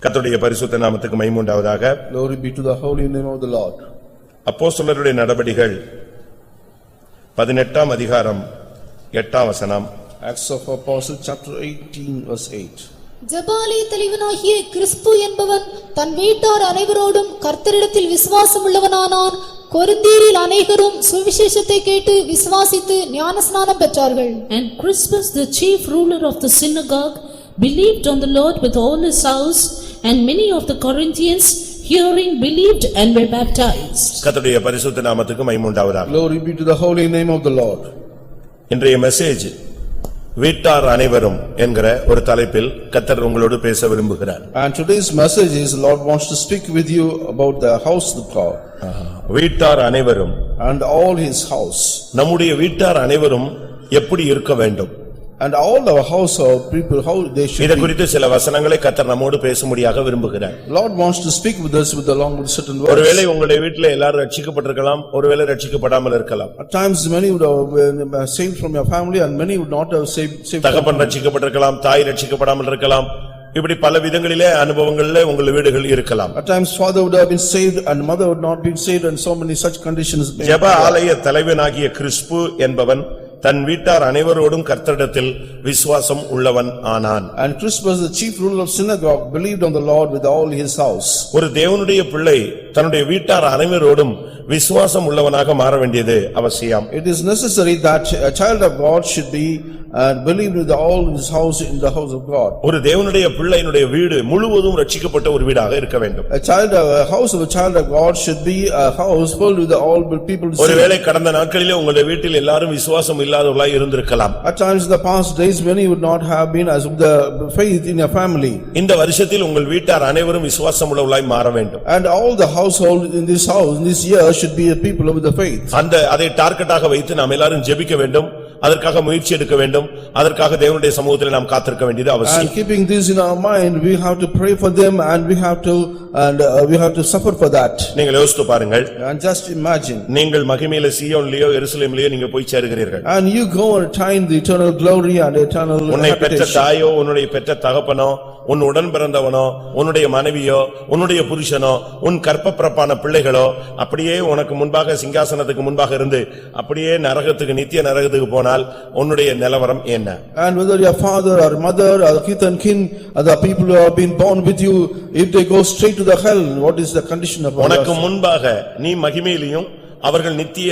கர்த்தருடைய பரிசுத்த நாமத்துக்கு மகிமை உண்டாவதாக. Glory be to the holy name of the Lord. அப்போஸ்தலருடைய நடபடிகள் 18ஆம் அதிகாரம் 8ஆம் வசனம். Acts of Apostles chapter 18 verse 8. ஜபாலய தலைவனாகிய கிறிஸ்பு என்பவன் தன் வீட்டார் அனைவரோடும் கர்த்தரிடத்தில் விசுவாசம் உள்ளவனானான். கொரிந்தியரில் அநேகரும் சுவிசேஷத்தை கேட்டு விசுவாசித்து ஞானஸ்நானம் பெற்றார்கள். And Crispus, the chief ruler of the synagogue, believed on the Lord with all his house, and many of the Corinthians hearing believed and were baptized. கர்த்தருடைய பரிசுத்த நாமத்துக்கு மகிமை உண்டாவதாக. Glory be to the holy name of the Lord. இன்றைய message வீட்டார் அனைவரும் என்கிற ஒரு தலைப்பில் கர்த்தர் உங்களோடு பேச விரும்புகிறார். And today's message is the Lord wants to speak with you about the house of God. வீட்டார் அனைவரும் And all his house. நம்முடைய வீட்டார் அனைவரும் எப்படி இருக்க வேண்டும்? And all our household people, how they should இத be. குறித்து சில வசனங்களை கர்த்தர் நம்மோடு பேசும்படியாக விரும்புகிறார். Lord wants to speak with us along with certain words. ஒருவேளை உங்களுடைய வீட்டில் எல்லாரும் ரட்சிக்கப்பட்டிருக்கலாம், ஒருவேளை ரட்சிக்கப்படாமல் இருக்கலாம். At times many would have saved from your family and many would not have saved. தகப்பன் ரட்சிக்கப்பட்டிருக்கலாம், தாய் ரட்சிக்கப்படாமல் இருக்கலாம். இப்படி பல விதங்களிலே அனுபவங்களிலே உங்கள் வீடுகள் இருக்கலாம். At times father would have been saved and mother would not been saved and so many such conditions. ஜெப ஆலய தலைவனாகிய கிறிஸ்பு என்பவன் தன் வீட்டார் அனைவரோடும் கர்த்தரிடத்தில் விசுவாசம் உள்ளவன் ஆனான். And Crispus, the chief ruler of synagogue, believed on the Lord with all his house. ஒரு தேவனுடைய பிள்ளை தன்னுடைய வீட்டார் அனைவரோடும் விசுவாசம் உள்ளவனாக மாற வேண்டியது அவசியம். It is necessary that a child of God should be believed with all his house in the house of God. ஒரு தேவனுடைய பிள்ளையினுடைய வீடு முழுவதும் ரட்சிக்கப்பட்ட ஒரு வீடாக இருக்க வேண்டும். A house of a child of God should be a house filled with all people. ஒருவேளை கடந்த நாட்களிலே உங்களுடைய வீட்டில் எல்லாரும் விசுவாசம் இல்லாதவர்களாய் இருந்திருக்கலாம். At times in the past days many would not have been as the faith in your family. இந்த வருஷத்தில் உங்கள் வீட்டார் அனைவரும் விசுவாசம் உள்ளவர்களாய் மாற வேண்டும். And all the household in this house in this year should be a people with the faith. அதை டார்கெட்டாக வைத்து நாம் எல்லாரும் ஜெபிக்க வேண்டும், அதற்காக முயற்சி எடுக்க வேண்டும், அதற்காக தேவனுடைய சமூகத்தில் நாம் காத்திருக்க வேண்டியது அவசியம். And keeping this in our mind, we have to pray for them and we have to suffer for that. நீங்கள் யோசித்து பாருங்கள். And just imagine. நீங்கள் மகிமையிலே சீயோனிலேயோ எருசலேமிலேயோ நீங்க போய் சேருகிறீர்கள். And you go and attain the eternal glory and eternal உன்னை பெற்ற habitation. தாயோ, உன்னுடைய பெற்ற தகப்பனோ, உன் உடன் பிறந்தவனோ, உன்னுடைய மனைவியோ, உன்னுடைய புருஷனோ, உன் கற்பப்பிறப்பான பிள்ளைகளோ அப்படியே உனக்கு முன்பாக சிங்காசனத்துக்கு முன்பாக இருந்து அப்படியே நரகத்துக்கு நித்திய நரகத்துக்கு போனால் உன்னுடைய நிலவரம் என்ன? And whether your father or mother or kith and kin or the people who have been born with you, if they go straight to the hell, what is the condition of உனக்கு முன்பாக நீ மகிமையிலும் அவர்கள் நித்திய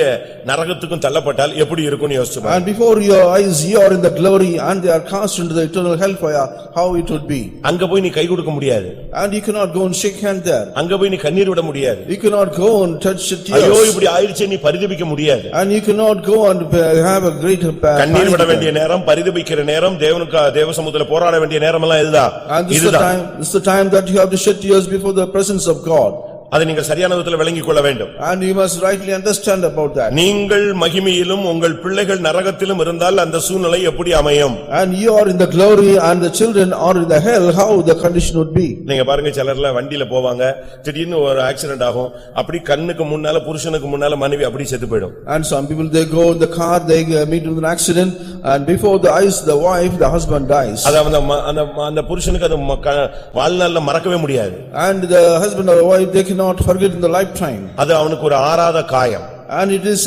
நரகத்துக்கும் தள்ளப்பட்டால் எப்படி இருக்கும்னு யோசிச்சு பாருங்க. And before your eyes you are in the glory and they are cast into the eternal hellfire, how it would be? அங்க போய் நீ கை கொடுக்க முடியாது. And you cannot go and shake hand there. அங்க போய் நீ கண்ணீர் விட முடியாது. You cannot go and touch your tears. ஐயோ இப்படி ஆயிடுச்சே நீ பரிதபிக்க முடியாது. And you cannot go and have a great கண்ணீர் விட வேண்டிய நேரம், பரிதபிக்கிற நேரம், தேவ சமூகத்துல போராட வேண்டிய நேரம் எல்லாம் இதுதான். And this is the time that you have to shed tears before the presence of God. அதை நீங்கள் சரியான விதத்தில் விளங்கிக் கொள்ள வேண்டும். And you must rightly understand about that. நீங்கள் மகிமையிலும் உங்கள் பிள்ளைகள் நரகத்திலும் இருந்தால் அந்த சூழ்நிலை எப்படி அமையும்? And you are in the glory and the children are in the hell, how the condition would be? நீங்க பாருங்க, சிலர்ல வண்டியில போவாங்க, திடீர்னு ஒரு ஆக்சிடென்ட் ஆகும், அப்படி கண்ணுக்கு முன்னால புருஷனுக்கு முன்னால மனைவி அப்படி செத்து போயிடும். And some people they go in the car, they meet with an accident and before the eyes the wife, the husband dies. அது அந்த புருஷனுக்கு அது வாழ்நாள்ல மறக்கவே முடியாது. And the husband or wife they cannot forget in the lifetime. அது அவனுக்கு ஒரு ஆறாத காயம். And it is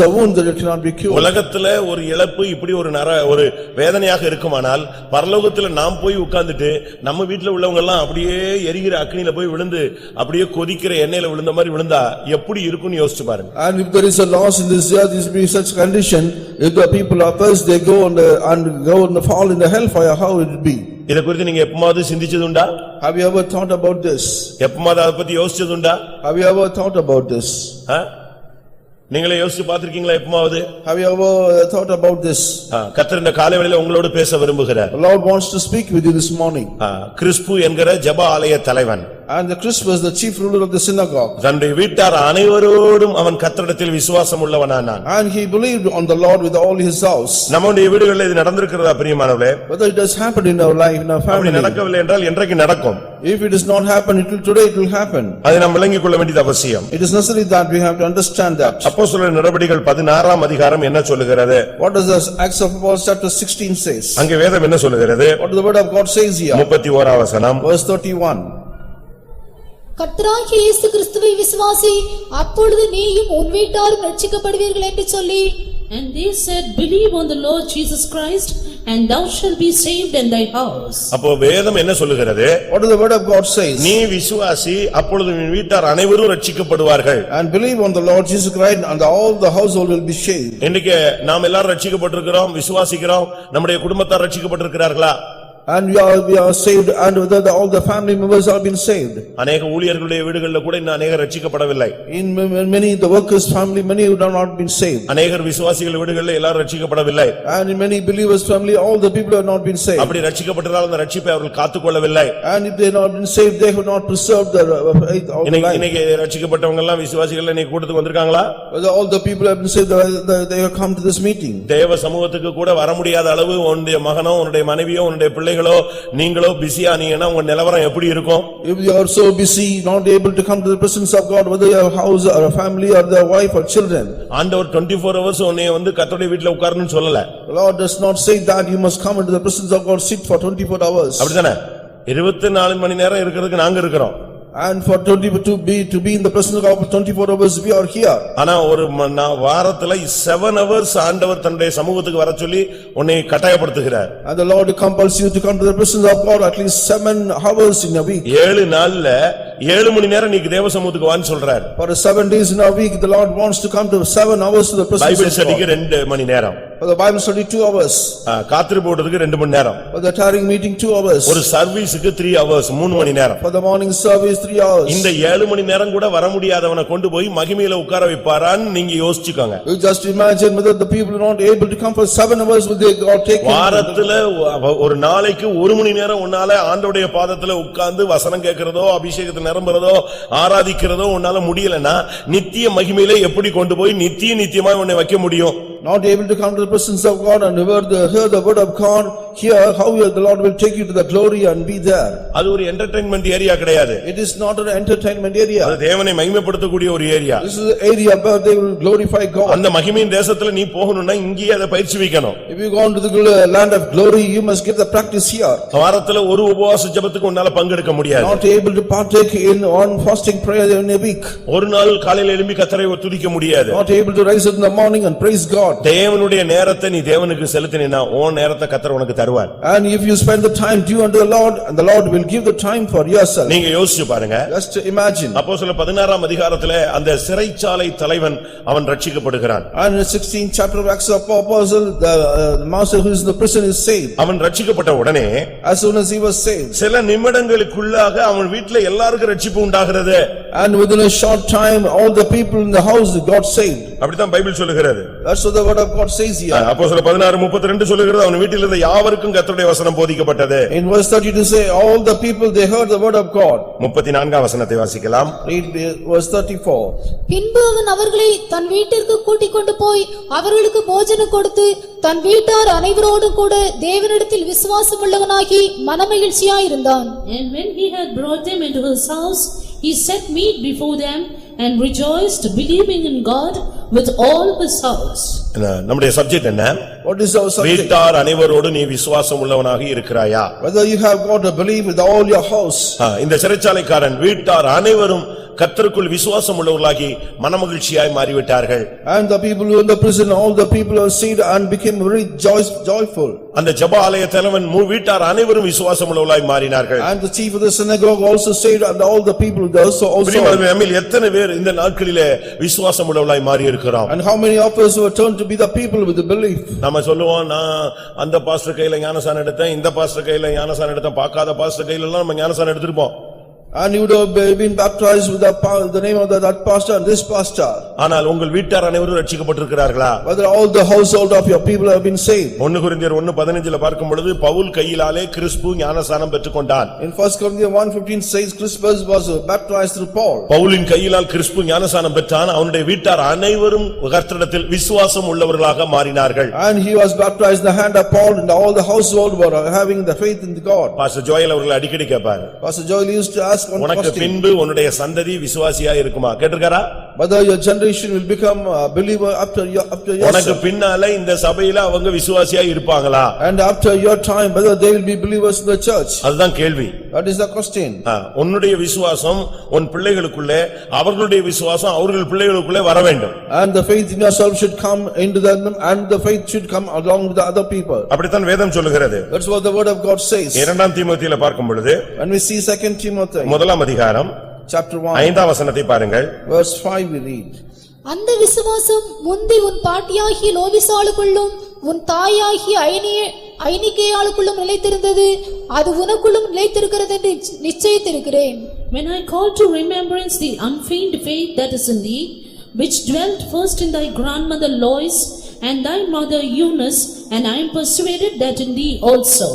a wound that it cannot be cured. உலகத்துல ஒரு இழப்பு இப்படி ஒரு வேதனையாக இருக்குமானால் பரலோகத்துல நாம் போய் உட்கார்ந்துட்டு நம்ம வீட்ல உள்ளவங்க எல்லாம் அப்படியே எரிகிற அக்னியில போய் விழுந்து அப்படியே கொதிக்கிற எண்ணெயில விழுந்த மாதிரி விழுந்தா எப்படி இருக்கும்னு யோசிச்சு பாருங்க. And if there is a loss in this earth, this be such condition, if the people of us they go and fall in the hellfire, how it would be? இத குறித்து நீங்க எப்பமாவது சிந்திச்சதுண்டா? Have you ever thought about this? எப்பமாவது அத பத்தி யோசிச்சதுண்டா? Have you ever thought about this? நீங்களே யோசிச்சு பாத்திருக்கீங்களா எப்பமாவது? Have you ever thought about this? கர்த்தர் இந்த காலை வேளையில உங்களோடு பேச விரும்புகிறார். The Lord wants to speak with you this morning. Crisp என்கிற ஜெப ஆலய தலைவன் And the Chris was the chief ruler of the synagogue. தன்னுடைய வீட்டார் அனைவரோடும் அவன் கர்த்தரிடத்தில் விசுவாசம் உள்ளவனானான். And he believed on the Lord with all his house. நம்முடைய வீடுகளில் இது நடந்திருக்கிறதா பிரியமானவர்களே? Whether it has happened in our life, in our அப்படி family. நடக்கவில்லை என்றால் என்றைக்கு நடக்கும்? If it does not happen, today it will happen. அதை நாம் விளங்கிக் கொள்ள வேண்டியது அவசியம். It is necessary that we have to understand that. அப்போஸ்தலர் நடபடிகள் 16ஆம் அதிகாரம் என்ன சொல்லுகிறது? What does the Acts of Apostles chapter 16 says? அங்கே வேதம் என்ன சொல்லுகிறது? What does the word of God says here? 31ஆம் வசனம். Verse 31. கர்த்தராகிய இயேசு கிறிஸ்துவை விசுவாசி, அப்பொழுது நீயும் உன் வீட்டாரும் ரட்சிக்கப்படுவீர்கள் என்று சொல்லி, And they said, Believe on the Lord Jesus Christ, and thou shalt be saved in thy house. அப்போ வேதம் என்ன சொல்லுகிறது? What does the word of God says? நீ விசுவாசி, அப்பொழுது உன் வீட்டார் அனைவரும் ரட்சிக்கப்படுவார்கள். And believe on the Lord Jesus Christ, and all the household will be saved. இன்னைக்கு நாம் எல்லாரும் ரட்சிக்கப்பட்டிருக்கிறோம், விசுவாசிக்கிறோம். நம்முடைய குடும்பத்தார் ரட்சிக்கப்பட்டிருக்கிறார்களா? And we are saved, and whether all the family members have been saved. அநேக ஊழியர்களுடைய வீடுகளில் கூட இன்னும் அநேகர் ரட்சிக்கப்படவில்லை. In many the workers family, many who have not been saved. அநேகர் விசுவாசிகள் வீடுகளில் எல்லாரும் ரட்சிக்கப்படவில்லை. And in many believers family, all the people have not been saved. அப்படி ரட்சிக்கப்பட்டதால் அந்த ரட்சிப்பை அவர்கள் காத்துக்கொள்ளவில்லை. And if they have not been saved, they have not preserved their faith all the life. இன்னைக்கு ரட்சிக்கப்பட்டவங்க எல்லாம் விசுவாசிகள் இன்னைக்கு கூட்டத்துக்கு வந்திருக்காங்களா? Whether all the people have been saved, they have come to this meeting. தேவ சமூகத்துக்கு கூட வர முடியாத அளவு உன்னுடைய மகனோ உன்னுடைய மனைவியோ உன்னுடைய பிள்ளைகளோ நீங்களோ பிஸியா நீங்கன்னா உங்க நிலவரம் எப்படி இருக்கும்? If you are so busy not able to come to the presence of God, whether you have a house or a family or their wife or children. ஆண்டவர் 24 hours உன்னை கர்த்தருடைய வீட்ல உட்காரணும்னு சொல்லல. The Lord does not say that you must come into the presence of God, sit for 24 hours. அப்படிதானே? 24 மணி நேரம் இருக்கிறதுக்கு நாங்க இருக்கிறோம். And for to be in the presence of God for 24 hours we are here. ஆனா ஒரு வாரத்துல 7 hours ஆண்டவர் தன்னுடைய சமூகத்துக்கு வர சொல்லி உன்னை கட்டாயப்படுத்துகிறார். And the Lord compels you to come to the presence of God at least 7 hours in a week. 7 நாள்ல 7 மணி நேரம் நீ தேவ சமூகத்துக்கு வான்னு சொல்றார். For 7 days in a week the Lord wants to come to 7 hours to the presence Bible of ஸ்டடிக்கு God. 2 மணி நேரம். For the Bible study 2 hours. காத்திருப்பு ஓட்டத்துக்கு 2 மணி நேரம். For the tiring meeting 2 hours. ஒரு சர்வீஸ்க்கு 3 hours 3 மணி நேரம். For the morning service 3 hours. இந்த 7 மணி நேரம் கூட வர முடியாதவனை கொண்டு போய் மகிமையில உட்கார வைப்பாரான்னு நீங்க யோசிச்சுக்கோங்க. You just imagine whether the people are not able to come for 7 hours will they God take him. வாரத்துல ஒரு நாளைக்கு 1 மணி நேரம் உன்னால ஆண்டவருடைய பாதத்துல உட்கார்ந்து வசனம் கேட்கிறதோ அபிஷேகத்துல நிரம்புறதோ ஆராதிக்கிறதோ உன்னால முடியலன்னா நித்திய மகிமையில எப்படி கொண்டு போய் நித்தியமாய் உன்னை வைக்க முடியும்? Not able to come to the presence of God and hear the word of God, here how the Lord will take you to the glory and be there. அது ஒரு என்டர்டெயின்மென்ட் ஏரியா கிடையாது. It is not an entertainment area. அது தேவனை மகிமைப்படுத்தக்கூடிய ஒரு area. This is an area where they will glorify God. அந்த மகிமையின் தேசத்துல நீ போகணும்னா இங்கேயே அதை பயிற்சி வைக்கணும். If you go on to the land of glory, you must get the practice here. வாரத்துல ஒரு உபவாச ஜெபத்துக்கு உன்னால பங்கெடுக்க முடியாது. Not able to partake in one fasting prayer in a week. ஒரு நாள் காலையில எழும்பி கர்த்தரை துதிக்க முடியாது. Not able to rise up in the morning and praise God. தேவனுடைய நேரத்தை நீ தேவனுக்கு செலுத்தினா உன் நேரத்தை கர்த்தர் உனக்கு தருவார். And if you spend the time due unto the Lord, and the Lord will give the time for yourself. நீங்க யோசிச்சு பாருங்க. Just imagine. அப்போஸ்தலர் 16ஆம் அதிகாரத்திலே அந்த சிறைச்சாலை தலைவன் அவன் ரட்சிக்கப்படுகிறான். And in the 16th chapter of Acts of Apostles, the master who is in the prison is saved. அவன் ரட்சிக்கப்பட்ட உடனே As soon as he was saved. சில நிமிடங்களுக்குள்ளாக அவன் வீட்ல எல்லாருக்கும் ரட்சிப்பு உண்டாகிறது. And within a short time, all the people in the house got saved. அப்படிதான் பைபிள் சொல்லுகிறது. That's what the word of God says here. அப்போஸ்தலர் 16:32 சொல்லுகிறது அவன் வீட்டில் இருந்த யாவருக்கும் கர்த்தருடைய வசனம் போதிக்கப்பட்டது. In verse 32 say, all the people they heard the word of God. 34ஆம் வசனத்தை வாசிக்கலாம். Read verse 34. பின்பு அவன் அவர்களை தன் வீட்டிற்கு கூட்டிக் கொண்டு போய் அவர்களுக்கு போஜனம் கொடுத்து தன் வீட்டார் அனைவரோடும் கூட தேவனிடத்தில் விசுவாசம் உள்ளவனாகி மனமகிழ்ச்சியாயிருந்தான். And when he had brought them into his house, he set meat before them and rejoiced, believing in God with all his house. நம்முடைய சப்ஜெக்ட் என்ன? What is our subject? வீட்டார் அனைவரோடு நீ விசுவாசம் உள்ளவனாக இருக்கிறாயா? Whether you have got to believe with all your house. இந்த சிறைச்சாலைக்காரன் வீட்டார் அனைவரும் கர்த்தருக்குள் விசுவாசம் உள்ளவர்களாகி மனமகிழ்ச்சியாய் மாறிவிட்டார்கள். And the people who in the prison, all the people are saved and became very joyful. அந்த ஜெப ஆலய தலைவன் வீட்டார் அனைவரும் விசுவாசம் உள்ளவர்களாய் மாறினார்கள். And the chief of the synagogue also saved, and all the people also. நம்மில் எத்தனை பேர் இந்த நாட்களிலே விசுவாசம் உள்ளவர்களாய் மாறி இருக்கிறோம்? And how many of us were turned to be the people with the belief? நம்ம சொல்லுவோம், நான் அந்த பாஸ்டர் கையில ஞானசானம் எடுத்தேன், இந்த பாஸ்டர் கையில ஞானசானம் எடுத்தேன், பார்க்காத பாஸ்டர் கையில எல்லாம் நம்ம ஞானசானம் எடுத்திருப்போம். And you would have been baptized with the name of that pastor and this pastor. ஆனால் உங்கள் வீட்டார் அனைவரும் ரட்சிக்கப்பட்டிருக்கிறார்களா? Whether all the household of your people have been saved. 1 கொரிந்தியர் 1:15 பார்க்கும் பொழுது பவுல் கையிலாலே கிறிஸ்பு ஞானஸ்நானம் பெற்றுக்கொண்டான். In 1 Corinthians 1:15 says Crispus was baptized through Paul. பவுலின் கையிலால் crisp ஞானஸ்நானம் பெற்றான். அவனுடைய வீட்டார் அனைவரும் கர்த்தரிடத்தில் விசுவாசம் உள்ளவர்களாக மாறினார்கள். And he was baptized in the hand of Paul, and all the household were having the faith in God. Pastor Joel அவர்கள் அடிக்கடி கேட்பார், Pastor Joel used to ask one உனக்கு question, பின்பு உன்னுடைய சந்ததி விசுவாசியா இருக்குமா? கேட்டிருக்காரா? whether your generation will become a believer after உனக்கு yourself. பின்னால இந்த சபையில அவங்க விசுவாசியா இருப்பாங்களா? And after your time, whether they will be believers in the church. அதுதான் கேள்வி. That is the question. உன்னுடைய விசுவாசம் உன் பிள்ளைகளுக்குள்ளே, அவர்களுடைய விசுவாசம் அவர்கள் பிள்ளைகளுக்குள்ளே வர வேண்டும். And the faith in yourself should come into them, and the faith should come along with the other people. அப்படித்தான் வேதம் சொல்லுகிறது. That's what the word of God says. 2 தீமோத்தேயுல பார்க்கும் பொழுது When we see 2 Timothy, 1 அதிகாரம் chapter 1, 5ஆம் வசனத்தை பாருங்கள். verse 5 we read. அந்த விசுவாசம் முந்தி உன் பாட்டியாகிய லோவிசாளுக்குள்ளும் உன் தாயாகிய ஐனிகேயாளுக்குள்ளும் நிலைத்திருந்தது, அது உனக்குள்ளும் நிலைத்திருக்கிறது என்று நிச்சயித்திருக்கிறேன். When I call to remembrance the unfeigned faith that is in thee, which dwelt first in thy grandmother Lois and thy mother Eunice, and I am persuaded that in thee also.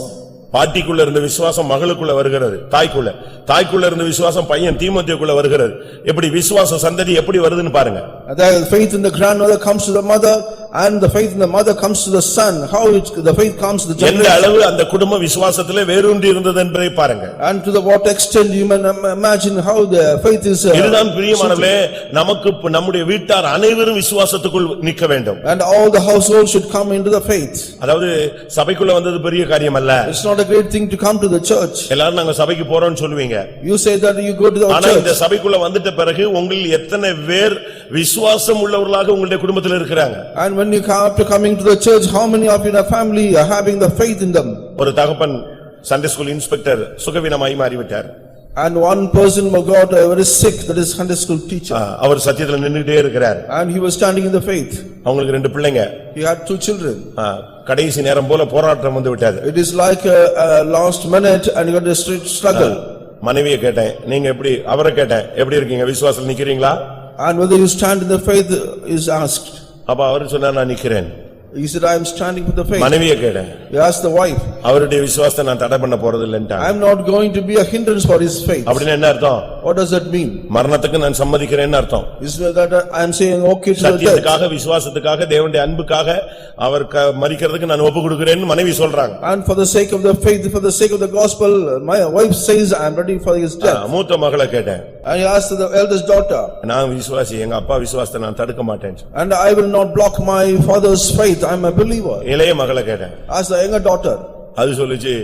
பாட்டிக்குள்ள இருந்த விசுவாசம் மகளுக்குள்ள வருகிறது, தாய்க்குள்ள. தாய்க்குள்ள இருந்த விசுவாசம் பையன் தீமோத்தேயுக்குள்ள வருகிறது. எப்படி விசுவாச சந்ததி எப்படி வருதுன்னு பாருங்க. The faith in the grandmother comes to the mother, and the faith in the mother comes to the son. How the faith comes to the எந்த generation. அளவு அந்த குடும்பம் விசுவாசத்திலே வேரூன்றி இருந்தது என்பதை பாருங்க. And to the what extent you can imagine how the faith is. இதுதான் பிரியமானவர்களே, நமக்கு நம்முடைய வீட்டார் அனைவரும் விசுவாசத்துக்குள் நிற்க வேண்டும். And all the household should come into the faith. அதாவது சபைக்குள்ள வந்தது பெரிய காரியம் அல்ல. It's not a great thing to come to the church. எல்லாரும் நாங்க சபைக்கு போறோம்னு சொல்லுவீங்க. You say that you go to the ஆனா இந்த church. சபைக்குள்ள வந்துட்ட பிறகு உங்களில் எத்தனை பேர் விசுவாசம் உள்ளவர்களாக உங்களுடைய குடும்பத்தில் இருக்கிறாங்க? And when you come after coming to the church, how many of you in a family are having the faith in them? ஒரு தகப்பன் சண்டே ஸ்கூல் இன்ஸ்பெக்டர் சுகவீனமாய் மாறிவிட்டார். And one person got very sick, that is Sunday school teacher. அவர் சத்தியத்துல நின்னுட்டே இருக்கிறார். And he was standing in the faith. அவங்களுக்கு 2 பிள்ளைங்க. He had 2 children. கடைசி நேரம் போல போராட்டம் வந்து விட்டது. It is like a last minute and you got a straight struggle. மனைவியை கேட்டேன், நீங்க எப்படி? அவரை கேட்டேன், எப்படி இருக்கீங்க? விசுவாசத்துல நிக்கிறீங்களா? And whether you stand in the faith is asked. அப்ப அவர் சொன்னார், நான் நிக்கிறேன். He said, I am standing with the faith. மனைவியை கேட்டேன். He asked the wife. அவருடைய விசுவாசத்தை நான் தடை பண்ண போறது இல்லன்றார். I am not going to be a hindrance for his faith. அப்படினா என்ன அர்த்தம்? What does that mean? மரணத்துக்கு நான் சம்மதிக்கிறேன்னு அர்த்தம். Is that I am saying okay to the death. சத்தியத்துக்காக, விசுவாசத்துக்காக, தேவனுடைய அன்புக்காக அவர் மரிக்கிறதுக்கு நான் ஒப்பு கொடுக்கிறேன்னு மனைவி சொல்றாங்க. And for the sake of the faith, for the sake of the gospel, my wife says I am ready for his death. மூத்த மகளை கேட்டேன். And he asked the eldest daughter. நான் விசுவாசி, எங்க அப்பா விசுவாசத்தை நான் தடுக்க மாட்டேன். And I will not block my father's faith, I am a believer. இளைய மகளை கேட்டேன். Asked the younger daughter. அது சொல்லுச்சு,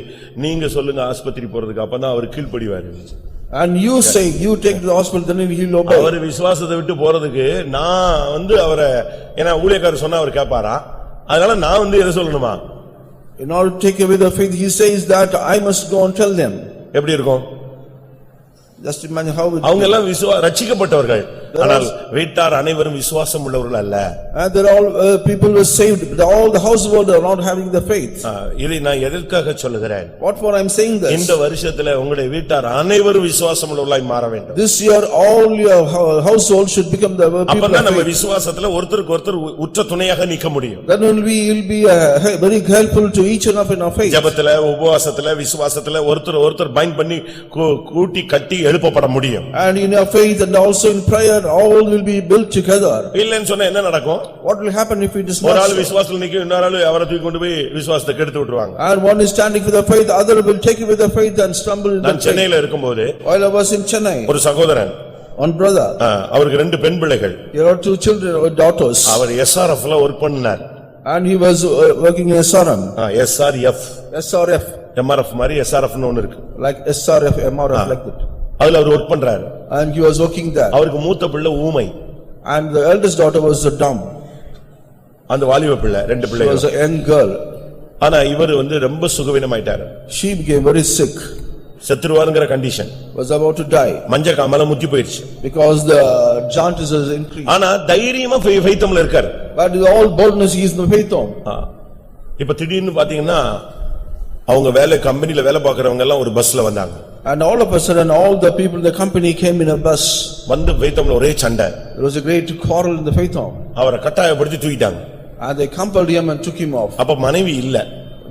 நீங்க சொல்லுங்க ஆஸ்பத்திரி போறதுக்கு, அப்பதான் அவர் கீழ்ப்படிவாரு. And you say, you take to the hospital, then he will obey. அவர் விசுவாசத்தை விட்டு போறதுக்கு நான் அவரை, ஏன்னா ஊழியக்காரர் சொன்னா அவர் கேட்பாரா, அதனால நான் எதை சொல்லணுமா? In order to take away the faith, he says that I must go and tell them. எப்படி இருக்கும்? Just imagine how it. அவங்க எல்லாம் ரட்சிக்கப்பட்டவர்கள், ஆனால் வீட்டார் அனைவரும் விசுவாசம் உள்ளவர்கள் அல்ல. And they're all people were saved, but all the household are not having the faith. இதை நான் எதற்காக சொல்லுகிறேன்? What for I am saying this? இந்த வருஷத்துல உங்களுடைய வீட்டார் அனைவரும் விசுவாசம் உள்ளவர்களாய் மாற வேண்டும். This year all your household should become the people அப்பதான் of நம்ம faith. விசுவாசத்துல ஒருத்தருக்கு ஒருத்தர் உற்ற துணையாக நிக்க முடியும். Then will be very helpful to each and of in our faith. ஜெபத்துல, உபவாசத்துல, விசுவாசத்துல ஒருத்தர் பைண்ட் பண்ணி கூட்டி கட்டி எழுப்பப்பட முடியும். And in your faith and also in prayer, all will be built together. இல்லன்னு சொன்னா என்ன நடக்கும்? What will happen if it is not ஒரு ஆள் so? விசுவாசத்துல நிக்கும், இன்னொரு ஆள் அவரை தூக்கி கொண்டு போய் விசுவாசத்தை கெடுத்து விட்டுருவாங்க. And one is standing with the faith, other will take it with the faith and stumble in the நான் faith. சென்னையில இருக்கும்போது While I was in Chennai, ஒரு சகோதரன், one brother, அவருக்கு 2 பெண் பிள்ளைகள். there are 2 children or daughters. அவர் SRFல வர்க் பண்ணார். And he was working in SRM. SRF. MRF மாதிரி SRFன்னு ஒன்னு இருக்கு. Like SRF, MRF like that. அதுல அவர் வர்க் பண்றாரு. And he was working there. அவருக்கு மூத்த பிள்ளை ஊமை. And the eldest daughter was dumb. அந்த வாலிப பிள்ளை, 2 She பிள்ளைகள். was a young girl. ஆனா இவர் ரொம்ப சுகவீனமாயிட்டாரு. She became very sick. செத்துருவாருங்கிற condition. Was about to die. மஞ்ச காமால முத்தி போயிடுச்சு. Because the jaundice has increased. ஆனா தைரியமா ஃபெய்த்தம்ல இருக்காரு. But with all boldness he is in the faith home. இப்ப திடீர்னு பாத்தீங்கன்னா அவங்க கம்பெனில வேலை பார்க்கறவங்க எல்லாம் ஒரு பஸ்ல வந்தாங்க. And all of a sudden, all the people in the company came in a bus. வந்து ஃபெய்த்தம்ல ஒரே சண்டை. There was a great quarrel in the faith home. அவரை கட்டாயப்படுத்தி தூக்கிட்டாங்க. And they compelled him and took him off. அப்ப மனைவி இல்ல.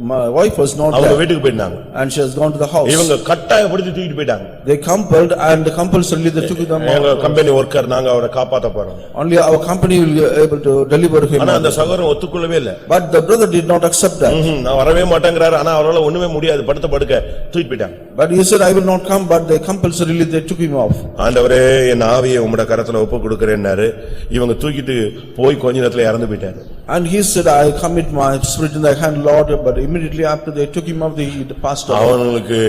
My wife was not அவங்க there. வீட்டுக்கு போயிட்டாங்க. And she has gone to the house. இவங்க கட்டாயப்படுத்தி தூக்கிட்டு போயிட்டாங்க. They compelled and compulsorily they took them எங்க off. கம்பெனி வர்க்கர் நாங்க அவரை காப்பாத்த போறோம். Only our company will be able to deliver him. ஆனா அந்த சகோதரன் ஒத்துக்கொள்ளவே இல்ல. But the brother did not accept that. நான் வரவே மாட்டேங்கறாரு. ஆனா அவரால ஒண்ணுமே முடியாது. படுத்த படுக்க தூக்கிட்டு போயிட்டாங்க. But he said, I will not come, but they compulsorily they took him off. ஆண்டவரே என் ஆவியை உம்முடைய கரத்துல ஒப்பு கொடுக்கிறேன்னாரு. இவங்க தூக்கிட்டு போய் கொஞ்ச நேரத்துல இறந்து போயிட்டாரு. And he said, I commit my spirit in thy hand, Lord, but immediately after they took him off, the pastor. அவங்களுக்கு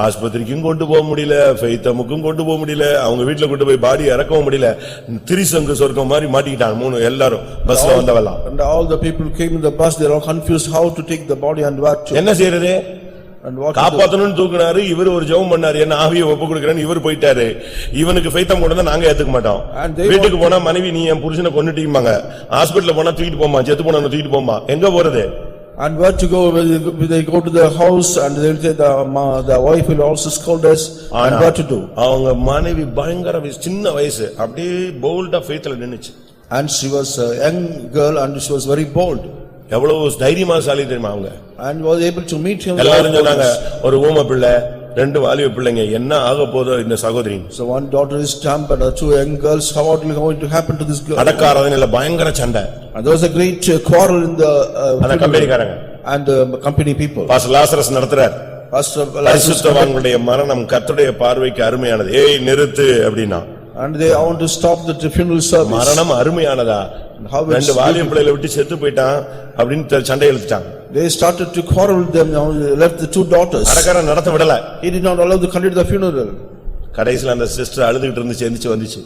ஆஸ்பத்திரிக்கும் கொண்டு போக முடியல, ஃபெய்த்தமுக்கும் கொண்டு போக முடியல, அவங்க வீட்ல கொண்டு போய் பாடி இறக்கவும் முடியல. திரிசங்கு சொர்க்கம் மாதிரி மாட்டிக்கிட்டாங்க மூணு எல்லாரும் பஸ்ல வந்தவெல்லாம். And all the people came in the bus, they are all confused how to take the body and what to. என்ன செய்யறது? And what to do. காப்பாத்தணும்னு தூக்குனாரு. இவர் ஒரு ஜெபம் பண்ணாரு. என்ன ஆவியை ஒப்பு கொடுக்கிறேன்னு இவர் போயிட்டாரு. இவனுக்கு ஃபெய்த்தம் கொண்டு வந்தா நாங்க ஏத்துக்க மாட்டோம். வீட்டுக்கு போனா மனைவி நீ என் புருஷனை கொன்னுட்டீங்கமாங்க. ஹாஸ்பிடல்ல போனா தூக்கிட்டு போமா, செத்து போனா தூக்கிட்டு போமா. எங்க போறது? And where to go? They go to the house and they will say the wife will also scold us. And what to do? அவங்க மனைவி பயங்கர சின்ன வயசு, அப்படியே போல்டா ஃபெய்த்ல நின்னுச்சு. And she was a young girl and she was very bold. எவ்வளவு தைரியமாசாலி தெரியுமா அவங்க? And was able to meet him. எல்லாரும் சொன்னாங்க ஒரு ஊமை பிள்ளை, ரெண்டு வாலிப பிள்ளைங்க, என்ன ஆக போதோ இந்த சகோதரி. So one daughter is dumb and two young girls, how are going to happen to this girl? அடக்காரதனையில பயங்கர சண்டை. And there was a great quarrel in the அந்த கம்பெனிக்காரங்க and company people. Pastor Lazarus நடத்துறார். Pastor பரிசுத்தவான்களுடைய மரணம் கர்த்தருடைய பார்வைக்கு அருமையானது. ஏய் நிறுத்து அப்படினா. And they want to stop the funeral service. மரணம் அருமையானதா? ரெண்டு வாலிப பிள்ளைகளை விட்டு செத்து போயிட்டான் அப்படினு சண்டை இழுத்துட்டாங்க. They started to quarrel with them, left the two daughters. அடக்காரன் நடத்த விடல. He did not allow to conduct the funeral. கடைசில அந்த சிஸ்டர் அழுதுகிட்டு இருந்துச்சு, எந்திச்சு வந்துச்சு.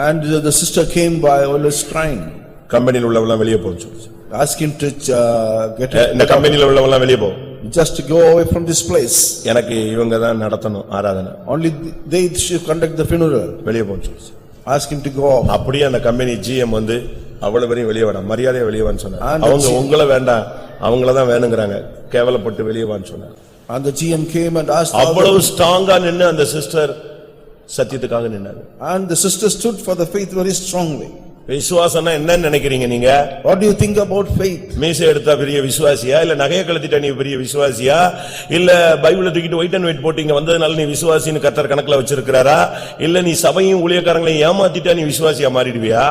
And the sister came by always crying. கம்பெனில உள்ளவங்க வெளிய போச்சு. Ask him to get இந்த கம்பெனில உள்ளவங்க வெளிய போ. Just to go away from this place. எனக்கு இவங்க தான் நடத்தணும் ஆராதனை. Only they should conduct the funeral. வெளிய போச்சு. Ask him to go off. அப்படியே அந்த கம்பெனி ஜிஎம் வந்து அவ்வளவு பேரும் வெளியே வேண்டாம், மரியாதையா வெளியே வான்னு சொன்னார். அவங்க உங்களை வேண்டாம், அவங்கள தான் வேணுங்கிறாங்க, கேவலப்பட்டு வெளியே வான்னு சொன்னார். And the GM came and asked. அவ்வளவு ஸ்ட்ராங்கா நின்னு அந்த சிஸ்டர் சத்தியத்துக்காக நின்னாங்க. And the sister stood for the faith very strongly. விசுவாசம்னா என்ன நினைக்கிறீங்க நீங்க? What do you think about faith? மீசை எடுத்தா பெரிய விசுவாசியா, இல்ல நகைய கழட்டிட்டா நீ பெரிய விசுவாசியா, இல்ல பைபிளை தூக்கிட்டு ஒயிட் அண்ட் ஒயிட் போட்டீங்க வந்ததுனால நீ விசுவாசின்னு கர்த்தர் கணக்குல வச்சிருக்கிறாரா, இல்ல நீ சபையும் ஊழியக்காரங்களையும் ஏமாத்திட்டா நீ விசுவாசியா மாறிடுவியா?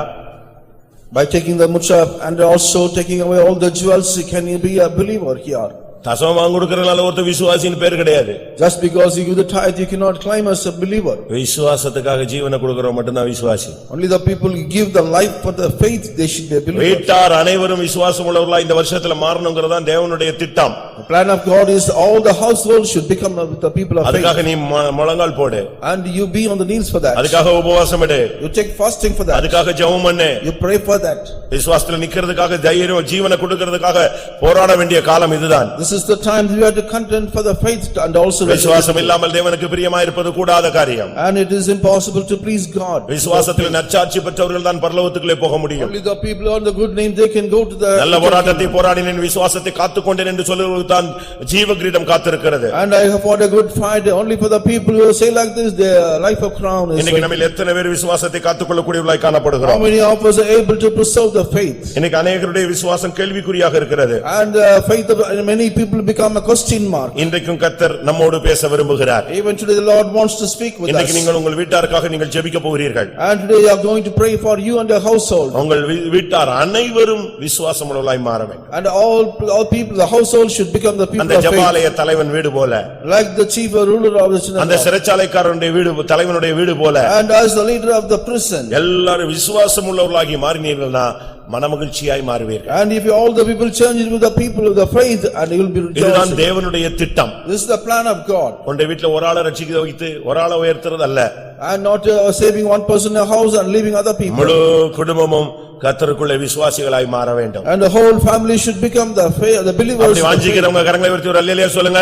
By taking the mucha and also taking away all the jewels, can you be a believer here? தசமம் வாங்க கொடுக்கறதுனால ஒருத்த விசுவாசின்னு பேர் கிடையாது. Just because you give the tithe, you cannot claim as a believer. விசுவாசத்துக்காக ஜீவனை கொடுக்கறவங்க மட்டும்தான் விசுவாசி. Only the people who give the life for the faith, they should be a believer. வீட்டார் அனைவரும் விசுவாசம் உள்ளவர்களா இந்த வருஷத்துல மாறணும்ங்கறதா தேவனுடைய திட்டம். The plan of God is all the household should become with the people of faith. அதுக்காக நீ முழங்கால் போடு. And you be on the knees for that. அதுக்காக உபவாசம் எடு. You take fasting for that. அதுக்காக ஜெபம் பண்ணு. You pray for that. விசுவாசத்துல நிக்கிறதுக்காக தைரியம் ஜீவனை கொடுக்கிறதுக்காக போராட வேண்டிய காலம் இதுதான். This is the time we have to contend for the faith and also விசுவாசம் இல்லாமல் தேவனுக்கு பிரியமாயிருப்பது கூடாத காரியம். And it is impossible to please God. விசுவாசத்தில் நற்சாட்சி பெற்றவர்கள் தான் பரலோகத்துக்குள்ளே போக முடியும். Only the people on the good name, they can go to the நல்ல போராட்டத்தை போராடினேன் விசுவாசத்தை காத்துக்கொண்டேன் என்று சொல்லுவதற்கு தான் ஜீவ கிரீடம் காத்திருக்கிறது. And I have fought a good fight. Only for the people who say like this, their life of crown is. இன்னைக்கு நம்மில் எத்தனை பேர் விசுவாசத்தை காத்துக்கொள்ளக்கூடியவர்களாய் How காணப்படுகிறோம்? many of us are able to preserve the faith? இன்னைக்கு अनेகருடைய விசுவாசம் கேள்விக்குறியாக இருக்கிறது. And faith of many people become a question mark. இன்றைக்கும் கர்த்தர் நம்மோடு பேச விரும்புகிறார். Even today the Lord wants to speak with us. இன்னைக்கு நீங்கள் உங்கள் வீட்டாருக்காக நீங்கள் ஜெபிக்க போகிறீர்கள். And today you are going to pray for you and your household. உங்கள் வீட்டார் அனைவரும் விசுவாசமுள்ளவர்களாய் மாற வேண்டும். And all people, the household should become the people அந்த of faith. ஜெபாலய தலைவன் வீடு போல, Like the chief ruler of the synagogue. அந்த சிறைச்சாலைக்காரனுடைய வீடு தலைவனுடைய வீடு போல, And as the leader of the prison. எல்லாரும் விசுவாசமுள்ளவர்களாகி மாறினீர்கள்னா மனமகிழ்ச்சியாய் மாறுவீர்கள். And if all the people change it with the people of the faith, and you will be இதுதான் rejoicing. தேவனுடைய திட்டம். This is the plan of God. உன்னுடைய வீட்டுல ஒரு ஆளை ரட்சிக்க வைத்து ஒரு ஆளை உயர்த்துறது அல்ல. And not saving one person in a house and leaving other people. முழு குடும்பமும் கர்த்தருக்குள்ள விசுவாசிகளாய் மாற வேண்டும். And the whole family should become the believers. அப்படி வாஞ்சிக்கிறவங்க கரங்களை உயர்த்தி ஒரு அல்லேலூயா சொல்லுங்க.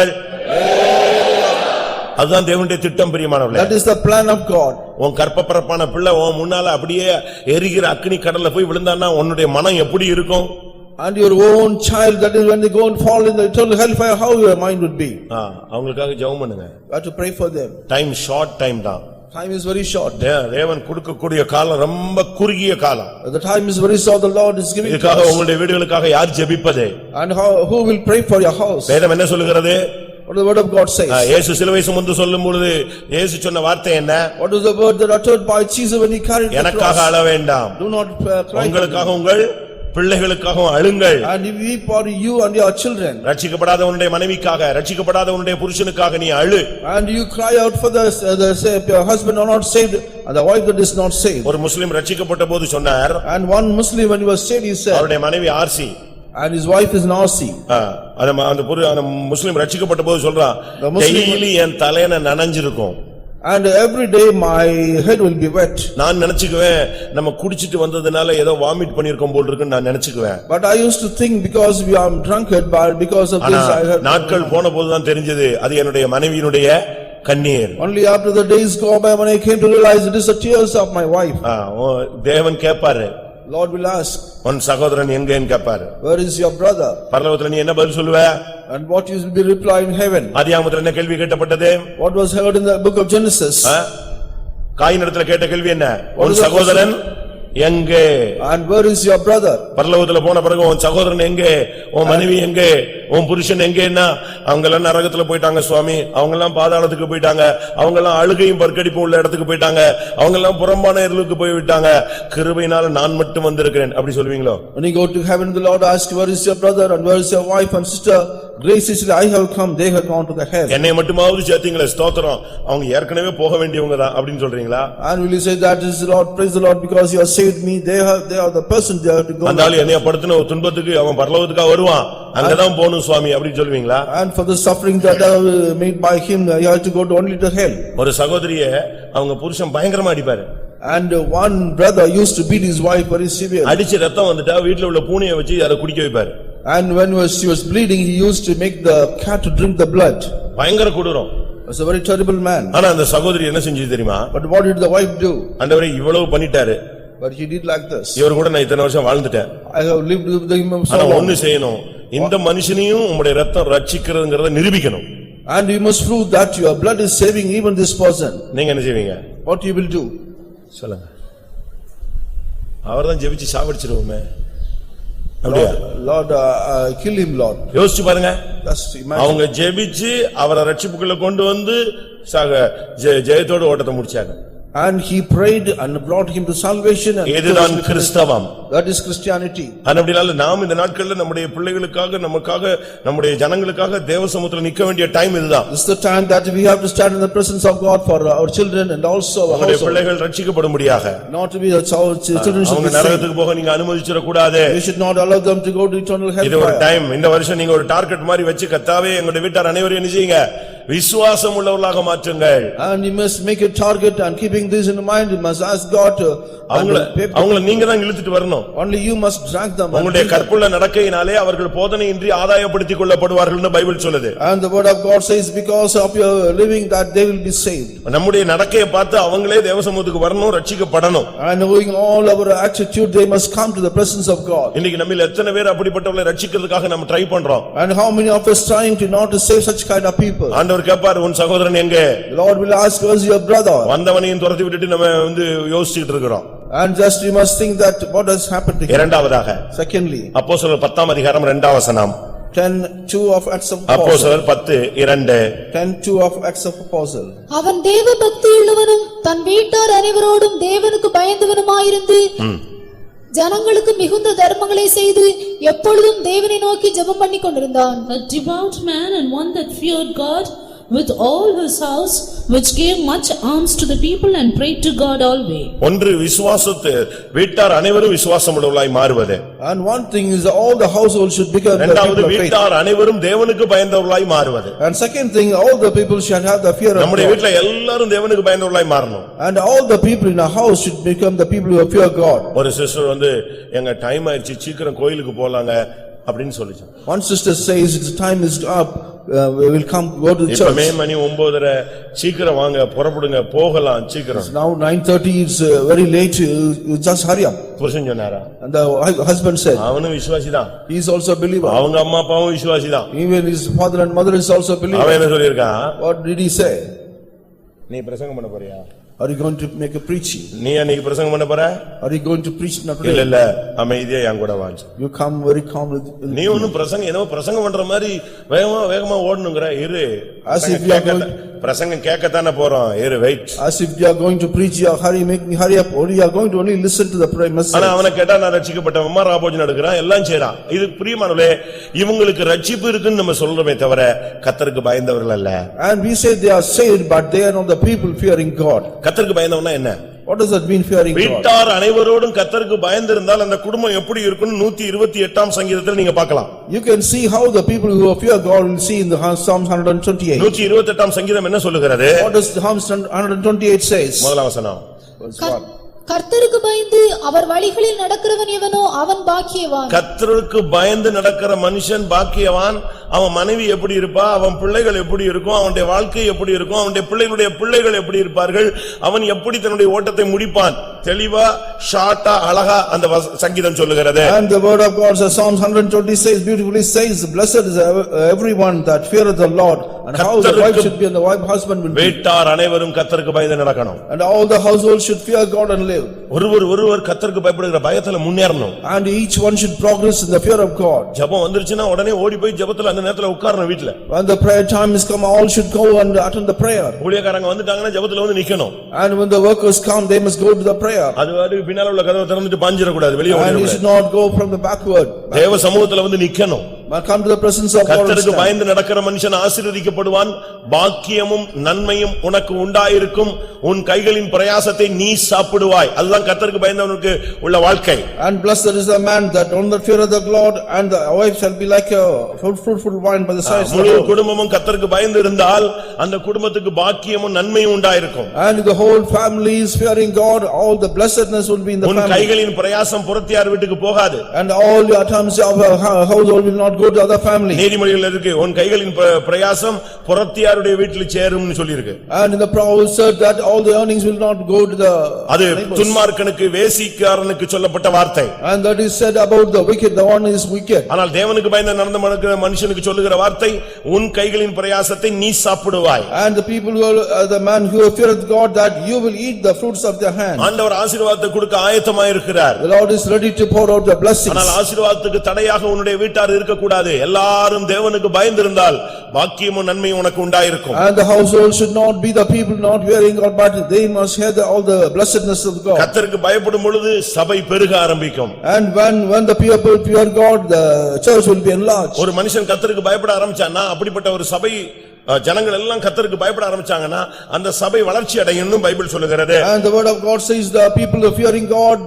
அதுதான் தேவனுடைய திட்டம் பிரியமானவர்களே. That is the plan of God. உன் கற்பப்பிறப்பான பிள்ளை உன் முன்னால அப்படியே எரிகிற அக்கினி கடல்ல போய் விழுந்தான்னா உன்னுடைய மனம் எப்படி இருக்கும்? And your own child, that is when they go and fall in the eternal hellfire, how your mind would be. அவங்களுக்காக ஜெபம் பண்ணுங்க. You have to pray for them. Time short time தான். Time is very short. தேவன் கொடுக்கக்கூடிய காலம் ரொம்ப குறுகிய காலம். The time is very short, the Lord is giving to இதுக்காக us. உங்களுடைய வீடுகளுக்காக யார் ஜெபிப்பது? And who will pray for your house? வேதம் என்ன சொல்லுகிறது? What the word of God says? இயேசு சிலுவை சுமந்து சொல்லும் பொழுது இயேசு சொன்ன வார்த்தை என்ன? What is the word that uttered by Jesus when he carried the cross? எனக்காக அழ வேண்டாம். Do not cry. உங்களுக்காக உங்கள் பிள்ளைகளுக்காகவும் அழுங்கள். And weep for you and your children. ரட்சிக்கப்படாதவனுடைய மனைவிக்காக, ரட்சிக்கப்படாதவனுடைய புருஷனுக்காக நீ அழு. And you cry out for your husband are not saved and the wife that is not saved. ஒரு முஸ்லிம் ரட்சிக்கப்பட்ட போது சொன்னார். And one Muslim when he was saved, he said. அவருடைய மனைவி RC. And his wife is Narsi. அந்த முஸ்லிம் ரட்சிக்கப்பட்ட போது சொல்றான், டெய்லி என் தலையன நனைஞ்சிருக்கும். And every day my head will be wet. நான் நினைச்சுக்குவேன் நம்ம குடிச்சிட்டு வந்ததனால ஏதோ வாமிட் பண்ணிருக்கோம் போல இருக்குன்னு நான் நினைச்சுக்குவேன். But I used to think because we are drunkard, but because of this I had. நாட்கள் போன போது தான் தெரிஞ்சது அது என்னுடைய மனைவியினுடைய கண்ணீர். Only after the days go by when I came to realize it is the tears of my wife. தேவன் கேட்பாரு. Lord will ask, உன் சகோதரன் எங்கன்னு கேட்பாரு. where is your brother? பரலோகத்துல நீ என்ன பதில் சொல்லுவ? And what you will be reply in heaven? ஆதியாகமத்துல என்ன கேள்வி கேட்கப்பட்டது? What was heard in the book of Genesis? காயினிடத்துல கேட்ட கேள்வி என்ன? உன் சகோதரன் எங்கே? And where is your brother? பரலோகத்துல போன பிறகு உன் சகோதரன் எங்கே, உன் மனைவி எங்கே, உன் புருஷன் எங்கேன்னா அவங்க எல்லாம் நரகத்துல போயிட்டாங்க சுவாமி, அவங்க எல்லாம் பாதாளத்துக்கு போயிட்டாங்க, அவங்க எல்லாம் அழுகையும் பற்கடிப்பும் உள்ள இடத்துக்கு போயிட்டாங்க, அவங்க எல்லாம் புறம்பான இருளுக்கு போய் விட்டாங்க, கிருபையினால நான் மட்டும் வந்திருக்கிறேன் அப்படி சொல்வீங்களோ? When you go to heaven, the Lord asks, where is your brother and where is your wife and sister? Grace is I have come, they have gone to the hell. என்னை மட்டுமாவது சேர்த்தீங்களே, ஸ்தோத்திரம், அவங்க ஏற்கனவே போக வேண்டியவங்க தான் அப்படின்னு சொல்றீங்களா? And will you say that is the Lord, praise the Lord because you have saved me, they are the person they have to go. அந்தாளி என்னைய படுத்துன ஒரு துன்பத்துக்கு அவன் பரலோகத்துக்கு வருவான், அங்கதான் போணும் சுவாமி அப்படின்னு சொல்வீங்களா? And for the suffering that are made by him, you have to go to only to hell. ஒரு சகோதரியை அவங்க புருஷன் பயங்கரமா அடிப்பாரு. And one brother used to beat his wife very severely. அடிச்சு ரத்தம் வந்துட்டா வீட்டுல உள்ள பூனையை வச்சு அதை குடிக்க வைப்பாரு. And when she was bleeding, he used to make the cat to drink the blood. பயங்கர கொடூரம். He was a very terrible man. ஆனா அந்த சகோதரி என்ன செஞ்சது தெரியுமா? But what did the wife do? ஆண்டவரே இவ்வளவு பண்ணிட்டாரு, But he did like this. இவர் கூட நான் இத்தனை வருஷம் வாழ்ந்துட்டேன், I have lived with him so ஆனா long. ஒன்னு செய்யணும், இந்த மனுஷனையும் உங்களுடைய ரத்தம் ரட்சிக்கிறதுங்கறத நிரூபிக்கணும். And you must prove that your blood is saving even this person. நீங்க என்ன செய்வீங்க? What you will do? சொல்லுங்க. அவர்தான் ஜெபிச்சு சாவடிச்சிருவோமே. Lord, kill him, Lord. யோசிச்சு பாருங்க. Just imagine. அவங்க ஜெபிச்சு அவரை ரட்சிப்புக்குள்ள கொண்டு வந்து ஜெயத்தோட ஓட்டத்தை முடிச்சாங்க. And he prayed and brought him to salvation. இதுதான் கிறிஸ்தவம். That is Christianity. அப்படினால நாம் இந்த நாட்கள்ல நம்முடைய பிள்ளைகளுக்காக, நமக்காக, நம்முடைய ஜனங்களுக்காக தேவசமூகத்துல நிக்க வேண்டிய டைம் இதுதான். This is the time that we have to stand in the presence of God for our children and also our நம்முடைய household. பிள்ளைகள் ரட்சிக்கப்படும்படியாக. Not to be our children should அவங்க be saved. நரகத்துக்கு போக நீங்க அனுமதிச்சிர கூடாது. We should not allow them to go to eternal hell. இது ஒரு time. இந்த வருஷம் நீங்க ஒரு டார்கெட் மாதிரி வச்சு கர்த்தாவே எங்களுடைய வீட்டார் அனைவரையும் என்ன செய்யுங்க, விசுவாசம் உள்ளவர்களாக மாற்றுங்கள். And you must make a target and keeping this in mind, you must ask God to அவங்கள நீங்க தான் இழுத்துட்டு வரணும். only you must drag them. உங்களுடைய கற்புள்ள நடக்கையினாலே அவர்கள் போதனையின்றி ஆதாயப்படுத்திக் கொள்ளப்படுவார்கள்னு பைபிள் சொல்லுது. And the word of God says because of your living that they will be saved. நம்முடைய நடக்கையை பார்த்து அவங்களே தேவசமூகத்துக்கு வரணும், ரட்சிக்கப்படணும். And knowing all our attitude, they must come to the presence of God. இன்னைக்கு நம்மில் எத்தனை பேர் அப்படிப்பட்டவங்களை ரட்சிக்கிறதுக்காக நம்ம ட்ரை பண்றோம்? And how many of us trying to not to save such kind of people? ஆண்டவர் கேட்பார், உன் சகோதரன் எங்கே? The Lord will ask, where is your brother? வந்தவனையும் துரத்தி விட்டுட்டு நம்ம யோசிச்சுட்டு இருக்கிறோம். And just you must think that what has happened to him. இரண்டாவதாக Secondly, அப்போஸ்தலர் 10ஆம் அதிகாரம் 2ஆம் வசனம். 10:2 of Acts of Apostle. அப்போஸ்தலர் 10:2. 10:2 of Acts of Apostle. அவன் தேவ பக்தியுள்ளவனும் தன் வீட்டார் அனைவரோடும் தேவனுக்கு பயந்தவனுமாயிருந்து ஜனங்களுக்கு மிகுந்த தர்மங்களை செய்து எப்பொழுதும் தேவனை நோக்கி ஜெபம் பண்ணிக் கொண்டிருந்தான். A devout man and one that feared God with all his house, which gave much alms to the people and prayed to God always. ஒன்று விசுவாசத்தை வீட்டார் அனைவரும் விசுவாசமுள்ளவர்களாய் மாறுவது. And one thing is all the household should become the இரண்டாவது people of faith. வீட்டார் அனைவரும் தேவனுக்கு பயந்தவர்களாய் மாறுவது. And second thing, all the people should have the fear of நம்முடைய God. வீட்ல எல்லாரும் தேவனுக்கு பயந்தவர்களாய் மாறணும். And all the people in our house should become the people who fear God. ஒரு சிஸ்டர் எங்க டைம் ஆயிடுச்சு, சீக்கிரம் கோயிலுக்கு போலாங்க, அப்படின்னு சொல்லிச்சு. One sister says its time is up, we will come go to the இப்பமே church. மணி 9:30 சீக்கிரம் வாங்க புறப்படுங்க போகலாம் சீக்கிரம். Now 9:30 it's very late, you just hurry up. புருஷன் சொன்னாரா? And the husband said, அவனும் விசுவாசிதான், he is also a believer. அவங்க அம்மா அப்பாவும் விசுவாசிதான். Even his father and mother is also a believer. அவன் என்ன சொல்லியிருக்கான்? What did he say? நீ பிரசங்கம் பண்ண போறியா? Are you going to make a preaching? நீ அன்னைக்கு பிரசங்கம் பண்ண போற? Are you going to preach not இல்ல today? இல்ல அமைதியா என் கூட வாங்க. You come very calmly. நீ ஒண்ணும் பிரசங்கம் ஏதோ பிரசங்கம் பண்ற மாதிரி வேகமா வேகமா ஓடணுங்கற இரு. As if you are going- பிரசங்கம் கேட்கத்தானே போறோம், இரு wait. As if you are going to preach, you are hurry, make me hurry up. Only you are going to only listen to the prayer message. ஆனா அவனை கேட்டா நான் ரட்சிக்கப்பட்டவன், ராபோஜனம் எடுக்கிறான், எல்லாம் செய்றான். இது பிரியமானவர்களே, இவங்களுக்கு ரட்சிப்பு இருக்குன்னு நம்ம சொல்றோமே தவிர கர்த்தருக்கு பயந்தவர்கள் அல்ல. And we say they are saved, but they are not the people fearing God. கர்த்தருக்கு பயந்தவனா என்ன? What does that mean, fearing God? வீட்டார் அனைவரோடும் கர்த்தருக்கு பயந்திருந்தால் அந்த குடும்பம் எப்படி இருக்குன்னு 128ஆம் சங்கீதத்தில் நீங்க பார்க்கலாம். You can see how the people who fear God will see in the Psalms 128. 128ஆம் சங்கீதம் என்ன சொல்லுகிறது? What does Psalms 128 says? முதலாம் வசனம். Verse 1. கர்த்தருக்கு பயந்து அவர் வழிகளில் நடக்கிறவன் எவனோ அவன் பாக்கியவான். கர்த்தருக்கு பயந்து நடக்கிற மனுஷன் பாக்கியவான். அவன் மனைவி எப்படி இருப்பா, அவன் பிள்ளைகள் எப்படி இருக்கும், அவனுடைய வாழ்க்கை எப்படி இருக்கும், அவனுடைய பிள்ளைகளுடைய பிள்ளைகள் எப்படி இருப்பார்கள், அவன் எப்படி தன்னுடைய ஓட்டத்தை முடிப்பான். தெளிவா ஷார்ட்டா அழகா அந்த சங்கீதம் சொல்லுகிறது. And the word of God says, Psalms 120 says, beautifully says, blessed is everyone that feareth the Lord, and how the wife should be and the wife husband will be. வீட்டார் அனைவரும் கர்த்தருக்கு பயந்து நடக்கணும். And all the household should fear God and live. ஒருவர் கர்த்தருக்கு பயப்படுகிற பயத்துல முன்னேறணும். And each one should progress in the fear of God. ஜெபம் வந்துருச்சுனா உடனே ஓடி போய் ஜெபத்துல அந்த நேரத்துல உட்காரணும் வீட்ல. When the prayer time is come, all should go and attend the prayer. ஊழியக்காரங்க வந்துட்டாங்கன்னா ஜெபத்துல வந்து நிக்கணும். And when the workers come, they must go to the prayer. அது பின்னால உள்ள கதவை திறந்துட்டு பாஞ்சிர கூடாது, வெளியே And you ஓடிர should not go from the backward. தேவ சமூகத்துல வந்து நிக்கணும். But come to the presence of God. கர்த்தருக்கு பயந்து நடக்கிற மனுஷன் ஆசீர்வதிக்கப்படுவான். பாக்கியமும் நன்மையும் உனக்கு உண்டாயிருக்கும். உன் கைகளின் பிரயாசத்தை நீ சாப்பிடுவாய். அதுதான் கர்த்தருக்கு பயந்தவனுக்கு உள்ள வாழ்க்கை. And blessed is the man that on the fear of the Lord, and the wife shall be like a fruitful vine by the sides of the முழு road. குடும்பமும் கர்த்தருக்கு பயந்து இருந்தால் அந்த குடும்பத்துக்கு பாக்கியமும் நன்மையும் உண்டாயிருக்கும். And the whole family is fearing God, all the blessedness will be in the உன் family. கைகளின் பிரயாசம் புறத்தியார் வீட்டுக்கு போகாது. And all your attempts of a household will not go to other family. நீதிமொழிகள் இருக்கு, உன் கைகளின் பிரயாசம் புறத்தியாருடைய வீட்டில் சேரும்னு சொல்லி இருக்கு. And in the Proverbs said that all the earnings will not go to the அது neighbors. துன்மார்க்கனுக்கு வேசிக்காரனுக்கு சொல்லப்பட்ட வார்த்தை. And that is said about the wicked, the one is wicked. ஆனால் தேவனுக்கு பயந்து நடந்து மனுக்கிற மனுஷனுக்கு சொல்லுகிற வார்த்தை, உன் கைகளின் பிரயாசத்தை நீ சாப்பிடுவாய். And the people who are the man who feareth God, that you will eat the fruits of their hand. ஆண்டவர் ஆசீர்வாதத்தை கொடுக்க ஆயத்தமாய் இருக்கிறார். The Lord is ready to pour out the blessings. ஆனால் ஆசீர்வாதத்துக்கு தடையாக உன்னுடைய வீட்டார் இருக்க கூடாது. எல்லாரும் தேவனுக்கு பயந்திருந்தால் பாக்கியமும் நன்மையும் உனக்கு உண்டாயிருக்கும். And the household should not be the people not fearing God, but they must hear all the blessedness of God. கர்த்தருக்கு பயப்படும் பொழுது சபை பெருக ஆரம்பிக்கும். And when the people fear God, the church will be enlarged. ஒரு மனுஷன் கர்த்தருக்கு பயப்பட ஆரம்பிச்சான்னா, அப்படிப்பட்ட ஒரு சபை ஜனங்கள் எல்லாம் கர்த்தருக்கு பயப்பட ஆரம்பிச்சாங்கன்னா அந்த சபை வளர்ச்சி அடையும்னு பைபிள் சொல்லுகிறது. And the word of God says the people are fearing God,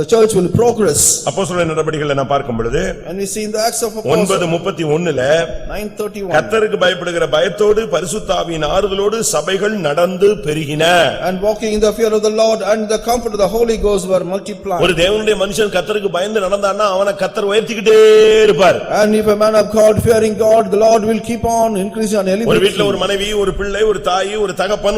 the church will progress. அப்போஸ்தலர் நடபடிகளை நான் பார்க்கும் பொழுது And we see in the Acts of Apostles 9:31 9:31. கர்த்தருக்கு பயப்படுகிற பயத்தோடு பரிசுத்த ஆவியின் ஆறுதலோடு சபைகள் நடந்து பெருகின. And walking in the fear of the Lord and the comfort of the Holy Ghost were multiplied. ஒரு தேவனுடைய மனுஷன் கர்த்தருக்கு பயந்து நடந்தான்னா அவனை கர்த்தர் உயர்த்திக்கிட்டே இருப்பார். And if a man of God fearing God, the Lord will keep on increasing and ஒரு வீட்ல elevating. ஒரு மனைவி, ஒரு பிள்ளை, ஒரு தாய், ஒரு தகப்பன்,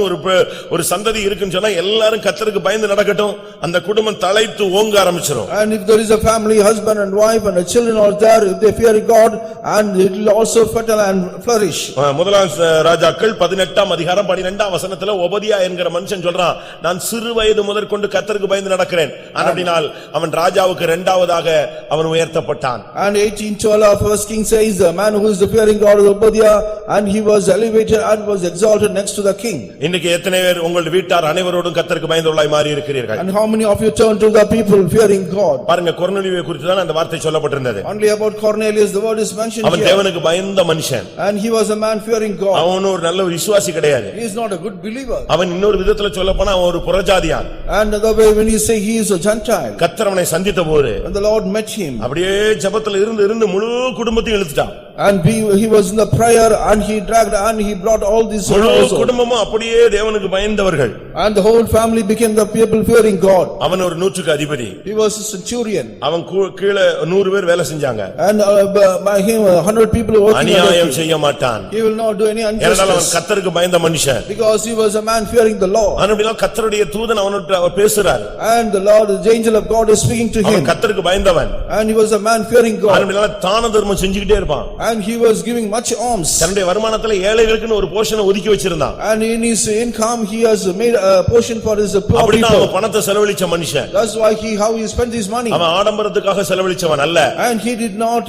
ஒரு சந்ததி இருக்குன்னு சொன்னா எல்லாரும் கர்த்தருக்கு பயந்து நடக்கட்டும். அந்த குடும்பம் தலைத்து ஓங்க ஆரம்பிச்சிரும். And if there is a family, husband and wife and the children are there, if they fear God, and it will also fertile and flourish. முதலாம் ராஜாக்கள் 18ஆம் அதிகாரம் 12ஆம் வசனத்துல ஒபதியா என்கிற மனுஷன் சொல்றான், நான் சிறு வயது முதற்கொண்டு கர்த்தருக்கு பயந்து நடக்கிறேன். அப்படினால் அவன் ராஜாவுக்கு இரண்டாவதாக அவன் உயர்த்தப்பட்டான். And 18:12 First King says, the man who is fearing God is Obadiah, and he was elevated and was exalted next to the king. இன்னைக்கு எத்தனை பேர் உங்கள் வீட்டார் அனைவரோடும் கர்த்தருக்கு பயந்தவர்களாய் மாறி இருக்கிறீர்கள்? And how many of you turn to the people fearing God? பாருங்க, கொர்நேலியுவை குறித்து தான் அந்த வார்த்தை சொல்லப்பட்டிருந்தது. Only about Cornelius the word is mentioned அவன் here. தேவனுக்கு பயந்த மனுஷன். And he was a man fearing God. அவன் ஒரு நல்ல விசுவாசி கிடையாது. He is not a good believer. அவன் இன்னொரு விதத்துல சொல்லப்போனா அவன் ஒரு புறஜாதியான். And the way when you say he is a Gentile. கர்த்தர் அவனை சந்தித்த போது When the Lord met him. அப்படியே ஜெபத்துல இருந்து முழு குடும்பத்தையும் இழுத்துட்டான். And he was in the prayer and he dragged and he brought all these முழு also. குடும்பமும் அப்படியே தேவனுக்கு பயந்தவர்கள். And the whole family became the people fearing God. அவன் ஒரு 100க்கு அதிபதி. He was a centurion. அவன் கீழ 100 பேர் வேலை செஞ்சாங்க. And by him 100 people were working. அநியாயம் செய்ய மாட்டான். He will not do any ஏனென்றால் அவன் injustice. கர்த்தருக்கு பயந்த மனுஷன். Because he was a man fearing the law. ஆனபடியால் கர்த்தருடைய தூதன் அவனோட பேசுறார். And the Lord, the angel of God is speaking to him. அவன் கர்த்தருக்கு பயந்தவன். And he was a man fearing God. ஆனபடியால் தான தர்மம் செஞ்சிட்டே இருப்பான். And he was giving much alms. தன்னுடைய வருமானத்துல ஏழைகளுக்குன்னு ஒரு போர்ஷனை ஒதுக்கி வச்சிருந்தான். And in his income he has made a portion for his poor அப்படிதான் people. அவன் பணத்தை செலவழிச்ச மனுஷன். That's why how he spent his money. அவன் ஆடம்பரத்துக்காக செலவழிச்சவன் அல்ல. And he did not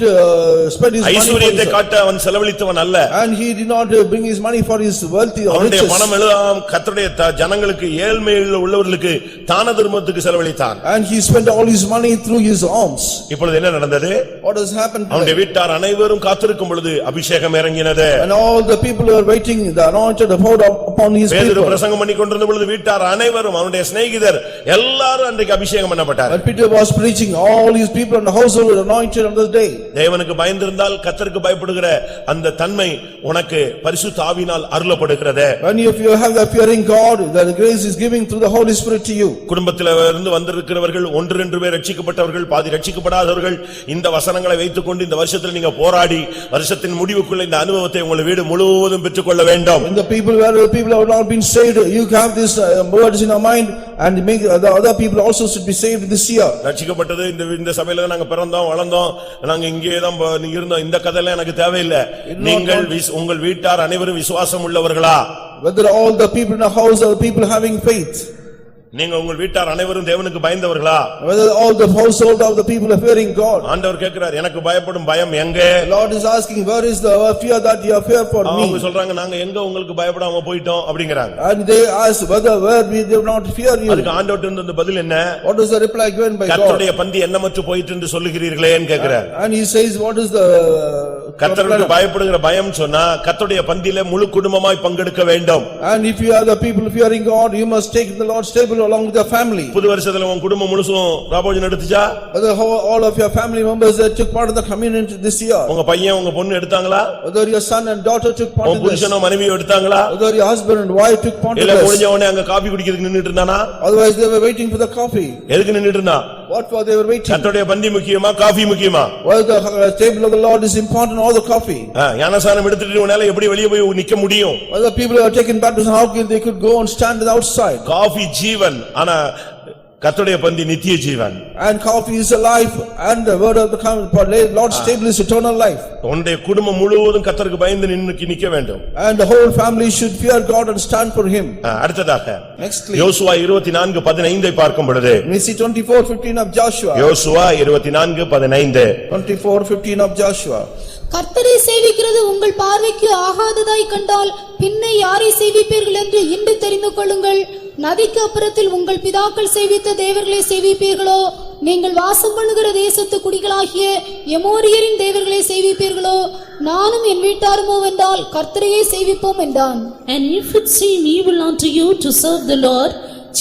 spend his money for ஐஸ்வரியத்தை his, காட்ட அவன் செலவழித்தவன் அல்ல. and he did not bring his money for his wealthy or அவனுடைய riches. பணம் எல்லாம் கர்த்தருடைய ஜனங்களுக்கு ஏழ்மையில் உள்ளவர்களுக்கு தான தர்மத்துக்கு செலவழித்தான். And he spent all his money through his alms. இப்பொழுது என்ன நடந்தது? What has happened அவனுடைய today? வீட்டார் அனைவரும் காத்திருக்கும் பொழுது அபிஷேகம் இறங்கினது. And all the people who are waiting, the anointed poured upon his பேதுரு people. பிரசங்கம் பண்ணி கொண்டிருந்த பொழுது வீட்டார் அனைவரும் அவனுடைய சிநேகிதர் எல்லாரும் அன்றைக்கு அபிஷேகம் பண்ணப்பட்டார். When Peter was preaching, all his people in the household were anointed on this day. தேவனுக்கு பயந்திருந்தால் கர்த்தருக்கு பயப்படுகிற அந்த தன்மை உனக்கு பரிசுத்த ஆவியினால் அருளப்படுகிறது. When if you have the fearing God, the grace is giving through the Holy Spirit to you. குடும்பத்தில இருந்து வந்திருக்கிறவர்கள் 1-2 பேர் ரட்சிக்கப்பட்டவர்கள், பாதி ரட்சிக்கப்படாதவர்கள் இந்த வசனங்களை வைத்துக்கொண்டு இந்த வருஷத்துல நீங்க போராடி வருஷத்தின் முடிவுக்குள்ள இந்த அனுபவத்தை உங்கள் வீடு முழுவதும் பெற்றுக்கொள்ள வேண்டும். And the people where the people have not been saved, you have this words in your mind and make the other people also should be saved this year. ரட்சிக்கப்பட்டது இந்த சபையில தான் நாங்க பிறந்தோம் வளர்ந்தோம் நாங்க இங்கே தான் இருந்தோம் இந்த கதையெல்லாம் எனக்கு தேவையில்லை. நீங்கள் உங்கள் வீட்டார் அனைவரும் விசுவாசம் உள்ளவர்களா? Whether all the people in the house are people having faith. நீங்க உங்கள் வீட்டார் அனைவரும் தேவனுக்கு பயந்தவர்களா? Whether all the household of the people are fearing God. ஆண்டவர் கேக்குறார் எனக்கு பயப்படும் பயம் எங்க? The Lord is asking, where is the fear that you are fear for me? அவங்க சொல்றாங்க நாங்க எங்க உங்களுக்கு பயப்படாம போயிட்டோம் அப்படிங்கறாங்க. And they ask whether where we do not fear you. அதுக்கு ஆண்டவர்ட்ட இருந்த பதில் என்ன? What is the reply given by God? கர்த்தருடைய பந்தி என்னமற்று போயிட்டு என்று சொல்லுகிறீர்களேன்னு கேக்குறார். And he says, what is the கர்த்தருக்கு பயப்படுகிற பயம் சொன்னா கர்த்தருடைய பந்தியிலே முழு குடும்பமாய் பங்கெடுக்க வேண்டும். And if you are the people fearing God, you must take the Lord's table along with your family. புது வருஷத்துல உன் குடும்பம் முழுசும் ராபோஜனம் எடுத்துச்சா? Whether all of your family members that took part of the communion this year. உங்க பையன் உங்க பொண்ணு எடுத்தாங்களா? Whether your son and daughter took part உன் in this. புருஷனோ மனைவியோ எடுத்தாங்களா? Whether your husband and wife took part in இல்ல this. முடிஞ்ச உடனே அங்க காபி குடிக்கிறதுக்கு நின்னுட்டு இருந்தானா? Otherwise they were waiting for the coffee. எதுக்கு நின்னுட்டு இருந்தா? What for they were waiting? கர்த்தருடைய பந்தி முக்கியமா காபி முக்கியமா? Whether the table of the Lord is important or the coffee. ஞானசானம் எடுத்துட்டு உன்னால எப்படி வெளிய போய் நிக்க முடியும்? Whether people are taken baptism, how they could go and stand outside? காபி ஜீவன் ஆனா கர்த்தருடைய பந்தி நித்திய ஜீவன். And coffee is a life and the word of the Lord's table is eternal life. உன்னுடைய குடும்பம் முழுவதும் கர்த்தருக்கு பயந்து நிக்க வேண்டும். And the whole family should fear God and stand for him. அடுத்ததாக Nextly, யோசுவா 24:15 பார்க்கும் பொழுது we see 24:15 of Joshua. Joshua 24:15 24:15 of Joshua. கர்த்தரை சேவிக்கிறது உங்கள் பார்வைக்கு ஆகாததாய் கண்டால் பின்னை யாரை சேவிப்பீர்கள் என்று இன்று தெரிந்து கொள்ளுங்கள். நதிக்கு அப்புறத்தில் உங்கள் பிதாக்கள் சேவித்த தேவர்களை சேவிப்பீர்களோ நீங்கள் வாசம் பண்ணுகிற தேசத்து குடிகளாகிய எமோரியரின் தேவர்களை சேவிப்பீர்களோ நானும் என் வீட்டாருமோ வென்றால் கர்த்தரையே சேவிப்போம் என்றான். And if it seem evil unto you to serve the Lord,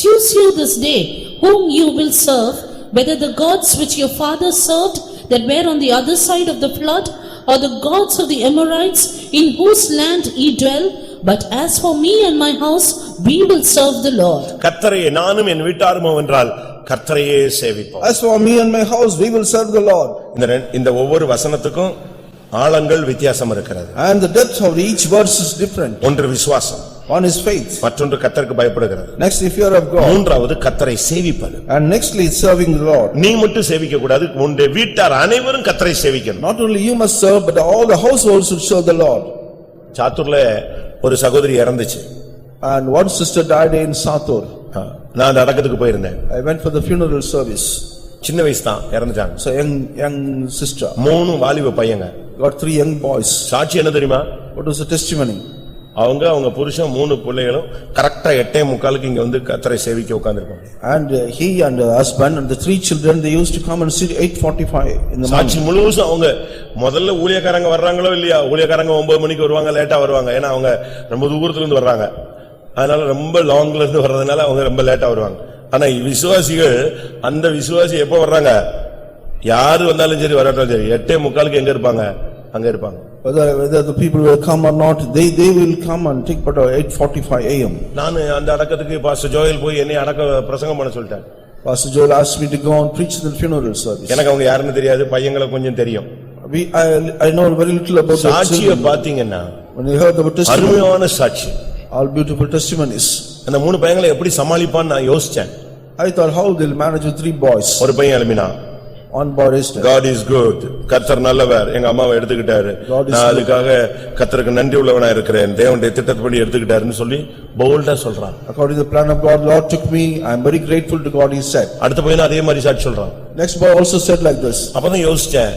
choose you this day whom you will serve, whether the gods which your fathers served that were on the other side of the flood, or the gods of the Amorites in whose land ye dwell. But as for me and my house, we will serve the Lord. கர்த்தரையே நானும் என் வீட்டாருமோ வென்றால் கர்த்தரையே சேவிப்போம். As for me and my house, we will serve the Lord. இந்த ஒவ்வொரு வசனத்துக்கும் ஆழங்கள் வித்தியாசம் இருக்கிறது. And the depth of each verse is different. ஒன்று விசுவாசம், One is faith. மற்றொன்று கர்த்தருக்கு பயப்படுகிறது, Next is fear of God. மூன்றாவது கர்த்தரை சேவிப்பது. And nextly serving the Lord. நீ மட்டும் சேவிக்க கூடாது, உன்னுடைய வீட்டார் அனைவரும் கர்த்தரை சேவிக்கணும். Not only you must serve, but all the households should serve the Lord. சாத்தூர்ல ஒரு சகோதரி இறந்துச்சு. And one sister died in Satur. நான் அந்த அடக்கத்துக்கு போயிருந்தேன். I went for the funeral service. சின்ன வயசு தான் இறந்துட்டாங்க. So young sister. 3 வாலிப பையங்க. Got 3 young boys. சாட்சி என்ன தெரியுமா? What was the testimony? அவங்க புருஷன் 3 பிள்ளைகளும் கரெக்டா 8:45 இங்க வந்து கர்த்தரை சேவிக்க உட்கார்ந்திருப்பாங்க. And he and the husband and the 3 children, they used to come and sit 8:45 in the சாட்சி morning. முழுசும் அவங்க முதல்ல ஊழியக்காரங்க வர்றாங்களோ இல்லையா, ஊழியக்காரங்க 9 மணிக்கு வருவாங்க, லேட்டா வருவாங்க. ஏன்னா அவங்க ரொம்ப தூரத்துல இருந்து வர்றாங்க, அதனால ரொம்ப லாங்ல இருந்து வர்றதுனால அவங்க ரொம்ப லேட்டா வருவாங்க. ஆனா விசுவாசிகள் அந்த விசுவாசி எப்ப வர்றாங்க, யாரு வந்தாலும் சரி வரட்டும் சரி 8:45 எங்க இருப்பாங்க, அங்க இருப்பாங்க. Whether the people will come or not, they will come and take part of 8:45 AM. நான் அந்த அடக்கத்துக்கு பாஸ்டர் ஜோயல் போய் என்னை அடக்க பிரசங்கம் பண்ண சொல்லிட்டார். Pastor Joel asked me to go and preach the funeral service. எனக்கு அவங்க யாருன்னு தெரியாது, பையங்களை கொஞ்சம் தெரியும். I know very little about the சாட்சியை பாத்தீங்கன்னா when you heard about testimony, அருமையான சாட்சி. all beautiful testimonies. அந்த மூணு பையங்களை எப்படி சமாளிப்பான்னு நான் யோசிச்சேன். I thought how they'll manage with 3 boys. ஒரு பையன் எழுப்பினா, One boy raised up. God is good. கர்த்தர் நல்லவர். எங்க அம்மாவை எடுத்துக்கிட்டாரு. நான் அதுக்காக கர்த்தருக்கு நன்றி உள்ளவனா இருக்கிறேன். தேவனுடைய திட்டப்படி எடுத்துக்கிட்டாருன்னு சொல்லி போல்டா சொல்றான். According to the plan of God, Lord took me. I am very grateful to God, he said. அடுத்த பையன் அதே மாதிரி சாட்சி சொல்றான். Next boy also said like this. அப்பதான் யோசிச்சேன்,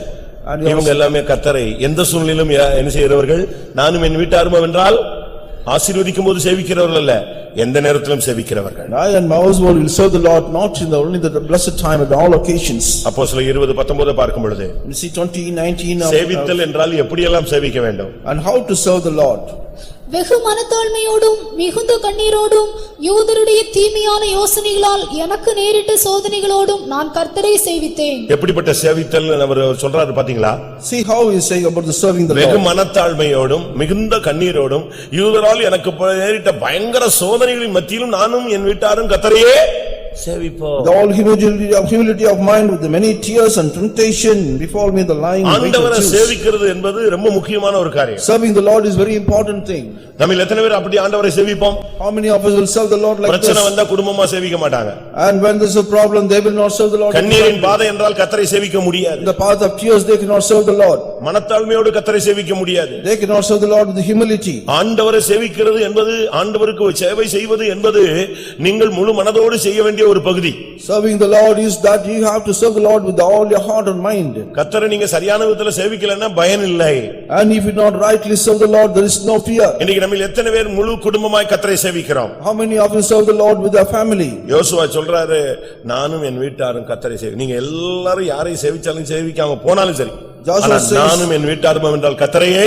இவங்க எல்லாமே கர்த்தரை எந்த சூழ்நிலையிலும் என்ன செய்கிறவர்கள், நானும் என் வீட்டாரும் என்றால் ஆசீர்வதிக்கும் போது சேவிக்கிறவர்கள் அல்ல, எந்த நேரத்திலும் சேவிக்கிறவர்கள். I and my household will serve the Lord not in the only the blessed time at all occasions. அப்போஸ்தலர் 20:19 பார்க்கும் பொழுது You see 20:19 சேவித்தல் என்றால் எப்படியெல்லாம் சேவிக்க வேண்டும் and how to serve the Lord. வெகு மனத்தாழ்மையோடும் மிகுந்த கண்ணீரோடும் யூதருடைய தீமையான யோசனைகளால் எனக்கு நேரிட்ட சோதனைகளோடும் நான் கர்த்தரை சேவித்தேன். எப்படிப்பட்ட சேவித்தல் அவர் சொல்றாரு பாத்தீங்களா? See how he is saying about the serving the வெகு Lord. மனத்தாழ்மையோடும் மிகுந்த கண்ணீரோடும் யூதரால் எனக்கு நேரிட்ட பயங்கர சோதனைகளின் மத்தியிலும் நானும் என் வீட்டாரும் கர்த்தரையே சேவிப்போம். With all humility of mind, with the many tears and temptation before me the lying weight of ஆண்டவரை Jews. சேவிக்கிறது என்பது ரொம்ப முக்கியமான ஒரு காரியம். Serving the Lord is very important thing. நம்மில் எத்தனை பேர் அப்படி ஆண்டவரை சேவிப்போம்? How many of us will serve the Lord like this? பிரச்சனை வந்தா குடும்பமா சேவிக்க மாட்டாங்க. And when there is a problem, they will not serve the Lord. கண்ணீரின் பாதை என்றால் கர்த்தரை சேவிக்க முடியாது. In the path of tears, they cannot serve the Lord. மனத்தாழ்மையோடு கர்த்தரை சேவிக்க முடியாது. They cannot serve the Lord with humility. ஆண்டவரை சேவிக்கிறது என்பது, ஆண்டவருக்கு சேவை செய்வது என்பது நீங்கள் முழு மனதோடு செய்ய வேண்டிய ஒரு பகுதி. Serving the Lord is that you have to serve the Lord with all your heart and mind. கர்த்தரை நீங்க சரியான விதத்துல சேவிக்கலன்னா பயன் இல்லை. And if you not rightly serve the Lord, there is no fear. இன்னைக்கு நம்ம எத்தனை பேர் முழு குடும்பமாய் கர்த்தரை சேவிக்கிறோம்? How many of you serve the Lord with their family? யோசுவா சொல்றாரு, நானும் என் வீட்டாரும் கர்த்தரை சேவி. நீங்க எல்லாரும் யாரை சேவிச்சாலும் சேவிக்காம போனாலும் சரி, Joshua says, நானும் என் வீட்டாரும் என்றால் கர்த்தரையே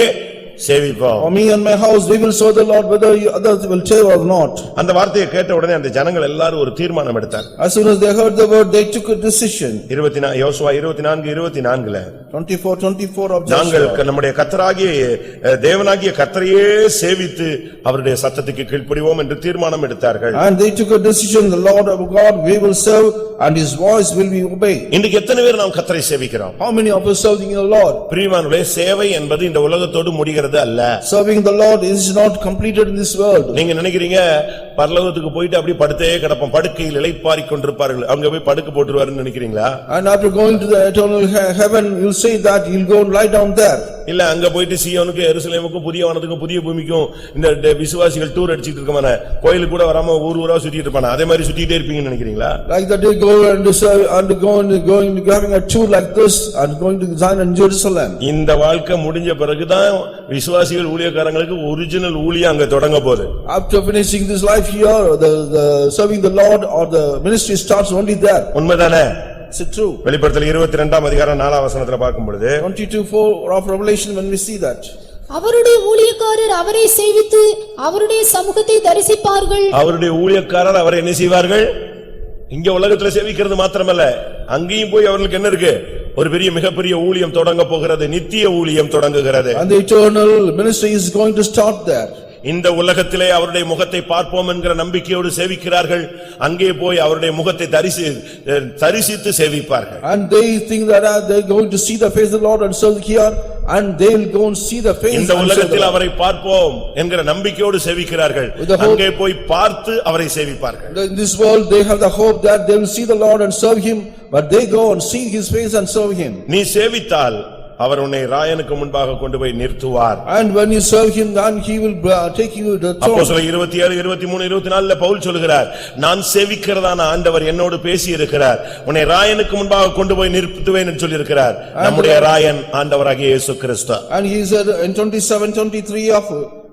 சேவிப்போம். For me and my house, we will serve the Lord whether others will serve or not. அந்த வார்த்தையை கேட்ட உடனே அந்த ஜனங்கள் எல்லாரும் ஒரு தீர்மானம் எடுத்தாங்க. As soon as they heard the word, they took a decision. Joshua 24:24 24 of நாங்கள் Joshua. நம்முடைய கர்த்தராகிய தேவனாகிய கர்த்தரையே சேவித்து அவருடைய சத்தத்துக்கு கீழ்ப்படிவோம் என்று தீர்மானம் எடுத்தார்கள். And they took a decision, the Lord of God we will serve and his voice will be obeyed. இன்றைக்கு எத்தனை பேர் நாம் கர்த்தரை சேவிக்கிறோம்? How many of us serving the Lord? பிரியமானவர்களே, சேவை என்பது இந்த உலகத்தோடு முடிகிறது அல்ல. Serving the Lord is not completed in this world. நீங்க நினைக்கிறீங்க பரலோகத்துக்கு போயிட்டு அப்படி படுத்தே கிடப்போம், படுக்கையில் இளைப்பாறிக் கொண்டிருப்பார்கள், அங்க போய் படுக்க போட்டுருவாருன்னு நினைக்கிறீங்களா? And after going to the eternal heaven, you'll say that you'll go and lie down there. இல்ல அங்க போயிட்டு சீயோனுக்கு எருசலேமுக்கும் புதிய வானத்துக்கும் புதிய பூமிக்கும் இந்த விசுவாசிகள் டூர் அடிச்சிட்டு இருக்கமான கோயிலுக்கு கூட வராம ஊர் ஊரா சுத்திட்டு இருப்பாங்க, அதே மாதிரி சுத்திட்டே இருப்பீங்கன்னு நினைக்கிறீங்களா? Like that they go and serve and going having a tour like this and going to Zion and Jerusalem. இந்த வாழ்க்கை முடிஞ்ச பிறகுதான் விசுவாசிகள் ஊழியக்காரங்களுக்கு ஒரிஜினல் ஊழியம் அங்க தொடங்க போகுது. After finishing this life here, the serving the Lord or the ministry starts only there. உண்மைதானே? Is it true? வெளிப்படுத்தல் 22ஆம் அதிகாரம் 4ஆம் வசனத்துல பார்க்கும் பொழுது 22:4 of Revelation when we see that. அவருடைய ஊழியக்காரர் அவரை சேவித்து அவருடைய சமூகத்தை தரிசிப்பார்கள். அவருடைய ஊழியக்காரர் அவரை என்ன செய்வார்கள்? இங்க உலகத்துல சேவிக்கிறது மாத்திரமல்ல, அங்கேயும் போய் அவர்களுக்கு என்ன இருக்கு? ஒரு பெரிய மிகப்பெரிய ஊழியம் தொடங்க போகிறது, நித்திய ஊழியம் தொடங்குகிறது. And the eternal ministry is going to start there. இந்த உலகத்திலே அவருடைய முகத்தை பார்ப்போம் என்கிற நம்பிக்கையோடு சேவிக்கிறார்கள், அங்கே போய் அவருடைய முகத்தை தரிசித்து சேவிப்பார்கள். And they think that they're going to see the face of the Lord and serve here and they will go and see the face. இந்த உலகத்தில் அவரை பார்ப்போம் என்கிற நம்பிக்கையோடு சேவிக்கிறார்கள், அங்கே போய் பார்த்து அவரை சேவிப்பார்கள். In this world they have the hope that they will see the Lord and serve him, but they go and see his face and serve him. நீ சேவித்தால் அவர் உன்னை ராயனுக்கு முன்பாக கொண்டு போய் நிறுத்துவார். And when you serve him, then he will take you to the throne. அப்போஸ்தலர் 27, 23, 24 பவுல் சொல்கிறார், நான் சேவிக்கிறதான ஆண்டவர் என்னோடு பேசி இருக்கிறார், உன்னை ராயனுக்கு முன்பாக கொண்டு போய் நிறுத்துவேன் என்று சொல்லி இருக்கிறார். நம்முடைய ராயன் ஆண்டவராகிய இயேசு கிறிஸ்து. And he said in 27, 23 of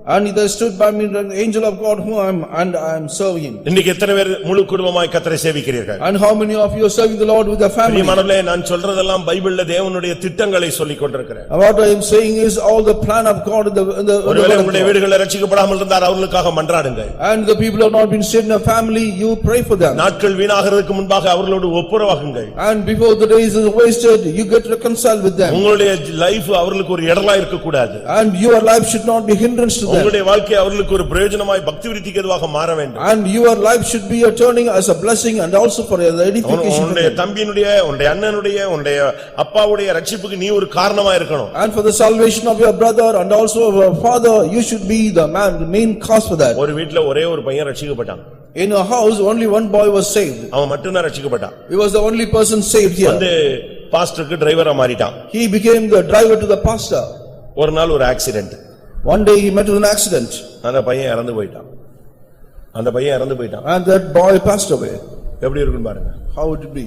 And there stood by me the angel of God whom I am serving. இன்னைக்கு எத்தனை பேர் முழு குடும்பமாய் கர்த்தரை சேவிக்கிறீர்கள்? And how many of you are serving the Lord with the family? பிரியமானவர்களே, நான் சொல்றதெல்லாம் பைபிள்ல தேவனுடைய திட்டங்களை சொல்லிக் கொண்டிருக்கிறேன். What I am saying is all the plan of God in the ஒருவேளை உங்களுடைய வீடுகளில் ரட்சிக்கப்படாமல் இருந்தால் அவர்களுக்காக மன்றாடுங்கள். And the people have not been saved in a family, you pray for them. நாட்கள் வீணாகிறதுக்கு முன்பாக அவர்களோடு ஒப்புரவாகுங்கள். And before the days is wasted, you get reconciled with them. உங்களுடைய life அவர்களுக்கு ஒரு இடரலா இருக்க கூடாது. And your life should not be hindrance to them. உங்களுடைய வாழ்க்கை அவர்களுக்கு ஒரு பிரயோஜனமாய் பக்தி விருத்திக்கு எதுவாக மாற வேண்டும். And your life should be a turning as a blessing and also for the edification. உன்னுடைய தம்பியினுடைய, உன்னுடைய அண்ணனுடைய, உன்னுடைய அப்பாவுடைய ரட்சிப்புக்கு நீ ஒரு காரணமா இருக்கணும். And for the salvation of your brother and also of your father, you should be the man, the main cause for that. ஒரு வீட்ல ஒரே ஒரு பையன் ரட்சிக்கப்பட்டான். In a house, only one boy was saved. அவன் மட்டும் தான் ரட்சிக்கப்பட்டான். He was the only person saved here. வந்து பாஸ்டருக்கு டிரைவரா மாறிட்டான். He became the driver to the pastor. ஒரு நாள் ஒரு accident. One day he met with an accident. அந்த பையன் இறந்து போயிட்டான். And that boy passed away. எப்படி இருக்கும் பாருங்க. How would it be?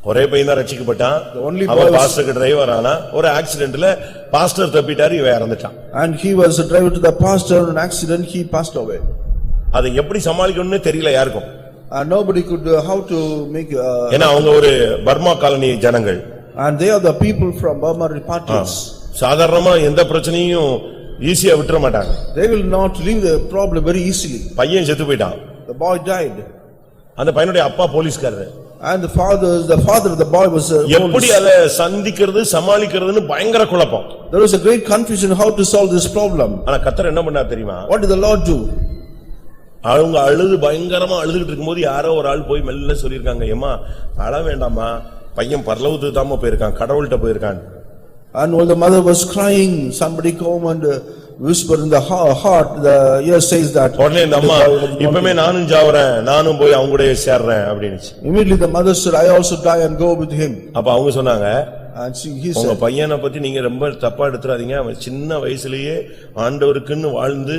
ஒரே பையன் தான் ரட்சிக்கப்பட்டான். only boy அவன் was- பாஸ்டருக்கு டிரைவர் ஆனா ஒரு ஆக்சிடென்ட்ல பாஸ்டர் தப்பிட்டாரு, இவன் இறந்துட்டான். And he was a driver to the pastor, in an accident he passed away. அதை எப்படி சமாளிக்கணும்னு தெரியல யாருக்கும். And nobody could how to make ஏன்னா அவங்க ஒரு பர்மா காலனி ஜனங்கள். and they are the people from Burma repatriates. சாதாரணமா எந்த பிரச்சனையும் ஈஸியா விட்டுற மாட்டாங்க. They will not leave the problem very easily. பையன் செத்து போயிட்டான். The boy died. அந்த பையனுடைய அப்பா போலீஸ்காரர். And the father of the boy was எப்படி அதை சந்திக்கிறது சமாளிக்கிறதுன்னு பயங்கர குழப்பம். There was a great confusion how to solve this problem. ஆனா கர்த்தர் என்ன பண்ணார் தெரியுமா? What did the Lord do? அவங்க அழுது பயங்கரமா அழுதுகிட்டு இருக்கும்போது யாரோ ஒரு ஆள் போய் மெல்ல சொல்லிருக்காங்க, ஏம்மா அழ வேண்டாமா, பையன் பரலோகத்துக்கு தாமா போயிருக்கான், கடவுள்கிட்ட போயிருக்கான். And while the mother was crying, somebody came and whispered in the heart, the ear says that. உடனே இந்த அம்மா, இப்பமே நானும் ஜாவறேன், நானும் போய் அவங்க கூடயே சேர்றேன் அப்படினுச்சு. Immediately the mother said, I also die and go with him. அப்ப அவங்க சொன்னாங்க, And he உங்க said, பையனை பத்தி நீங்க ரொம்ப தப்பா எடுத்துறாதீங்க, அவன் சின்ன வயசுலயே ஆண்டவருக்குன்னு வாழ்ந்து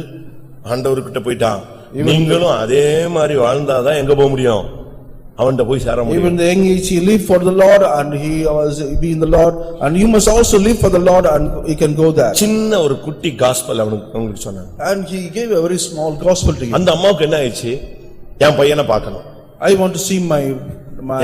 ஆண்டவர்கிட்ட போயிட்டான். நீங்களும் அதே மாதிரி வாழ்ந்தாதான் எங்க போக முடியும், அவன்கிட்ட போய் சேர முடியும். even the young age he lived for the Lord and he was be in the Lord, and you must also live for the Lord and he can go there. சின்ன ஒரு குட்டி காஸ்பல் அவங்களுக்கு சொன்னாங்க. And he gave a very small gospel to him. அந்த அம்மாவுக்கு என்ன ஆயிடுச்சு, என் பையனை பார்க்கணும், I want to see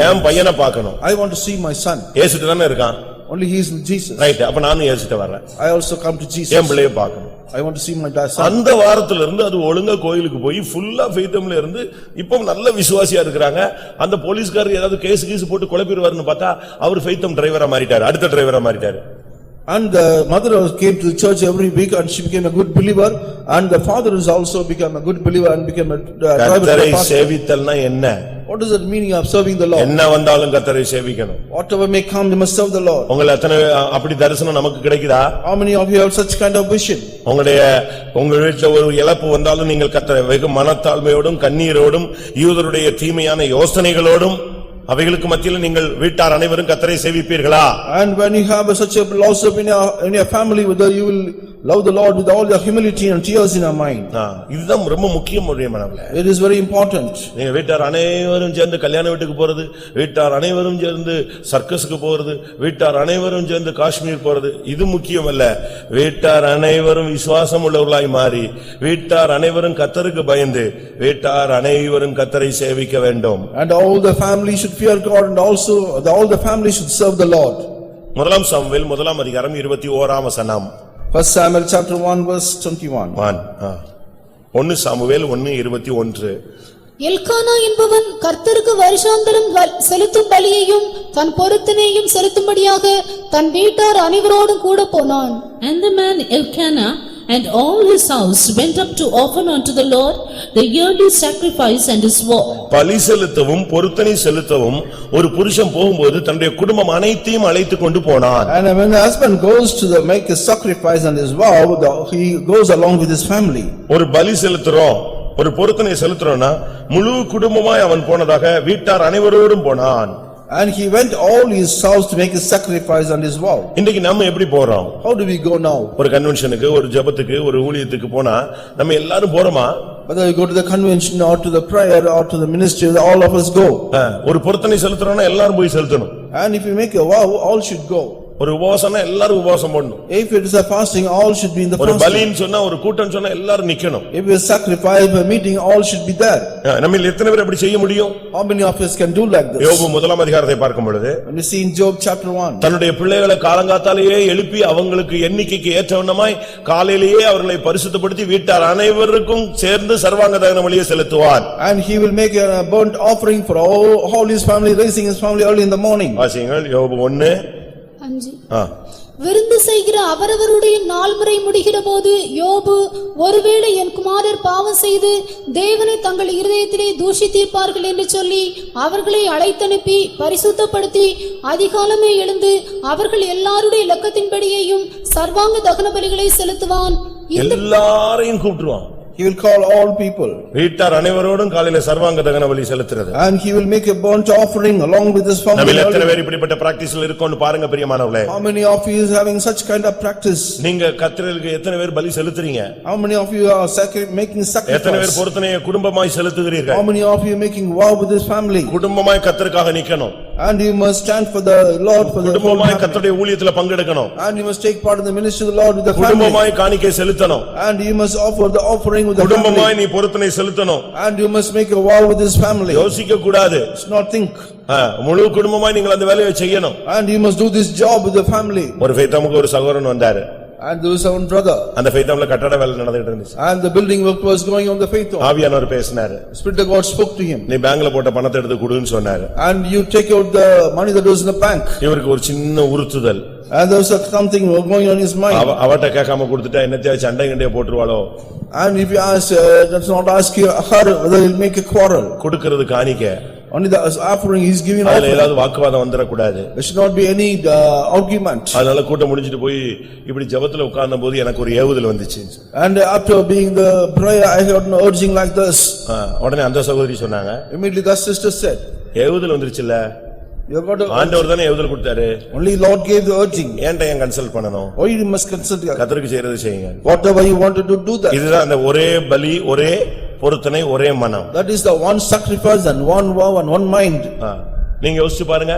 என் பையனை பார்க்கணும். I want to see my son. ஏசுட்டு தானே இருக்கான். Only he is in Jesus. Right, அப்ப நானும் ஏசுட்டு வர்றேன். I also come to Jesus. என் பிள்ளைய பார்க்கணும். I want to see my son. அந்த வாரத்துல இருந்து அது ஒழுங்கா கோயிலுக்கு போய் ஃபுல்லா ஃபெய்தம்ல இருந்து இப்போ நல்ல விசுவாசியா இருக்காங்க. அந்த போலீஸ்காரர் ஏதாவது கேஸ் போட்டு குழப்பிடுவாருன்னு பார்த்தா அவர் ஃபெய்தம் டிரைவரா மாறிட்டாரு, அடுத்த டிரைவரா மாறிட்டாரு. And the mother came to the church every week and she became a good believer, and the father is also become a good believer and became a driver to கர்த்தரை the pastor. சேவித்தல்னா என்ன? What is the meaning of serving the Lord? என்ன வந்தாலும் கர்த்தரை சேவிக்கணும். Whatever may come, you must serve the Lord. உங்க எத்தனை அப்படி தரிசனம் நமக்கு கிடைக்குதா? How many of you have such kind of vision? உங்க வீட்டுல ஒரு இழப்பு வந்தாலும் நீங்கள் கர்த்தரை வெகு மனத்தாழ்மையோடும் கண்ணீரோடும் யூதருடைய தீமையான யோசனைகளோடும் அவைகளுக்கு மத்தியில் நீங்கள் வீட்டார் அனைவரும் கர்த்தரை சேவிப்பீர்களா? And when you have such a loss of in your family, whether you will love the Lord with all your humility and tears in your mind. இதுதான் ரொம்ப முக்கியம். மனவளே, It is very important. நீங்க வீட்டார் அனைவரும் சேர்ந்து கல்யாண வீட்டுக்கு போறது, வீட்டார் அனைவரும் சேர்ந்து சர்க்கஸுக்கு போறது, வீட்டார் அனைவரும் சேர்ந்து காஷ்மீர் போறது, இது முக்கியம் அல்ல. வீட்டார் அனைவரும் விசுவாசம் உள்ளவர்களாய் மாறி, வீட்டார் அனைவரும் கர்த்தருக்கு பயந்து, வீட்டார் அனைவரும் கர்த்தரை சேவிக்க வேண்டும். And all the family should fear God, and also all the family should serve the Lord. முதலாம் சாமுவேல் முதலாம் அதிகாரம் 21ஆம் வசனம். 1 Samuel chapter 1 verse 21. 1 Samuel 1:21. Elkanah என்பவன் கர்த்தருக்கு வருஷாந்தரம் செலுத்தும் பலியையும் தன் பொருத்தனையும் செலுத்தும்படியாக தன் வீட்டார் அனைவரோடும் கூட போனான். And the man Elkanah and all his house went up to offer unto the Lord the yearly sacrifice and his vow. பலி செலுத்தவும் பொருத்தனை செலுத்தவும் ஒரு புருஷன் போகும்போது தன்னுடைய குடும்பம் அனைத்தையும் அழைத்துக் கொண்டு போனான். And when the husband goes to make a sacrifice and his vow, he goes along with his family. ஒரு பலி செலுத்துறோம், ஒரு பொருத்தனை செலுத்துறோம்னா முழு குடும்பமாய் அவன் போனதாக வீட்டார் அனைவரோடும் போனான். And he went all his house to make a sacrifice and his vow. இன்னைக்கு நம்ம எப்படி போறோம்? How do we go now? ஒரு கன்வென்ஷனுக்கு, ஒரு ஜெபத்துக்கு, ஒரு ஊழியத்துக்கு போனா நம்ம எல்லாரும் போறோமா? Whether we go to the convention or to the prayer or to the ministry, all of us go. ஒரு பொருத்தனை செலுத்துறோம்னா எல்லாரும் போய் செலுத்தணும். And if we make a vow, all should go. ஒரு உபவாசம்னா எல்லாரும் உபவாசம் பண்ணணும். If it is a fasting, all should be in the ஒரு fasting. பலின்னு சொன்னா ஒரு கூட்டம் சொன்னா எல்லாரும் நிக்கணும். If it is sacrifice a meeting, all should be there. நம்ம எத்தனை பேர் அப்படி செய்ய முடியும்? How many of us can do like this? யோபு முதலாம் அதிகாரத்தை பார்க்கும் பொழுது When we see in Job chapter 1, தன்னுடைய பிள்ளைகளை காலங்காத்தாலேயே எழுப்பி அவங்களுக்கு எண்ணிக்கைக்கு ஏற்றவண்ணமாய் காலையிலேயே அவர்களை பரிசுத்தப்படுத்தி வீட்டார் அனைவருக்கும் சேர்ந்து சர்வாங்க தகன பலியை செலுத்துவார். and he will make a burnt offering for all his family, raising his family early in the morning. வாசியுங்கள் யோபு 1. விருந்து செய்கிற அவரவருடைய நாள் முறை முடிகிற போது யோபு, ஒருவேளை என் குமாரர் பாவம் செய்து தேவனை தங்கள் இருதயத்திலே தூஷித்தீர்ப்பார்கள் என்று சொல்லி அவர்களை அழைத்தனுப்பி பரிசுத்தப்படுத்தி அதிகாலமே எழுந்து அவர்கள் எல்லாருடைய இலக்கத்தின்படியேயும் சர்வாங்க தகன பலிகளை செலுத்துவான். எல்லாரையும் கூப்பிடுவான். He will call all people. வீட்டார் அனைவரோடும் காலையில சர்வாங்க தகன பலி செலுத்துறது. And he will make a burnt offering along with his family. நம்ம எத்தனை பேர் இப்படிப்பட்ட பிராக்டிஸ்ல இருக்கோம்னு பாருங்க பிரியமானவர்களே. How many of you is having such kind of practice? நீங்க கர்த்தருக்கு எத்தனை பேர் பலி செலுத்துறீங்க? How many of you are making sacrifice? எத்தனை பேர் பொருத்தனையை குடும்பமாய் செலுத்துகிறீர்கள்? How many of you making vow with his family? குடும்பமாய் கர்த்தருக்காக நிக்கணும். And you must stand for the Lord, for the whole குடும்பமாய் family. கர்த்தருடைய ஊழியத்துல பங்கெடுக்கணும். And you must take part in the ministry of the Lord with the family. குடும்பமாய் காணிக்கை செலுத்தணும். And you must offer the offering with the குடும்பமாய் family. நீ பொருத்தனை செலுத்தணும். And you must make a vow with his family. யோசிக்க கூடாது. Must not think. முழு குடும்பமாய் நீங்கள் அந்த வேலையை செய்யணும். And you must do this job with the family. ஒரு ஃபேத்தாமுக்கு ஒரு சகோதரன் வந்தாரு. And there was one brother. அந்த ஃபேத்தாம்ல கட்டட வேலை நடந்துட்டு இருந்துச்சு. And the building work was going on the faith home. ஆவியானவர் பேசினாரு. Spirit of God spoke to him. நீ பேங்க்ல போட்ட பணத்தை எடுத்து கொடுன்னு சொன்னாரு. And you take out the money that was in the bank. இவருக்கு ஒரு சின்ன உறுத்துதல். And there was something going on in his mind. அவட்ட கேட்காம கொடுத்துட்டா என்னத்தையாவது சண்டை கண்டைய போட்டுருவாளோ. And if you ask, does not ask her whether he'll make a quarrel. கொடுக்கிறது காணிக்க. Only the offering he is giving அதுல offering. ஏதாவது வாக்குவாதம் வந்துட கூடாது. There should not be any argument. அதனால கூட்டம் முடிஞ்சிட்டு போய் இப்படி ஜெபத்துல உட்கார்ந்த போது எனக்கு ஒரு ஏவுதல் வந்துச்சு. And after being the prayer, I heard an urging like this. உடனே அந்த சகோதரி சொன்னாங்க. Immediately the sister said, ஏவுதல் வந்துருச்சுல்ல. you got to, ஆண்டவர் தானே ஏவுதல் கொடுத்தாரு. only Lord gave the urging. ஏன்டா ஏன் கன்சல்ட் பண்ணணும்? Why you must consult God? கர்த்தருக்கு செய்யறது செய்யுங்க. Whatever you wanted to do that. இதுதான் அந்த ஒரே பலி, ஒரே பொருத்தனை, ஒரே மனம். That is the one sacrifice and one vow and one mind. நீங்க யோசிச்சு பாருங்க.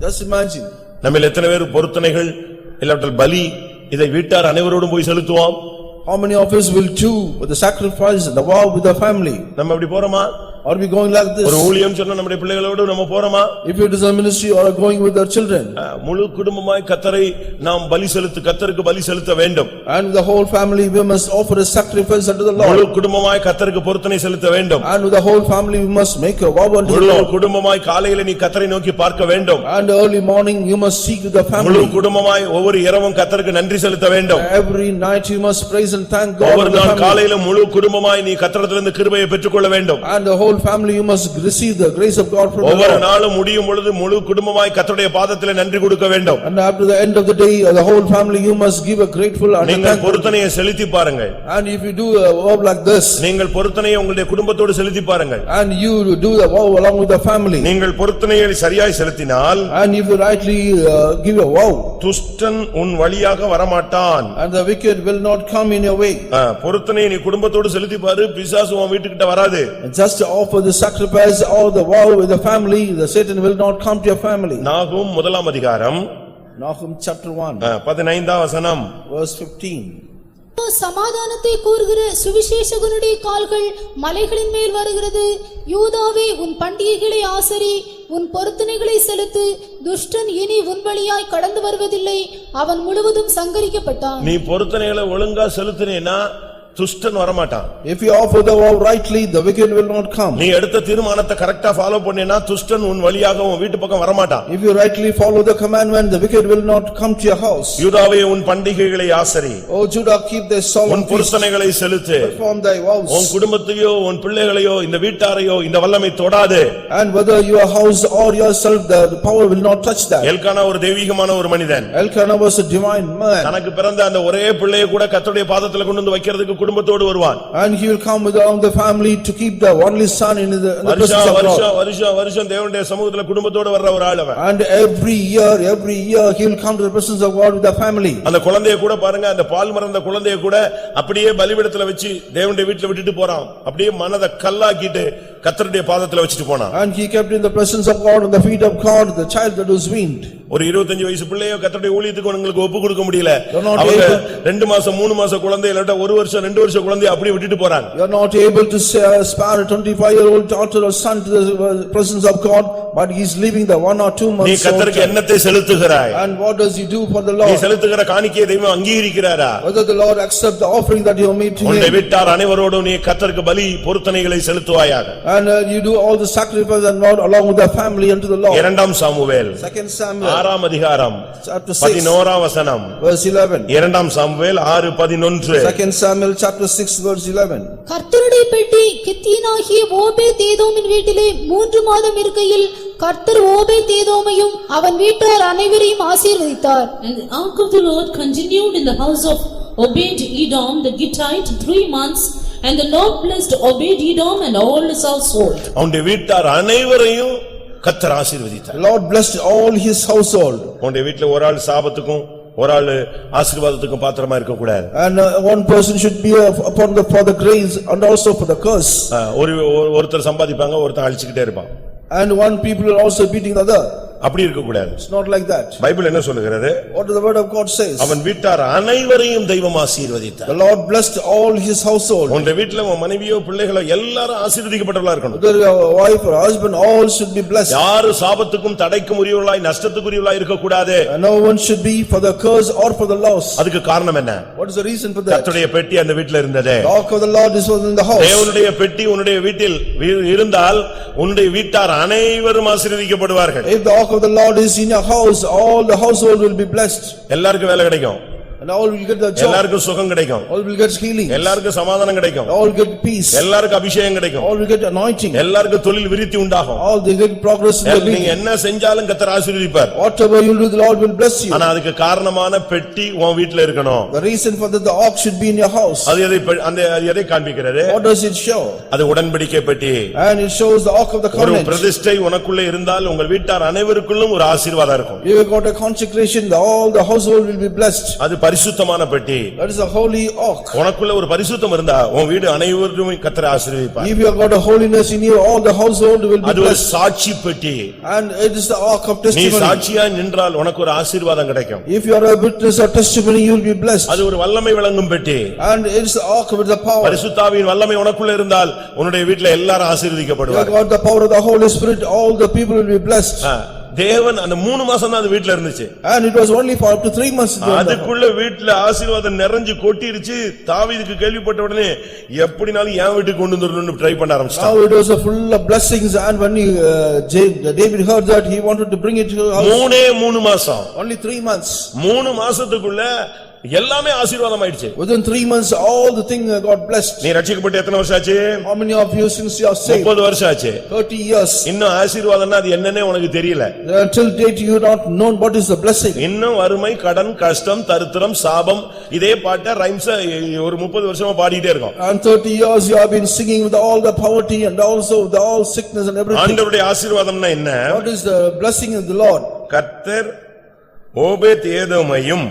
Just imagine. நம்ம எத்தனை பேர் பொருத்தனைகள் இல்லாவிட்டால் பலி இதை வீட்டார் அனைவரோடும் போய் செலுத்துவோம். How many of us will do with the sacrifice and the vow with the family? நம்ம அப்படி போறோமா? Are we going like this? ஒரு ஊழியம் சொன்னா நம்முடைய பிள்ளைகளோடு நம்ம போறோமா? If it is a ministry or going with our children. முழு குடும்பமாய் கர்த்தரை நாம் பலி செலுத்த, கர்த்தருக்கு பலி செலுத்த வேண்டும். And the whole family we must offer a sacrifice unto the Lord. முழு குடும்பமாய் கர்த்தருக்கு பொருத்தனை செலுத்த வேண்டும். And with the whole family we must make a vow unto the முழு Lord. குடும்பமாய் காலையில நீ கர்த்தரை நோக்கி பார்க்க வேண்டும். And early morning you must seek with the முழு family. குடும்பமாய் ஒவ்வொரு இரவும் கர்த்தருக்கு நன்றி செலுத்த வேண்டும். Every night you must praise and thank God. ஒவ்வொரு நாள் காலையில முழு குடும்பமாய் நீ கர்த்தரிடமிருந்து கிருபையை பெற்றுக்கொள்ள வேண்டும். And the whole family you must receive the grace of God from the ஒவ்வொரு Lord. நாளும் முடியும் பொழுது முழு குடும்பமாய் கர்த்தருடைய பாதத்திலே நன்றி கொடுக்க வேண்டும். And after the end of the day, the whole family you must give a grateful and நீங்கள் thankful. பொருத்தனையை செலுத்தி பாருங்கள். And if you do a vow like this. நீங்கள் பொருத்தனையை உங்களுடைய குடும்பத்தோடு செலுத்தி பாருங்கள். And you do the vow along with the family. நீங்கள் பொருத்தனையை சரியாய் செலுத்தினால். And if you rightly give a vow. துஷ்டன் உன் வழியாக வரமாட்டான். And the wicked will not come in your way. பொருத்தனையை நீ குடும்பத்தோடு செலுத்தி பாரு, பிசாசு உன் வீட்டுக்கிட்ட வராது. Just offer the sacrifice or the vow with the family, the Satan will not come to your family. நாகூம் முதலாம் அதிகாரம். Nahum chapter 1. 15ஆம் வசனம். Verse 15. சமாதானத்தை கூறுகிற சுவிசேஷகனுடைய கால்கள் மலைகளின் மேல் வருகிறது. யூதாவே, உன் பண்டிகைகளை ஆசரி, உன் பொருத்தனைகளை செலுத்து. துஷ்டன் இனி உன் வழியாய் கடந்து வருவதில்லை. அவன் முழுவதும் சங்கரிக்கப்பட்டான். நீ பொருத்தனைகளை ஒழுங்கா செலுத்தினேனா துஷ்டன் வரமாட்டான். If you offer the vow rightly, the wicked will not come. நீ எடுத்த தீர்மானத்தை கரெக்ட்டா ஃபாலோ பண்ணேனா துஷ்டன் உன் வழியாக உன் வீட்டு பக்கம் வரமாட்டான். If you rightly follow the commandment, the wicked will not come to your house. யூதாவே, உன் பண்டிகைகளை ஆசரி. O Judah, keep thy solemn உன் feasts. பொருத்தனைகளை செலுத்து. Perform thy vows. உன் குடும்பத்தையோ உன் பிள்ளைகளையோ இந்த வீட்டாரையோ இந்த வல்லமை தொடாது. And whether your house or yourself, the power will not touch that. Elkanah ஒரு தெய்வீகமான ஒரு மனிதன். Elkanah was a divine man. தனக்கு பிறந்த அந்த ஒரே பிள்ளையை கூட கர்த்தருடைய பாதத்துல கொண்டு வந்து வைக்கிறதுக்கு குடும்பத்தோடு வருவான். And he will come with all the family to keep the only son in the presence of God. வருஷம் தேவனுடைய சமூகத்துல குடும்பத்தோடு வர்ற ஒரு ஆள் அவன். And every year he will come to the presence of God with the family. அந்த குழந்தையை கூட பாருங்க, அந்த பால் மறந்த குழந்தையை கூட அப்படியே பலிபீடத்துல வச்சு தேவனுடைய வீட்டுல விட்டுட்டு போறான். அப்படியே மனதை கல்லாக்கிட்டு கர்த்தருடைய பாதத்துல வச்சிட்டு போனான். And he kept in the presence of God, on the feet of God, the child that was weaned. ஒரு 25 வயசு பிள்ளையோ கர்த்தருடைய ஊழியத்துக்கு உங்களுக்கு ஒப்பு கொடுக்க முடியல. You're not அவங்க able- 2 மாசம் 3 மாசம் குழந்தை இல்ல 1 வருஷம் 2 வருஷம் குழந்தையை அப்படியே விட்டுட்டு போறாங்க. You are not able to spare a 25-year-old daughter or son to the presence of God, but he is leaving the 1 or 2 நீ months கர்த்தருக்கு old. என்னத்தை செலுத்துகிறாய்? And what does he do for the நீ Lord? செலுத்துகிற காணிக்கையை தெய்வம் அங்கீகரிக்கிறாரா? Whether the Lord accept the offering that you have made to உன்னுடைய him. வீட்டார் அனைவரோடும் நீ கர்த்தருக்கு பலி பொருத்தனைகளை செலுத்துவாயாக. And you do all the sacrifice and not along with the family unto the Lord. 2 Samuel 2 Samuel 6 அதிகாரம் chapter 6 11 வசனம். verse 11. 2 Samuel 6:11. 2 Samuel chapter 6 verse 11. கர்த்தருடைய பெட்டி கித்தியனாகிய ஓபேத்-ஏதோமின் வீட்டிலே 3 மாதம் இருக்கையில் கர்த்தர் ஓபேத்-ஏதோமையும் அவன் வீட்டார் அனைவரையும் ஆசீர்வதித்தார். And the ark of the Lord continued in the house of Obed-Edom the Gittite 3 months, and the Lord blessed Obed-Edom and all his household. அவனுடைய வீட்டார் அனைவரையும் கர்த்தர் ஆசீர்வதித்தார். The Lord blessed all his household. உன்னுடைய வீட்டுல ஒரு ஆள் சாபத்துக்கும் ஒரு ஆள் ஆசீர்வாதத்துக்கும் பாத்திரமா இருக்க கூடாது. And one person should be upon for the grace and also for the curse. ஒருத்தர் சம்பாதிப்பாங்க, ஒருத்தர் அழிச்சுக்கிட்டே இருப்பான். And one people are also beating the other. அப்படி இருக்க கூடாது. It's not like that. Bible என்ன சொல்லுகிறது? What the word of God says? அவன் வீட்டார் அனைவரையும் தெய்வம் ஆசீர்வதித்தார். The Lord blessed all his household. உன்னுடைய வீட்டுல உன் மனைவியோ பிள்ளைகளோ எல்லாரும் ஆசீர்வதிக்கப்பட்டவர்களா இருக்கணும். Whether your wife or husband, all should be blessed. யாரு சாபத்துக்கும் தடைக்கும் உரியவர்களாய் நஷ்டத்துக்குரியவர்களாய் இருக்க கூடாது. And no one should be for the curse or for the loss. அதுக்கு காரணம் என்ன? What is the reason for that? கர்த்தருடைய பெட்டி அந்த வீட்டுல இருந்தது. The ark of the Lord is in the house. தேவனுடைய பெட்டி உன்னுடைய வீட்டில் இருந்தால் உன்னுடைய வீட்டார் அனைவரும் ஆசீர்வதிக்கப்படுவார்கள். If the ark of the Lord is in your house, all the household will be blessed. எல்லாருக்கும் வேலை கிடைக்கும். And all will get the job. எல்லாருக்கும் சுகம் கிடைக்கும். All will get healing. எல்லாருக்கும் சமாதானம் கிடைக்கும். All will get peace. எல்லாருக்கும் அபிஷேகம் கிடைக்கும். All will get anointing. எல்லாருக்கும் தொழில் விருத்தி உண்டாகும். All they get progress in the நீங்க business. என்ன செஞ்சாலும் கர்த்தர் ஆசீர்வதிப்பார். Whatever you do, the Lord will bless you. ஆனா அதுக்கு காரணமான பெட்டி உன் வீட்ல இருக்கணும். The reason for that the ark should be in your house. அது எதை காண்பிக்கிறது? What does it show? அது உடன்படிக்கை பெட்டி. And it shows the ark of the ஒரு covenant. பிரதிஷ்டை உனக்குள்ள இருந்தால் உங்கள் வீட்டார் அனைவருக்குள்ளும் ஒரு ஆசீர்வாதம் இருக்கும். You have got a consecration, all the household will be blessed. அது பரிசுத்தமான பெட்டி. That is a holy ark. உனக்குள்ள ஒரு பரிசுத்தம் இருந்தா உன் வீடு அனைவரும் கர்த்தர் ஆசீர்வதிப்பார். If you have got a holiness in you, all the household will be அது ஒரு blessed. சாட்சி பெட்டி. And it is the ark of நீ testimony. சாட்சியா நின்றால் உனக்கு ஒரு ஆசீர்வாதம் கிடைக்கும். If you are a witness or testimony, you will be blessed. அது ஒரு வல்லமை விளங்கும் பெட்டி. And it is the ark with the power. பரிசுத்தாவியின் வல்லமை உனக்குள்ள இருந்தால் உன்னுடைய வீட்ல எல்லாரும் You have ஆசீர்வதிக்கப்படுவார்கள். got the power of the Holy Spirit, all the people will be blessed. தேவன் அந்த 3 மாசம் தான் அது வீட்ல இருந்துச்சு. And it was only for up to 3 months. அதுக்குள்ள வீட்ல ஆசீர்வாதம் நிறைஞ்சு கொட்டிருச்சு. தாவீதுக்கு கேள்விப்பட்ட உடனே எப்படினாலும் என் வீட்டுக்கு கொண்டு வந்துடணும்னு ட்ரை பண்ண ஆரம்பிச்சான். Now it was a full of blessings, and when David heard that, he wanted to bring it to us. 3 மாசம். Only 3 months. 3 மாசத்துக்குள்ள எல்லாமே ஆசீர்வாதம் ஆயிடுச்சு. Within 3 months, all the thing got blessed. நீ ரட்சிக்கப்பட்டு எத்தனை வருஷம் ஆச்சு? How many of you since you are saved? 30 வருஷம் ஆச்சு. 30 years. இன்னும் ஆசீர்வாதம்னா அது என்னன்னே உனக்கு தெரியல. Until date you not known what is the blessing. இன்னும் வறுமை, கடன், கஷ்டம், தரித்திரம், சாபம் இதே பாட்ட ரைம்ஸ் ஒரு 30 வருஷமா பாடிட்டே இருக்கோம். And 30 years you have been singing with all the poverty and also with all sickness and everything. ஆண்டவருடைய ஆசீர்வாதம்னா என்ன? What is the blessing of the Lord? கர்த்தர் ஓபேத்-ஏதோமையும்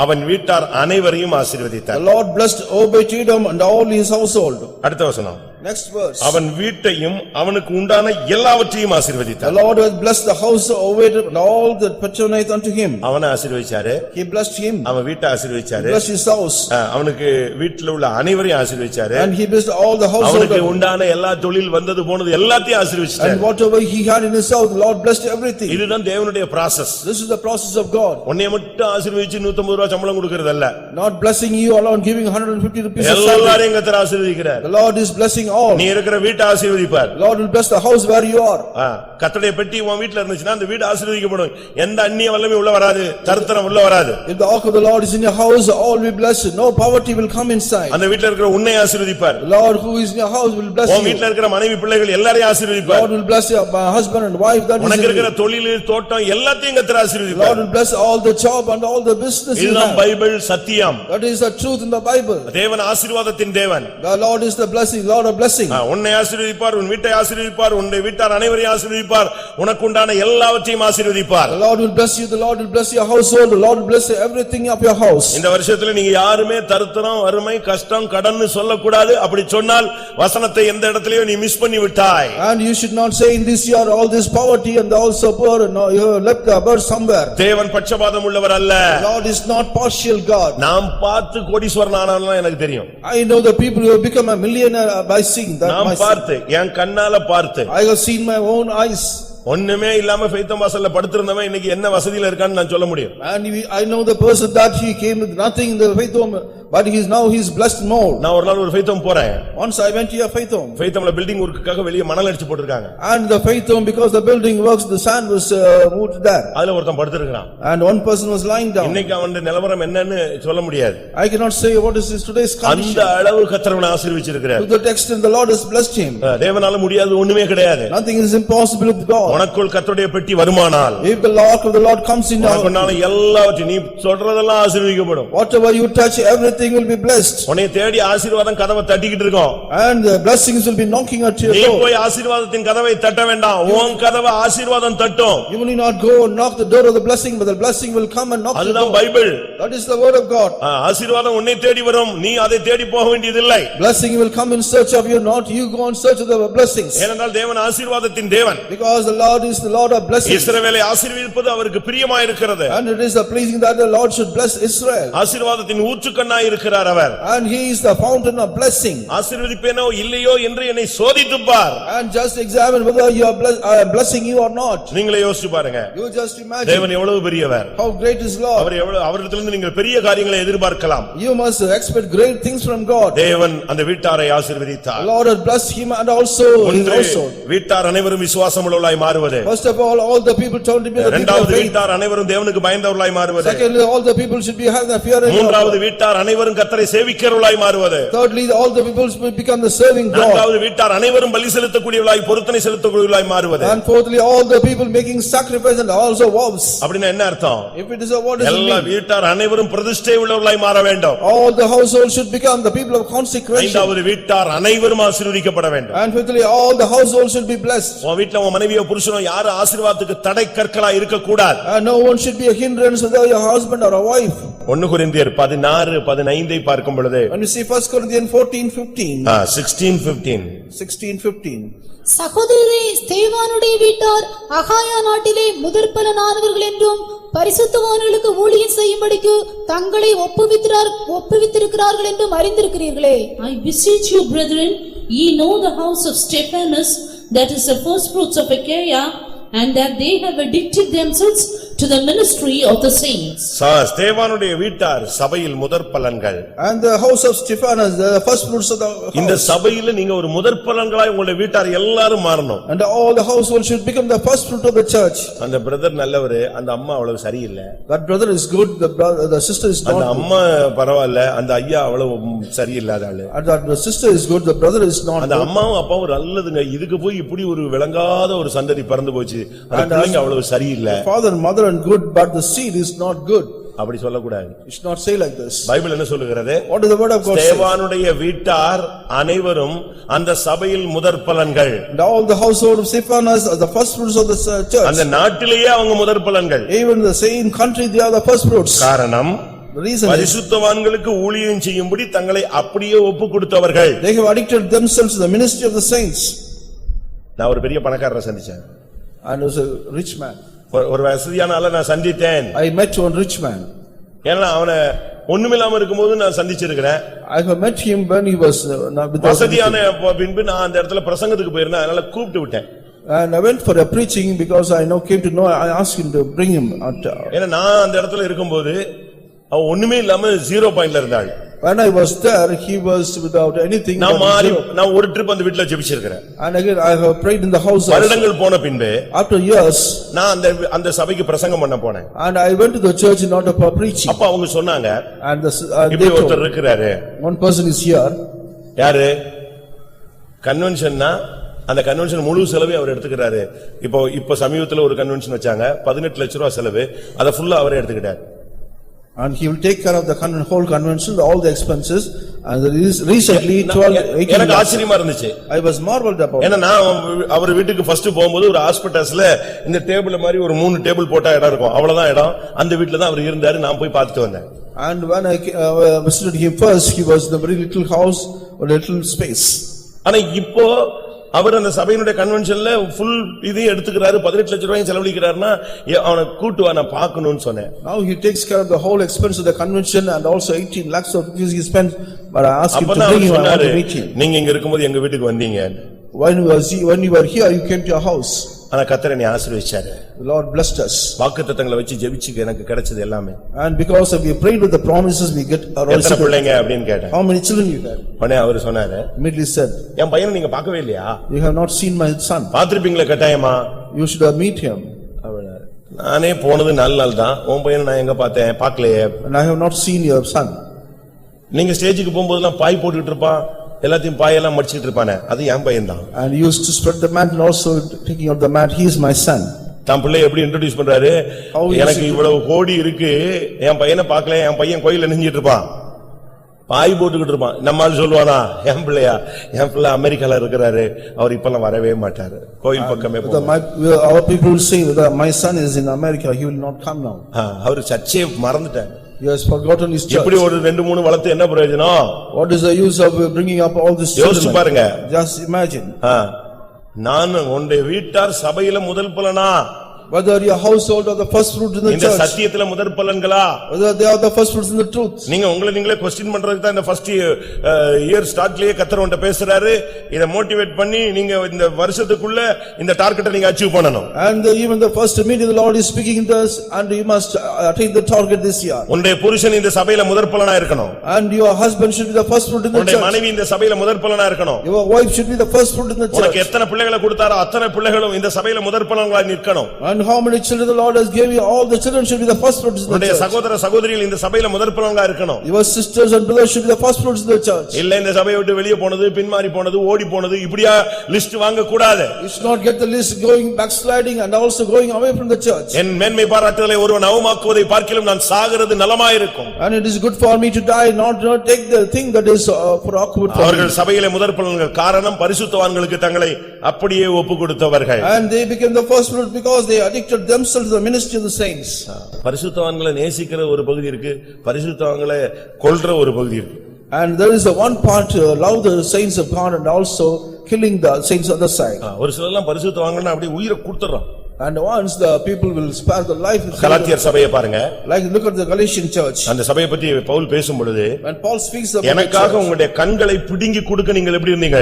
அவன் வீட்டார் அனைவரையும் ஆசீர்வதித்தார். The Lord blessed Obed-Edom and all his household. அடுத்த வசனம். Next verse. அவன் வீட்டையும் அவனுக்கு உண்டான எல்லாவற்றையும் The ஆசீர்வதித்தார். Lord has blessed the house of Obed and all that pertaineth unto him. அவனை ஆசீர்வதிச்சாரு. He blessed him. அவன் வீட்டை ஆசீர்வதிச்சாரு. Blessed his house. அவனுக்கு வீட்டுல உள்ள அனைவரையும் ஆசீர்வதிச்சாரு. And he blessed all the household. அவனுக்கு உண்டான எல்லா தொழில் வந்தது போனது எல்லாத்தையும் ஆசீர்வதிச்சாரு. And whatever he had in his house, the Lord blessed everything. இதுதான் தேவனுடைய process. This is the process of God. உன்னை மட்டும் ஆசீர்வதிச்சு 150 ரூபாய் சம்பளம் கொடுக்கிறது அல்ல. Not blessing you alone, giving 150 rupees of salary. எல்லாரையும் கர்த்தர் ஆசீர்வதிக்கிறார். The Lord is blessing all. நீ இருக்கிற வீட்டை ஆசீர்வதிப்பார். Lord will bless the house where you are. கர்த்தருடைய பெட்டி உன் வீட்ல இருந்துச்சுன்னா அந்த வீடு ஆசீர்வதிக்கப்படும். எந்த அந்நிய வல்லமை உள்ள வராது, தரித்திரம் உள்ள வராது. If the ark of the Lord is in your house, all will be blessed. No poverty will come inside. அந்த வீட்ல இருக்கிற உன்னை ஆசீர்வதிப்பார். The Lord who is in your house will bless உன் you. வீட்ல இருக்கிற மனைவி பிள்ளைகள் எல்லாரையும் ஆசீர்வதிப்பார். Lord will bless your husband and wife that is உனக்கு in இருக்கிற you. தொழில், தோட்டம் எல்லாத்தையும் கர்த்தர் Lord ஆசீர்வதிப்பார். will bless all the job and all the business you இதுதான் have. பைபிள் சத்தியம். That is the truth in the Bible. தேவன் ஆசீர்வாதத்தின் தேவன். The Lord is the blessing, Lord of blessing. உன்னை ஆசீர்வதிப்பார், உன் வீட்டை ஆசீர்வதிப்பார், உன்னுடைய வீட்டார் அனைவரையும் ஆசீர்வதிப்பார், உனக்குண்டான எல்லாவற்றையும் ஆசீர்வதிப்பார். The Lord will bless you, the Lord will bless your household, the Lord will bless everything of your house. இந்த வருஷத்துல நீங்க யாருமே தரித்திரம், வறுமை, கஷ்டம், கடன் சொல்லக்கூடாது. அப்படி சொன்னால் வசனத்தை எந்த இடத்துலயும் நீ மிஸ் பண்ணி விட்டாய். And you should not say in this year all this poverty and also poor, no, you have left the bird somewhere. தேவன் பட்சபாதம் உள்ளவர் அல்ல. The Lord is not partial God. நாம் பார்த்து கோடீஸ்வரன் ஆனாலும் எனக்கு தெரியும். I know the people who have become a millionaire by seeing that. நாம் பார்த்து, என் கண்ணால பார்த்து, I have seen my own eyes. ஒண்ணுமே இல்லாம ஃபெய்த்தம் வாசல்ல படுத்திருந்தவன் இன்னைக்கு என்ன வசதியில இருக்கான்னு நான் சொல்ல முடியும். And I know the person that he came with nothing in the faith home, but he's blessed more. நான் ஒரு நாள் ஒரு ஃபெய்த்தம் போறேன். Once I went to a faith home. ஃபெய்த்தம்ல பில்டிங் ஒர்க்குக்காக வெளிய மணல் அடிச்சு போட்டுருக்காங்க. And the faith home, because the building works, the sand was moved there. அதுல ஒருத்தன் படுத்திருக்கான். And one person was lying down. இன்னைக்கு அவன் நிலவரம் என்னன்னு சொல்ல முடியாது. I cannot say what is today's condition. அந்த அளவு கர்த்தர் ஆசீர்வதிச்சிருக்கிறார். To the extent the Lord has blessed him. தேவனால முடியாது ஒண்ணுமே கிடையாது. Nothing is impossible with God. உனக்குள் கர்த்தருடைய பெட்டி வருமானால், if the Lord of the Lord comes in, உனக்குனால எல்லாவற்றையும் நீ சொல்றதெல்லாம் ஆசீர்வதிக்கப்படும். whatever you touch, everything will be blessed. உன்னை தேடி ஆசீர்வாதம் கதவை தட்டிக்கிட்டு இருக்கும். And the blessings will be knocking at your நீ door. போய் ஆசீர்வாதத்தின் கதவை தட்ட வேண்டாம். உன் கதவை ஆசீர்வாதம் தட்டும். You will not go and knock the door of the blessing, but the blessing will come and knock the அதுதான் door. Bible. That is the word of God. ஆசீர்வாதம் உன்னை தேடி வரும். நீ அதை தேடி போக வேண்டியதில்லை. Blessing will come in search of you, not you go in search of the blessings. ஏனென்றால் தேவன் ஆசீர்வாதத்தின் தேவன். Because the Lord is the Lord of blessings. இஸ்ரவேலை ஆசீர்வதிப்பது அவருக்கு பிரியமாயிருக்கிறது. And it is a pleasing that the Lord should bless Israel. ஆசீர்வாதத்தின் ஊற்றுக்கண்ணாய் இருக்கிறார் அவர். And he is the fountain of blessing. ஆசீர்வதிப்பேனோ இல்லையோ என்று என்னை சோதித்துப் பார். And just examine whether you are blessing you or not. நீங்களே யோசிச்சு பாருங்க. You just imagine. தேவன் எவ்வளவு பெரியவர். How great is Lord. அவரிடத்திலிருந்து நீங்கள் பெரிய காரியங்களை எதிர்பார்க்கலாம். You must expect great things from God. தேவன் அந்த வீட்டாரை ஆசீர்வதித்தார். The Lord has blessed him and also his household. வீட்டார் அனைவரும் விசுவாசமுள்ளவர்களாய் மாறுவது. First of all the people turn to be the people of இரண்டாவது faith. வீட்டார் அனைவரும் தேவனுக்கு பயந்தவர்களாய் மாறுவது. Secondly, all the people should be having the fear of God. மூன்றாவது வீட்டார் அனைவரும் கர்த்தரை சேவிக்கிறவர்களாய் மாறுவது. Thirdly, all the people should become the serving God. நான்காவது வீட்டார் அனைவரும் பலி செலுத்தக்கூடியவர்களாய் பொருத்தனை செலுத்தக்கூடியவர்களாய் மாறுவது. And fourthly, all the people making sacrifice and also vows. அப்படினா என்ன அர்த்தம்? If it is a what is it எல்லா mean? வீட்டார் அனைவரும் பிரதிஷ்டை உள்ளவர்களாய் மாற வேண்டும். All the household should become the people of consecration. ஐந்தாவது வீட்டார் அனைவரும் ஆசீர்வதிக்கப்பட வேண்டும். And fifthly, all the household should be blessed. உன் வீட்ல உன் மனைவியோ புருஷனோ யாரும் ஆசீர்வாதத்துக்கு தடை கற்களா இருக்க கூடாது. And no one should be a hindrance whether your husband or a wife. 1 கொரிந்தியர் 16:15 பார்க்கும் பொழுது, When we see 1 Corinthians 14:15. 16:15. சகோதரரே, ஸ்தேவானுடைய வீட்டார் அகாயா நாட்டிலே முதற்பலனானவர்கள் என்றும் பரிசுத்தவான்களுக்கு ஊழியம் செய்யும்படிக்கு தங்களை ஒப்புவித்திருக்கிறார்கள் என்றும் அறிந்திருக்கிறீர்களே. I beseech you, brethren, ye know the house of Stephanus, that is the first fruits of Achaia, and that they have addicted themselves to the ministry of the saints. ஸ்தேவானுடைய வீட்டார் சபையில் முதற்பலன்கள். And the house of Stephanus, the first fruits of the house. இந்த சபையில நீங்க ஒரு முதற்பலன்களாய் உங்களுடைய வீட்டார் எல்லாரும் மாறணும். And all the household should become the first fruit of the church. அந்த பிரதர் நல்லவரு, அந்த அம்மா அவ்வளவு சரியில்லை. That brother is good, the sister is not அந்த good. அம்மா பரவாயில்ல, அந்த ஐயா அவ்வளவு சரியில்லாத ஆளு. And that the sister is good, the brother is not அந்த good. அம்மாவும் அப்பாவும் நல்லதுங்க. இதுக்கு போய் இப்படி ஒரு விளங்காத ஒரு சந்ததி பிறந்து போச்சு. அந்த பிள்ளைங்க அவ்வளவு சரியில்லை. Father and mother are good, but the seed is not good. அப்படி சொல்லக்கூடாது. You should not say like this. Bible என்ன சொல்லுகிறது? What does the word of God say? ஸ்தேவானுடைய வீட்டார் அனைவரும் அந்த சபையில் முதற்பலன்கள். And all the household of Stephanus are the first fruits of the church. அந்த நாட்டிலேயே அவங்க முதற்பலன்கள். Even in the same country they are the first fruits. காரணம், The reason is பரிசுத்தவான்களுக்கு ஊழியம் செய்யும்படி தங்களை அப்படியே ஒப்பு கொடுத்தவர்கள். they have addicted themselves to the ministry of the saints. நான் ஒரு பெரிய பணக்காரரை சந்திச்சேன். And was a rich man. ஒரு வசதியான ஆளை நான் சந்தித்தேன். I met one rich man. ஏன்னா அவனை ஒண்ணுமில்லாம இருக்கும்போது நான் சந்திச்சிருக்கிறேன். I have met him when he was without வசதியான பின்பு நான் அந்த இடத்துல பிரசங்கத்துக்கு போயிருந்தேன். அதனால கூப்பிட்டு விட்டேன். And I went for a preaching because I now came to know, I asked him to bring him out. ஏன்னா நான் அந்த இடத்துல இருக்கும்போது அவன் ஒண்ணுமே இல்லாம 0 பாயிண்ட்ல இருந்தாள். When I was there, he was without anything. நான் ஒரு ட்ரிப் அந்த வீட்ல ஜெபிச்சிருக்கிறேன். And again I have prayed in the house. வருடங்கள் போன பின்பு after years நான் அந்த சபைக்கு பிரசங்கம் பண்ண போனேன். And I went to the church in order for preaching. அப்ப அவங்க சொன்னாங்க, and இப்படி ஒருத்தர் இருக்கிறாரு. One person is here. யாரு? கன்வென்ஷன்னா அந்த கன்வென்ஷன் முழு செலவே அவர் எடுத்துக்கிறாரு. இப்ப சமீபத்துல ஒரு கன்வென்ஷன் வச்சாங்க, 18 லட்சம் ரூபாய் செலவு. அத ஃபுல்லா அவரே எடுத்துக்கிட்டார். And he will take care of the whole convention, all the expenses. And there is recently 18 எனக்கு lakhs. ஆச்சரியமா இருந்துச்சு. I was marveled about it. ஏன்னா நான் அவர் வீட்டுக்கு ஃபர்ஸ்ட் போகும்போது ஒரு ஹாஸ்பிடல்ஸ்ல இந்த டேபிள் மாதிரி ஒரு 3 டேபிள் போட்டா இடம் இருக்கும், அவ்வளவுதான் இடம். அந்த வீட்டுல தான் அவர் இருந்தாரு, நான் போய் பார்த்துட்டு வந்தேன். And when I visited him first, he was in a very little house, a little space. ஆனா இப்போ அவர் அந்த சபையினுடைய கன்வென்ஷன்ல ஃபுல் இதையும் எடுத்துக்கிறாரு, 18 லட்சம் ரூபாயும் செலவழிக்கிறாருன்னா அவனை கூட்டு வா நான் பார்க்கணும்னு சொன்னேன். Now he takes care of the whole expense of the convention and also 18 lakhs of rupees he spent, but I asked him to bring him, I want to meet him. நீங்க இங்க இருக்கும்போது எங்க வீட்டுக்கு வந்தீங்க. When you were here, you came to your house. ஆனா கர்த்தர் என்னை ஆசீர்வதிச்சாரு. The Lord blessed us. வாக்குத்தத்தங்களை வச்சு ஜெபிச்சு எனக்கு கிடைச்சது எல்லாமே. And because we prayed with the promises, we get our எத்தனை பிள்ளைங்க அப்படினு கேட்டேன். How many children you have? உடனே அவர் சொன்னாரு, Immediately said, என் பையனை நீங்க பார்க்கவே இல்லையா? You have not seen my son. பாத்திருப்பீங்களா கட்டாயமா? You should have meet him. நானே போனது 4 நாள் தான், உன் பையனை நான் எங்க பார்த்தேன்? பார்க்கலையே. And I have not seen your son. நீங்க ஸ்டேஜுக்கு போகும்போதெல்லாம் பாய் போட்டுட்டு இருப்பான், எல்லாத்தையும் பாயெல்லாம் மடிச்சிட்டு இருப்பானே, அது என் பையன் தான். And he used to spread the mat and also taking out the mat, he is my son. தான் பிள்ளை எப்படி இன்ட்ரோடியூஸ் பண்றாரு, எனக்கு இவ்வளவு கோடி இருக்கு, என் பையனை பார்க்கல, என் பையன் கோயில்ல நெஞ்சிட்டு இருப்பான், பாய் போட்டுக்கிட்டு இருப்பான். நம்மால் சொல்லுவானா, என் பிள்ளையா, என் பிள்ளை அமெரிக்கால இருக்கிறாரு, அவர் இப்பெல்லாம் வரவே மாட்டாரு, கோயில் பக்கமே போவாரு. Our people will say that my son is in America, he will not come now. அவர் சர்ச்சையை மறந்துட்டார். He has forgotten his church. இப்படி ஒரு 2-3 வளர்த்து என்ன பிரயோஜனம்? What is the use of bringing up all this children? யோசிச்சு பாருங்க. Just imagine. நான் உன்னுடைய வீட்டார் சபையில முதல் பலனா, whether your household are the first fruit in the இந்த church, சத்தியத்துல முதல் பலன்களா, whether they are the first fruits in the truth. நீங்க உங்களை நீங்களே क्वेश्चन பண்றதுக்கு தான் இந்த ஃபர்ஸ்ட் இயர் ஸ்டார்ட்லயே கர்த்தர் உன்கிட்ட பேசுறாரு. இத மோட்டிவேட் பண்ணி நீங்க இந்த வருஷத்துக்குள்ள இந்த டார்கெட்டை நீங்க அச்சீவ் பண்ணனும். And even the first meeting the Lord is speaking to us, and you must attain the target this year. உன்னுடைய புருஷன் இந்த சபையில முதல் பலனா இருக்கணும். And your husband should be the first fruit in the உன்னுடைய church. மனைவி இந்த சபையில முதல் பலனா இருக்கணும். Your wife should be the first fruit in the church. உனக்கு எத்தனை பிள்ளைகளை கொடுத்தாரோ அத்தனை பிள்ளைகளும் இந்த சபையில முதல் பலன்களா நிற்கணும். And how many children the Lord has given you, all the children should be the first fruits in the உன்னுடைய church. சகோதர சகோதரிகள் இந்த சபையில முதல் பலன்களா இருக்கணும். Your sisters and brothers should be the first fruits in the church. இல்ல இந்த சபையை விட்டு வெளியே போனது, பின்மாறி போனது, ஓடி போனது, இப்படியா லிஸ்ட் வாங்க கூடாது. You should not get the list going backsliding and also going away from the church. என் மேன்மை பாராட்டுதலை ஒருவன் அவமாக்குவதை பார்க்கிலும் நான் சாகிறது நலமாயிருக்கும். And it is good for me to die, not take the thing that is for awkward for me. அவர்கள் சபையிலே முதற் பலன்கள், காரணம் பரிசுத்தவான்களுக்கு தங்களை அப்படியே ஒப்பு கொடுத்தவர்கள். And they became the first fruit because they addicted themselves to the ministry of the saints. பரிசுத்தவான்களை நேசிக்கிற ஒரு பகுதி இருக்கு, பரிசுத்தவான்களை கொல்ற ஒரு பகுதி இருக்கு. And there is a one part to love the saints of God and also killing the saints on the side. ஒரு சிலர்லாம் பரிசுத்தவான்கள்னா அப்படியே உயிரை கொடுத்துறான். And once the people will spare the life. கலாத்தியர் சபையை பாருங்க. Like look at the Galatian church. அந்த சபையை பற்றி பவுல் பேசும் பொழுது, When Paul speaks about எனக்காக உங்களுடைய கண்களை பிடுங்கி கொடுக்க நீங்கள் எப்படி இருந்தீங்க?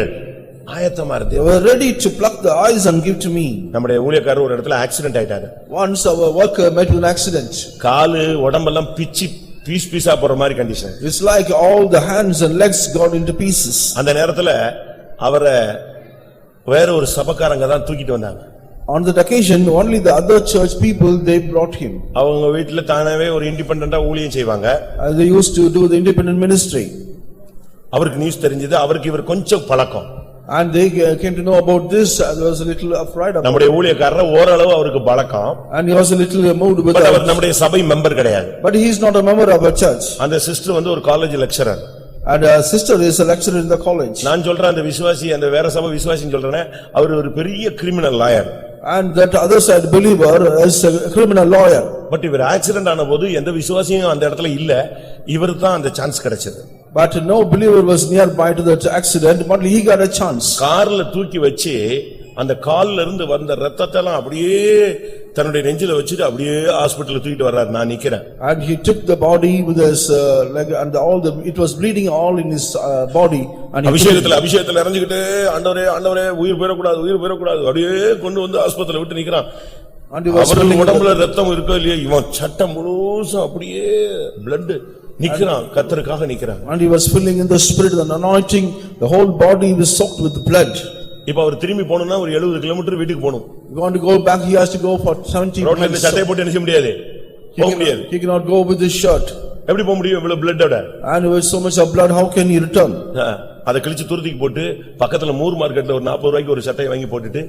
ஆயத்தமா இருந்தீங்க. They were ready to pluck the eyes and give to me. நம்முடைய ஊழியக்காரர் ஒரு இடத்துல ஆக்சிடென்ட் ஆயிட்டாரு. Once our worker met with an accident. காலு உடம்பெல்லாம் பிச்சி பீஸா போற மாதிரி condition. It's like all the hands and legs got into pieces. அந்த நேரத்துல அவரை வேற ஒரு சபக்காரங்க தான் தூக்கிட்டு வந்தாங்க. On that occasion, only the other church people, they brought him. அவங்க வீட்ல தானாவே ஒரு இண்டிபெண்டன்ட்டா ஊழியம் செய்வாங்க. They used to do the independent ministry. அவருக்கு நியூஸ் தெரிஞ்சது, அவருக்கு இவர் கொஞ்சம் பழக்கம். And they came to know about this, there was a little afraid about it. நம்முடைய ஊழியக்காரர் ஓரளவு அவருக்கு பழக்கம். And he was a little moved with our that. நம்முடைய சபை மெம்பர் கிடையாது. But he is not a member of a church. அந்த sister வந்து ஒரு college lecturer. And a sister is a lecturer in the college. நான் சொல்றேன் அந்த விசுவாசி, அந்த வேற சபை விசுவாசின்னு சொல்றேன், அவர் ஒரு பெரிய criminal lawyer. And that other side believer is a criminal lawyer. But இவர் ஆக்சிடென்ட் ஆன போது எந்த விசுவாசியும் அந்த இடத்துல இல்ல, இவருக்கு தான் அந்த சான்ஸ் கிடைச்சது. But no believer was nearby to that accident, but he got a chance. கார்ல தூக்கி வச்சு அந்த கால்ல இருந்து வந்த ரத்தத்தை எல்லாம் அப்படியே தன்னுடைய நெஞ்சில வச்சிட்டு அப்படியே ஹாஸ்பிடல்ல தூக்கிட்டு வர்றாரு. நான் நிக்கிறேன். And he took the body with his leg and all the, it was bleeding all in his body. And அபிஷேகத்துல இறங்கிக்கிட்டு ஆண்டவரே ஆண்டவரே உயிர் போயிடக்கூடாது உயிர் போயிடக்கூடாது அப்படியே கொண்டு வந்து ஹாஸ்பிடல்ல விட்டு நிக்கிறான். அவருக்கு உடம்புல ரத்தம் இருக்கோ இல்லையா, இவன் சட்டம் முழுசும் அப்படியே பிளட் நிக்கிறான், கர்த்தருக்காக நிக்கிறான். And he was filling in the spirit and anointing, the whole body was soaked with blood. இப்ப அவர் திரும்பி போணும்னா ஒரு 70 கிலோமீட்டர் வீட்டுக்கு போணும். You want to go back, he has to go for 70 miles. ரோட்ல இந்த சட்டை போட்டு நிக்க முடியாது, போக முடியாது. He cannot go with his shirt. எப்படி போக முடியும் இவ்வளவு பிளட்டோட? And with so much of blood, how can he return? அதை கிழிச்சு துருத்திக்கு போட்டு பக்கத்துல மூர் மார்க்கெட்ல ஒரு 40 ரூபாய்க்கு ஒரு சட்டையை வாங்கி போட்டுட்டு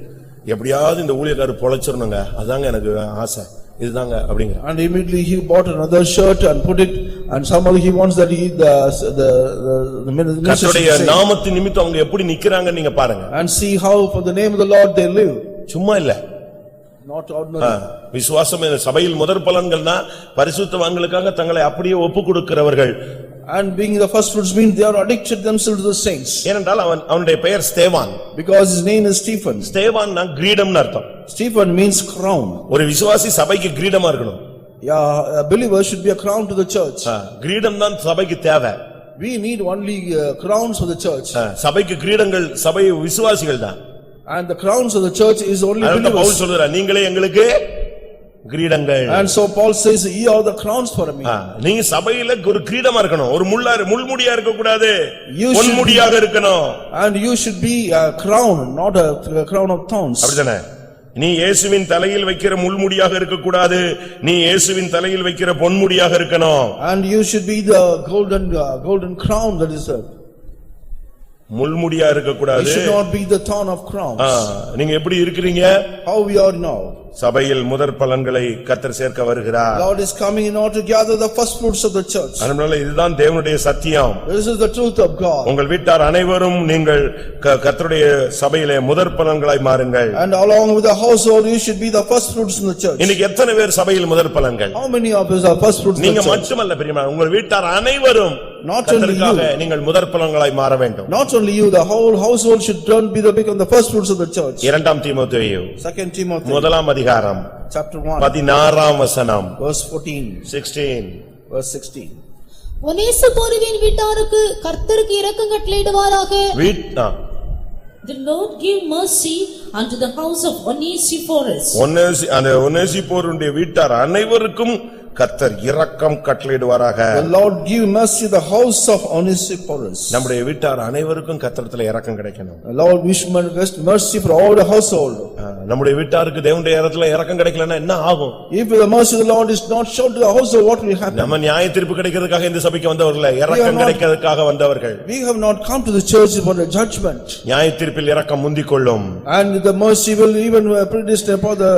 எப்படியாவது இந்த ஊழியக்காரர் பொழைச்சிரணுங்க, அதாங்க எனக்கு ஆசை. இதுதாங்க அப்படிங்கிற. And immediately he bought another shirt and put it, and somehow he wants that the minister கர்த்தருடைய should say, நாமத்தின் நிமித்தம் அவங்க எப்படி நிக்கறாங்க நீங்க பாருங்க. and see how for the name of the Lord they live, சும்மா இல்ல. not ordinary. விசுவாசம் சபையில் முதற் பலன்கள்னா பரிசுத்தவான்களுக்காக தங்களை அப்படியே ஒப்பு கொடுக்கிறவர்கள். And being the first fruits means they are addicted themselves to the saints. ஏனென்றால் அவனுடைய பெயர் ஸ்தேவான். Because his name is Stephen. ஸ்தேவான்னா கிரீடம்னு அர்த்தம். Stephen means crown. ஒரு விசுவாசி சபைக்கு கிரீடமா இருக்கணும். Yeah, a believer should be a crown to the church. கிரீடம் தான் சபைக்கு தேவை. We need only crowns for the church. சபைக்கு கிரீடங்கள் சபை விசுவாசிகள் தான். And the crowns of the church is only Pavul believers. சொல்றார் நீங்களே எங்களுக்கு கிரீடங்கள். And so Paul says, ye are the crowns for me. நீங்க சபையில ஒரு கிரீடமா இருக்கணும். ஒரு முள்முடியா இருக்க கூடாது. You should பொன்முடியாக இருக்கணும். And you should be a crown, not a crown of thorns. அப்படிதானே? நீ இயேசுவின் தலையில் வைக்கிற முள்முடியாக இருக்க கூடாது. நீ இயேசுவின் தலையில் வைக்கிற பொன்முடியாக இருக்கணும். And you should be the golden crown that is முள்முடியா இருக்க you கூடாது. should not be the thorn of crowns. நீங்க எப்படி இருக்கீங்க? How we are now. சபையில் முதற் பலன்களை கர்த்தர் சேர்க்க வருகிறார். Lord is coming in order to gather the first fruits of the church. அதனால இதுதான் தேவனுடைய சத்தியம். This is the truth of God. உங்கள் வீட்டார் அனைவரும் நீங்கள் கர்த்தருடைய சபையிலே முதற் பலன்களாய் மாறுங்கள். And along with the household you should be the first fruits in the church. இன்னைக்கு எத்தனை பேர் சபையில் முதற் பலன்கள்? How many of us are first fruits in நீங்க the church? மட்டுமல்ல பிரியமான உங்கள் வீட்டார் அனைவரும் Not only கர்த்தருக்காக you. நீங்கள் முதற் பலன்களாய் மாற வேண்டும். Not only you, the whole household should become the first fruits of the church. இரண்டாம் தீமோத்தேயு 2 Timothy முதலாம் அதிகாரம் chapter 1 16ஆம் வசனம். verse 14 16 verse 16. ஒநேசிப்போருவின் வீட்டாருக்கு கர்த்தருக்கு இரக்கம் கட்டளையிடுவாராக. The Lord give mercy unto the house of Onesiphorus. ஒநேசிப்போருடைய வீட்டார் அனைவருக்கும் கர்த்தர் இரக்கம் கட்டளையிடுவாராக. The Lord give mercy to the house of Onesiphorus. நம்முடைய வீட்டார் அனைவருக்கும் கர்த்தரிடத்தில் இரக்கம் கிடைக்கணும். The Lord wish mercy for all the household. நம்முடைய வீட்டாருக்கு தேவனுடைய இடத்துல இரக்கம் கிடைக்கலன்னா என்ன ஆகும்? If the mercy of the Lord is not shown to the household, what will happen? நம்ம நியாய தீர்ப்பு கிடைக்கிறதுக்காக இந்த சபைக்கு வந்தவர்கள இரக்கம் கிடைக்கிறதுக்காக வந்தவர்கள். We have not come to the church for the judgment. நியாய தீர்ப்பில் இரக்கம் முந்திக் கொள்ளும். And the mercy will even predestinate for the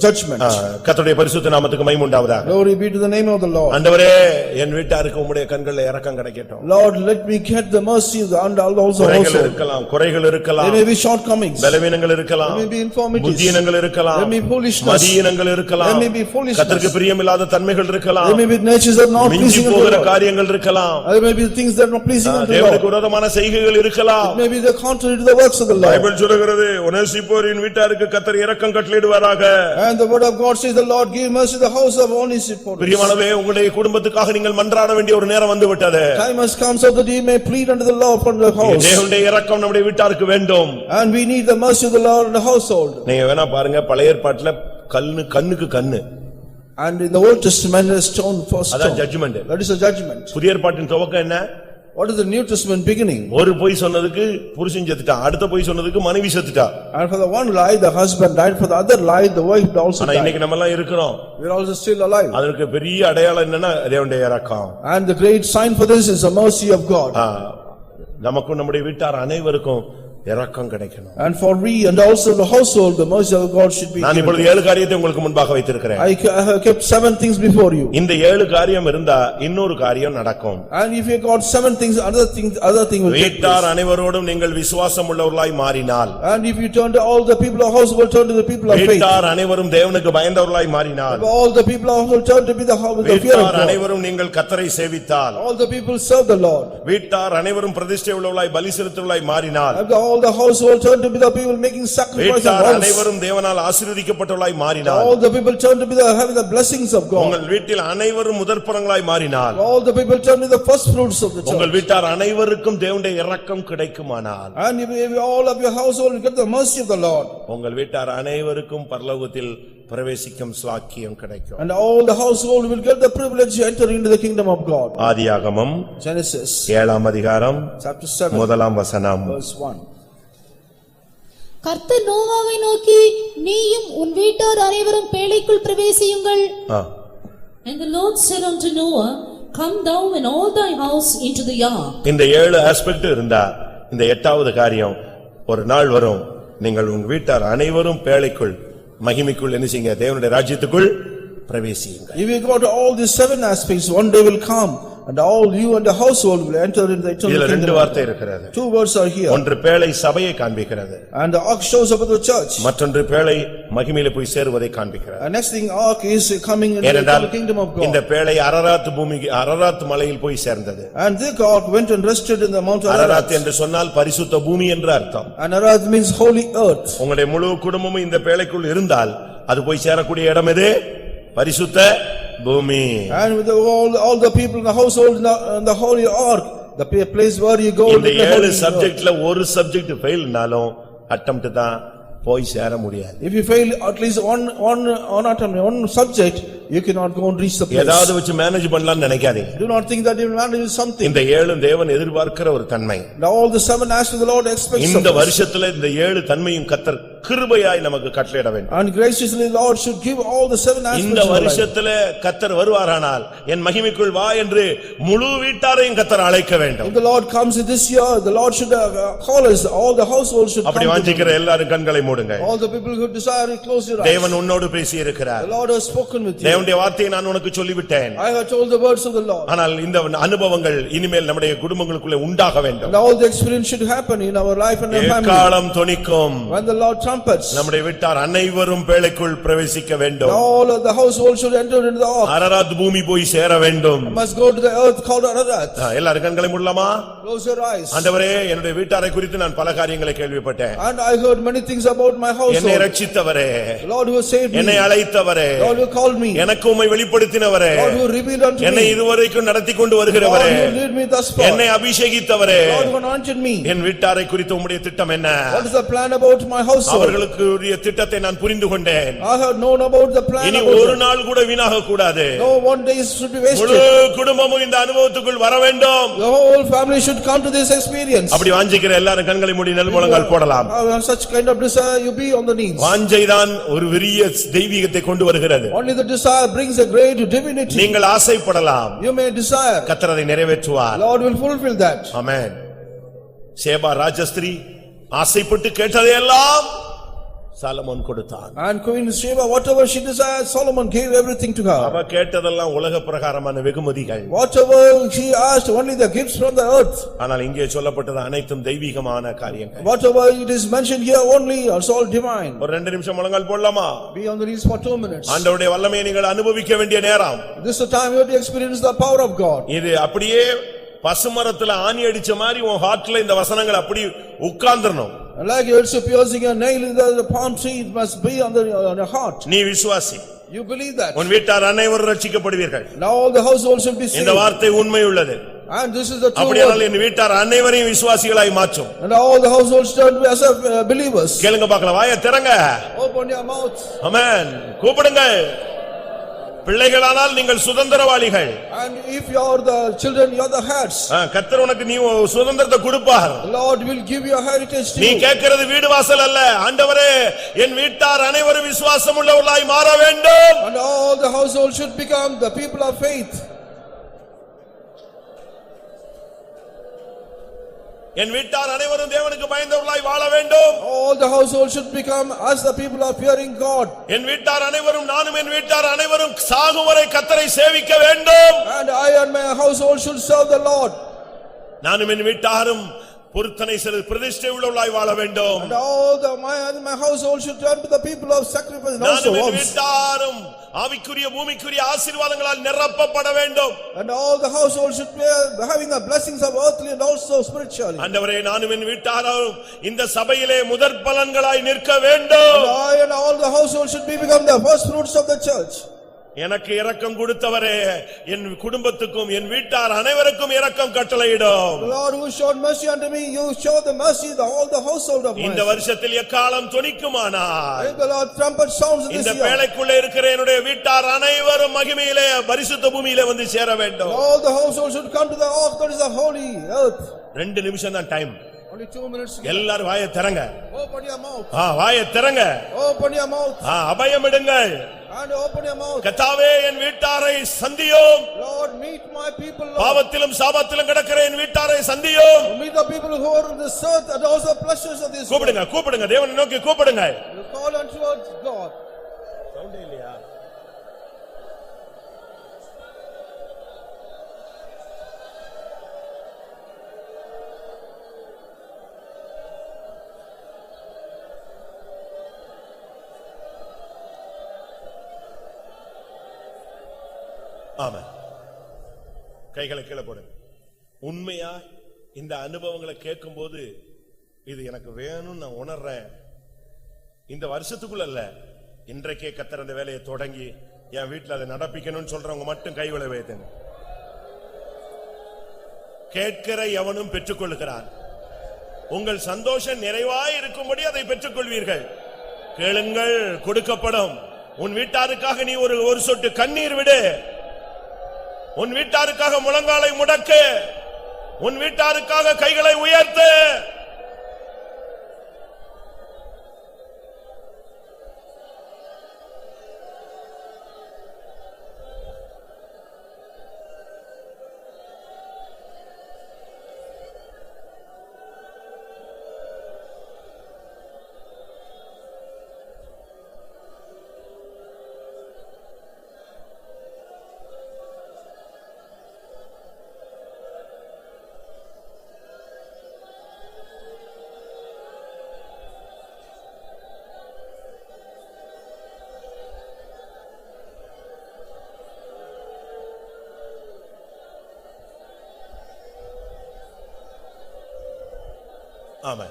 judgment. கர்த்தருடைய பரிசுத்த நாமத்துக்கு மகிமை உண்டாவதாக. Glory be to the name of the Lord. ஆண்டவரே என் வீட்டாருக்கு உம்முடைய கண்களில் இரக்கம் கிடைக்கட்டும். Lord, let me get the mercy of the household. குறைகள் இருக்கலாம். There may be shortcomings. பலவீனங்கள் இருக்கலாம். There may be infirmities. புத்தியீனங்கள் இருக்கலாம். There may be foolishness. மதியீனங்கள் இருக்கலாம். There may be foolishness. கர்த்தருக்கு பிரியமில்லாத தன்மைகள் இருக்கலாம். There may be natures that are not pleasing மிஞ்சி unto போகிற the Lord. காரியங்கள் இருக்கலாம். There may be things that are not pleasing unto the Lord. தேவனுக்கு விரோதமான செய்கைகள் இருக்கலாம். It may be the contrary to the works of the Lord. Bible சொல்கிறது ஒநேசிப்போரின் வீட்டாருக்கு கர்த்தர் இரக்கம் கட்டளையிடுவாராக. And the word of God says the Lord give mercy to the house of Onesiphorus. பிரியமானவரே உங்களுடைய குடும்பத்துக்காக நீங்கள் மன்றாட வேண்டிய ஒரு நேரம் வந்து விட்டது. Time has come so that you may plead unto the Lord for the house. தேவனுடைய இரக்கம் நம்முடைய வீட்டாருக்கு வேண்டும். And we need the mercy of the Lord in the household. நீங்க வேணா பாருங்க பழைய ஏற்பாட்டுல கண்ணுக்கு கண்ணு. And in the Old Testament a stone for stone. அதான் judgement. That is a judgment. புதிய ஏற்பாட்டின் துவக்கம் என்ன? What is the New Testament beginning? ஒரு பொய் சொன்னதுக்கு புருஷன் செத்துட்டான். அடுத்த பொய் சொன்னதுக்கு மனைவி செத்துட்டா. And for the one lie the husband died, for the other lie the wife also ஆனா died. இன்னைக்கு நம்ம எல்லாம் இருக்கிறோம். We are also still alive. அதற்கு பெரிய அடையாளம் என்னன்னா தேவனுடைய இரக்கம். And the great sign for this is the mercy of God. நமக்கும் நம்முடைய வீட்டார் அனைவருக்கும் இரக்கம் கிடைக்கணும். And for we and also the household the mercy of God should be. நான் இப்பொழுது 7 காரியத்தை உங்களுக்கு முன்பாக வைத்திருக்கிறேன். I have kept 7 things before you. இந்த 7 காரியம் இருந்தா இன்னொரு காரியம் நடக்கும். And if you got 7 things other thing will take வீட்டார் place. அனைவரோடும் நீங்கள் விசுவாசம் உள்ளவர்களாய் மாறினால், And if you turn to all the people of household turn to the people of faith. வீட்டார் அனைவரும் தேவனுக்கு பயந்தவர்களாய் மாறினால், If all the people of household turn to be the house with the fear of வீட்டார் God. அனைவரும் நீங்கள் கர்த்தரை சேவித்தால், All the people serve the Lord. வீட்டார் அனைவரும் பிரதிஷ்டை உள்ளவர்களாய் பலி செலுத்துவர்களாய் மாறினால், And all the household turn to be the people making sacrifice of வீட்டார் vows. அனைவரும் தேவனால் ஆசீர்வதிக்கப்பட்டவர்களாய் மாறினால், All the people turn to be having the blessings of God. உங்கள் வீட்டில் அனைவரும் முதற்பலன்களாய் மாறினால், All the people turn to the first fruits of the உங்கள் church. வீட்டார் அனைவருக்கும் தேவனுடைய இரக்கம் கிடைக்குமானால், And if all of your household will get the mercy of the Lord. உங்கள் வீட்டார் அனைவருக்கும் பரலோகத்தில் பிரவேசிக்கும் ஸ்லாக்கியம் கிடைக்கும். And all the household will get the privilege to enter into the kingdom of God. ஆதியாகமம் Genesis 7ஆம் அதிகாரம் chapter 7 முதலாம் வசனம். verse 1. கர்த்தர் நோவாவை நோக்கி நீயும் உன் வீட்டார் அனைவரும் பேழைக்குள் பிரவேசியுங்கள். And the Lord said unto Noah, Come thou and all thy house into the ark. இந்த 7 ஆஸ்பெக்ட் இருந்தா இந்த 8வது காரியம் ஒரு நாள் வரும். நீங்கள் உங்க வீட்டார் அனைவரும் பேழைக்குள் மகிமைக்குள் என்ன செய்யுங்க தேவனுடைய ராஜ்யத்துக்குள் பிரவேசியுங்கள். If you go to all these 7 aspects, one day will come and all you and the household will enter into the eternal இதுல ரெண்டு kingdom. வார்த்தை இருக்கிறது. 2 words are here. ஒன்று பேழை சபையை காண்பிக்கிறது, And the ark shows about the church. மற்றொன்று பேழை மகிமையிலே போய் சேருவதை காண்பிக்கிறது. And next thing, ark is coming into the ஏனென்றால் eternal kingdom of இந்த God. பேழை அரராத் மலையில் போய் சேர்ந்தது. And the ark went and rested in the Mount Ararat Ararat. என்று சொன்னால் பரிசுத்த பூமி என்று அர்த்தம். And Ararat means holy earth. உங்களுடைய முழு குடும்பமும் இந்த பேழைக்குள் இருந்தால் அது போய் சேரக்கூடிய இடம் எது? பரிசுத்த பூமி. And with all the people in the household in the holy ark, the place where you go. இந்த 7 சப்ஜெக்ட்ல ஒரு சப்ஜெக்ட் ஃபெயில்னாலும் அட்டெம்ப்ட் தான், போய் சேர முடியாது. If you fail at least one subject, you cannot go and reach the place. ஏதாவது வச்சு manage பண்ணலாம்னு நினைக்காதீங்க. Do not think that you will manage something. இந்த 7 தேவன் எதிர்பார்க்கிற ஒரு தன்மை. Now all the 7 acts of the Lord expects இந்த of us. வருஷத்துல இந்த 7 தன்மையும் கர்த்தர் கிருபையாய் நமக்கு கட்டளையிட வேண்டும். And graciously the Lord should give all the 7 aspects இந்த of life. வருஷத்துல கர்த்தர் வருவாரானால் என் மகிமைக்குள் வா என்று முழு வீட்டாரையும் கர்த்தர் அழைக்க வேண்டும். If the Lord comes in this year, the Lord should call us, all the household should come. அப்படி வாஞ்சிக்கிற எல்லாரும் கண்களை மூடுங்க. All the people who desire to close your eyes. தேவன் உன்னோடு பேசி இருக்கிறார். The Lord has spoken with you. தேவனுடைய வார்த்தையை நான் உனக்கு சொல்லிவிட்டேன். I have told the words of the Lord. ஆனால் இந்த அனுபவங்கள் இனிமேல் நம்முடைய குடும்பங்களுக்குள்ளே உண்டாக வேண்டும். And all the experience should happen in our life and our family. எக்காளம் தொனிக்கும். When the Lord trumpets, நம்முடைய வீட்டார் அனைவரும் பேழைக்குள் பிரவேசிக்க வேண்டும். all of the household should enter into the ark. Ararat பூமி போய் சேர வேண்டும். Must go to the earth called Ararat. எல்லாரும் கண்களை மூடலாமா? Close your eyes. ஆண்டவரே, என்னுடைய வீட்டாரை குறித்து நான் பல காரியங்களை கேள்விப்பட்டேன். And I heard many things about my household. என்னை ரட்சித்தவரே, The Lord who saved me. என்னை அழைத்தவரே, The Lord who called me. எனக்கு உம்மை வெளிப்படுத்தினவரே, The Lord who revealed unto என்னை me. இதுவரைக்கும் நடத்தி கொண்டு The Lord வருகிறவரே, who led me thus far. என்னை அபிஷேகித்தவரே, The Lord who anointed me. என் வீட்டாரை குறித்து உம்முடைய திட்டம் என்ன? What is the plan about my household? அவர்களுக்கு உரிய திட்டத்தை நான் புரிந்து கொண்டேன். I have known about the plan இனி about ஒரு them. நாள் கூட வீணாக கூடாது. No one day should be முழு wasted. குடும்பமும் இந்த அனுபவத்துக்குள் வர வேண்டும். The whole family should come to this experience. அப்படி வாஞ்சிக்கிற எல்லாரும் கண்களை மூடி நல்முழங்கால் போடலாம். Have such kind of desire, you be on the knees. வாஞ்சைதான் ஒரு பெரிய தெய்வீகத்தை கொண்டு வருகிறது. Only the desire brings a great divinity. நீங்கள் ஆசைப்படலாம், You may desire. கர்த்தர் அதை நிறைவேற்றுவார். Lord will fulfill that. ஆமென். சேபா ராஜஸ்திரி ஆசைப்பட்டு கேட்டதையெல்லாம் சாலமோன் கொடுத்தான். And Queen Sheba, whatever she desired, Solomon gave everything to her. அவ கேட்டதெல்லாம் உலக பிரகாரமான வெகுமதிகள். Whatever she asked, only the gifts from the earth. ஆனால் இங்கே சொல்லப்பட்டது அனைத்தும் தெய்வீகமான காரியங்கள். Whatever it is mentioned here, only it's all divine. ஒரு 2 நிமிஷம் முழங்கால் போடலாமா? Be on the knees for 2 minutes. ஆண்டவருடைய வல்லமையை நீங்கள் அனுபவிக்க வேண்டிய நேரம். This is the time you have to experience the power of God. இது அப்படியே பசுமரத்துல ஆணி அடிச்ச மாதிரி உன் ஹார்ட்ல இந்த வசனங்கள் அப்படி உட்கார்ந்துறணும். Like it's piercing a nail in the palm tree, it must be on your heart. நீ விசுவாசி. You believe that. உன் வீட்டார் அனைவரும் ரட்சிக்கப்படுவீர்கள். Now all the household should be saved. இந்த வார்த்தை உண்மை உள்ளது. And this is the true அப்படியானால் word. என் வீட்டார் அனைவரையும் விசுவாசிகளாய் மாற்றும். And all the households turn as believers. கேளுங்க பார்க்கலாம், வாயை திறங்க. Open your mouth. ஆமென். கூப்பிடுங்க. பிள்ளைகளானால் நீங்கள் சுதந்திரவாளிகள். And if you are the children, you are the heads. கர்த்தர் உனக்கு நீ சுதந்திரத்தை கொடுப்பார். The Lord will give you a heritage to நீ you. கேட்கிறது வீடு வாசல் அல்ல. ஆண்டவரே, என் வீட்டார் அனைவரும் விசுவாசம் உள்ளவர்களாய் மாற வேண்டும். And all the household should become the people of faith. என் வீட்டார் அனைவரும் தேவனுக்கு பயந்தவர்களாய் வாழ வேண்டும். All the household should become as the people of fearing God. என் வீட்டார் அனைவரும் நானும் என் வீட்டார் அனைவரும் சாகும் வரை கர்த்தரை சேவிக்க வேண்டும். And I and my household should serve the Lord. நானும் என் வீட்டாரும் பொருத்தனை செய்து பிரதிஷ்டை உள்ளவர்களாய் வாழ வேண்டும். And all my household should turn to the people of sacrifice and also நானும் என் works. வீட்டாரும் ஆவிக்குரிய பூமிக்குரிய ஆசீர்வாதங்களால் நிரப்பப்பட வேண்டும். And all the household should be having the blessings of earthly and also spiritually. ஆண்டவரே, நானும் என் வீட்டாரும் இந்த சபையிலே முதற் பலன்களாய் நிற்க வேண்டும். And I and all the household should become the first fruits of the church. எனக்கு இரக்கம் கொடுத்தவரே, என் குடும்பத்துக்கும் என் வீட்டார் அனைவருக்கும் இரக்கம் கட்டளையிடும். The Lord who showed mercy unto me, you show the mercy to all the household of mine. இந்த வருஷத்தில் எக்காலம் தொனிக்குமானால் If the Lord trumpet sounds in this இந்த year, பேழைக்குள்ளே இருக்கிற என்னுடைய வீட்டார் அனைவரும் மகிமையிலே பரிசுத்த பூமியிலே வந்து சேர வேண்டும். all the household should come to the ark that is the holy earth. 2 நிமிஷம் தான் டைம். Only 2 minutes. எல்லாரும் வாயை திறங்க. Open your mouth. வாயை திறங்க. Open your mouth. அபயமிடுங்கள். And open your mouth. கர்த்தாவே, என் வீட்டாரை சந்தியும். Lord, meet my people, Lord. பாவத்திலும் சாபத்திலும் கிடக்கிற என் வீட்டாரை சந்தியும். Meet the people who are in this earth and also the pleasures of this world. கூப்பிடுங்க, கூப்பிடுங்க, தேவனை நோக்கி கூப்பிடுங்க. You call unto God. சவுண்டே இல்லையா? ஆமா, கைகளை கீழே போடுங்க. உண்மையா இந்த அனுபவங்களை கேட்கும் போது இது எனக்கு வேணும்னு நான் உணர்றேன். இந்த வருஷத்துக்குள்ள இல்ல, இன்றைக்கே கர்த்தர் அந்த வேலையை தொடங்கி என் வீட்டுல அதை நடப்பிக்கணும்னு சொல்றவங்க மட்டும் கைகளை வைத்துங்க. கேட்கிற எவனும் பெற்றுக்கொள்கிறான். உங்கள் சந்தோஷம் நிறைவாய் இருக்கும்படி அதை பெற்றுக்கொள்வீர்கள். கேளுங்கள், கொடுக்கப்படும். உன் வீட்டாருக்காக நீ ஒரு சொட்டு கண்ணீர் விடு. உன் வீட்டாருக்காக முழங்காலை முடக்கு. உன் வீட்டாருக்காக கைகளை உயர்த்து. ஆமா,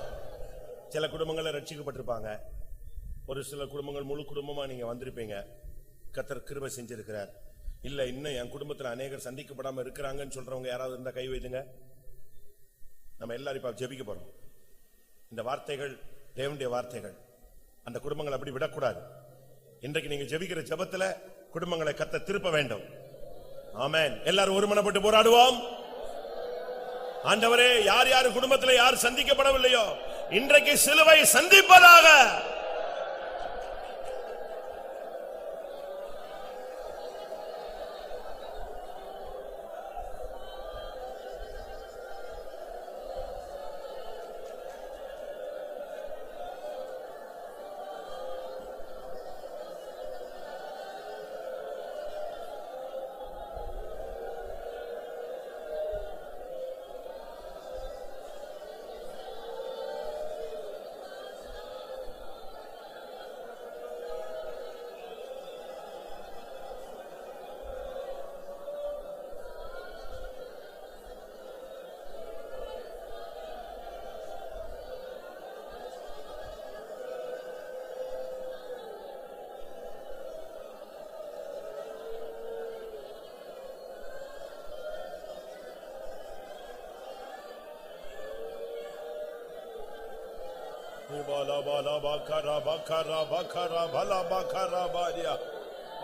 சில குடும்பங்கள் ரட்சிக்கப்பட்டிருப்பாங்க. ஒரு சில குடும்பங்கள் முழு குடும்பமா நீங்க வந்திருப்பீங்க. கர்த்தர் கிருபை செஞ்சிருக்கிறார். இல்ல இன்னும் என் குடும்பத்துல அநேகர் சந்திக்கப்படாம இருக்கிறாங்கன்னு சொல்றவங்க யாராவது இருந்தா கை வைத்துங்க. நம்ம எல்லாரும் இப்ப ஜெபிக்க போறோம். இந்த வார்த்தைகள் தேவனுடைய வார்த்தைகள். அந்த குடும்பங்களை அப்படி விடக்கூடாது. இன்றைக்கு நீங்க ஜெபிக்கிற ஜெபத்துல குடும்பங்களை கர்த்தர் திருப்ப வேண்டும். ஆமென். எல்லாரும் ஒருமனப்பட்டு போராடுவோம். ஆண்டவரே, யார் யார் குடும்பத்தில் யார் சந்திக்கப்படவில்லையோ இன்றைக்கு சிலுவை சந்திப்பதாக.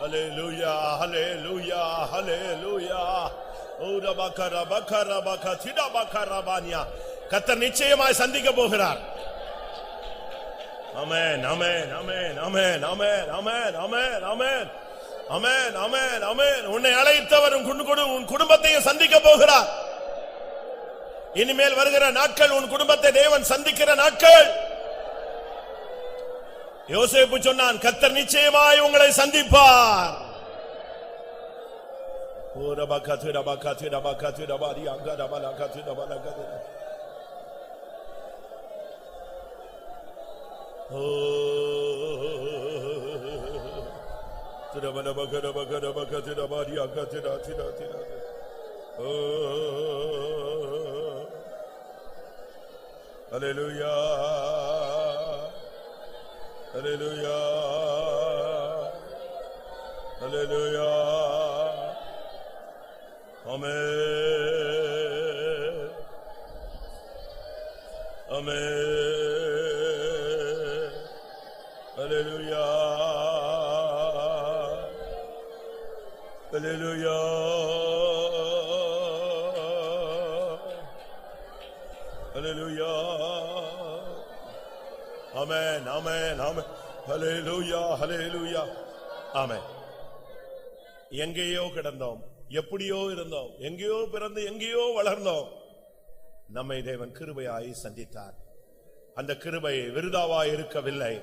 Hallelujah, hallelujah, hallelujah. Ora bakara bakara bakatida bakara banya. கர்த்தர் நிச்சயமாய் சந்திக்க போகிறார். ஆமென், ஆமென், ஆமென், ஆமென், ஆமென், ஆமென், ஆமென், ஆமென், ஆமென், ஆமென், ஆமென். உன்னை அழைத்தவர் உன் குடும்பத்தையும் சந்திக்க போகிறார். இனிமேல் வருகிற நாட்கள் உன் குடும்பத்தை தேவன் சந்திக்கிற நாட்கள். யோசேப்பு சொன்னான், கர்த்தர் நிச்சயமாய் உங்களை சந்திப்பார். Hallelujah. Hallelujah. Hallelujah. Amen. Amen. Hallelujah. Hallelujah. Hallelujah. Amen, amen, amen. Hallelujah, hallelujah. Amen. எங்கேயோ கிடந்தோம், எப்படியோ இருந்தோம், எங்கேயோ பிறந்து எங்கேயோ வளர்ந்தோம். நம்மை தேவன் கிருபையாய் சந்தித்தார். அந்த கிருபை விருதாவாய் இருக்கவில்லை.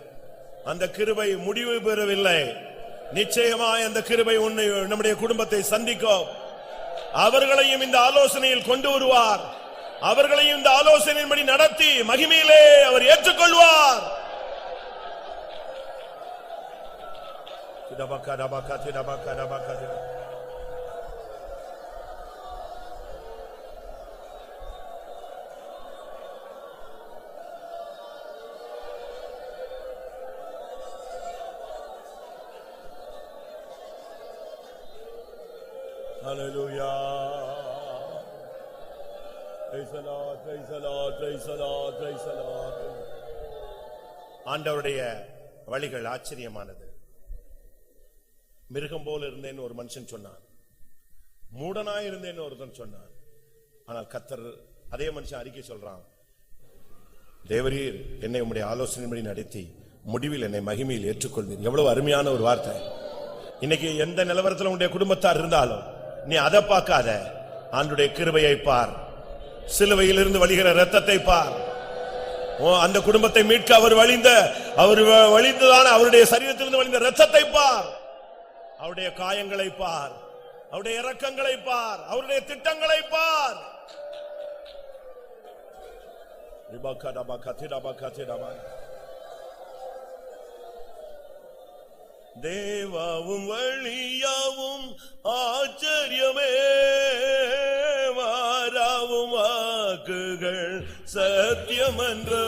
அந்த கிருபை முடிவு பெறவில்லை. நிச்சயமாய் அந்த கிருபை உன்னை நம்முடைய குடும்பத்தை சந்திக்கும். அவர்களையும் இந்த ஆலோசனையில் கொண்டு வருவார். அவர்களையும் இந்த ஆலோசனையின்படி நடத்தி மகிமையிலே அவர் ஏற்றுக்கொள்வார். Hallelujah. Praise the Lord, praise the Lord, praise the Lord, praise the Lord. ஆண்டவருடைய வழிகள் ஆச்சரியமானது. மிருகம் போல இருந்தேன்னு ஒரு மனுஷன் சொன்னான், மூடனாய் இருந்தேன்னு ஒருத்தன் சொன்னான். ஆனால் கர்த்தர் அதே மனுஷன் அறிக்கை சொல்றான், தேவரீர் என்னை உம்முடைய ஆலோசனைப்படி நடத்தி முடிவில் என்னை மகிமையில் ஏற்றுக்கொள்வீர். எவ்வளவு அருமையான ஒரு வார்த்தை. இன்னைக்கு எந்த நிலவரத்தில் உன்னுடைய குடும்பத்தார் இருந்தாலும் நீ அதை பார்க்காத, ஆண்டவருடைய கிருபையை பார், சிலுவையிலிருந்து வழிகிற இரத்தத்தை பார். அந்த குடும்பத்தை மீட்க அவர் வழிந்ததான அவருடைய சரீரத்திலிருந்து வழிந்த இரத்தத்தை பார், அவருடைய காயங்களை பார், அவருடைய இரக்கங்களை பார், அவருடைய திட்டங்களை பார். தேவாவும் வழியாவும் ஆச்சரியமே, மாறாவும் வாக்குகள் சத்தியமன்றோ.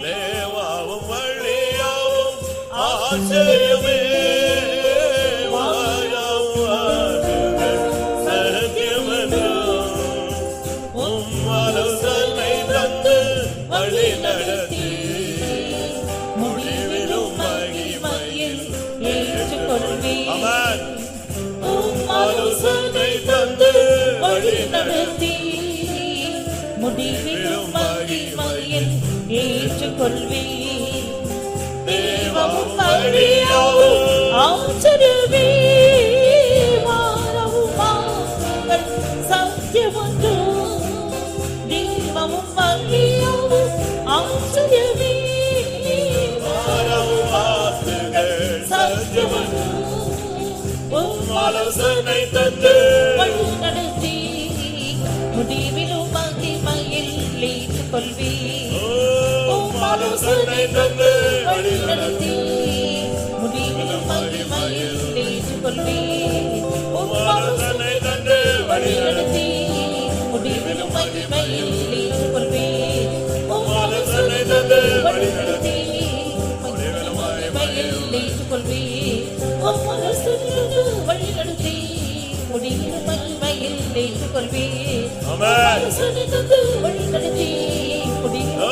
தேவாவும் வழியாவும் ஆச்சரியமே, மாறாவும் வாக்குகள் சத்தியமன்றோ. ஆலோசனை தந்து வழி நடத்தி முடிவிலும் மகிமையில் ஏற்றுக்கொள்வீர். ஆமென். ஆலோசனை தந்து வழி நடத்தி முடிவிலும் மகிமையில் ஏற்றுக்கொள்வீர். தேவமும் வழியாவும் ஆச்சரியமே, மாறாவும் வாக்குகள் சத்தியமன்றோ. தேவமும் வழியாவும் ஆச்சரியமே, மாறாவும் வாக்குகள் சத்தியமன்றோ. ஆலோசனை தந்து வழி நடத்தி முடிவிலும் மகிமையில் ஏற்றுக்கொள்வீர். ஆலோசனை தந்து வழி நடத்தி முடிவிலும் மகிமையில் ஏற்றுக்கொள்வீர். ஆலோசனை தந்து வழி நடத்தி முடிவிலும் மகிமையில் ஏற்றுக்கொள்வீர். ஆலோசனை தந்து வழி நடத்தி முடிவிலும் மகிமையில் ஏற்றுக்கொள்வீர். வழி நடத்தி முடிவிலும் மகிமையில் ஏற்றுக்கொள்வீர். ஆலோசனை தந்து வழி நடத்தி முடிவிலும்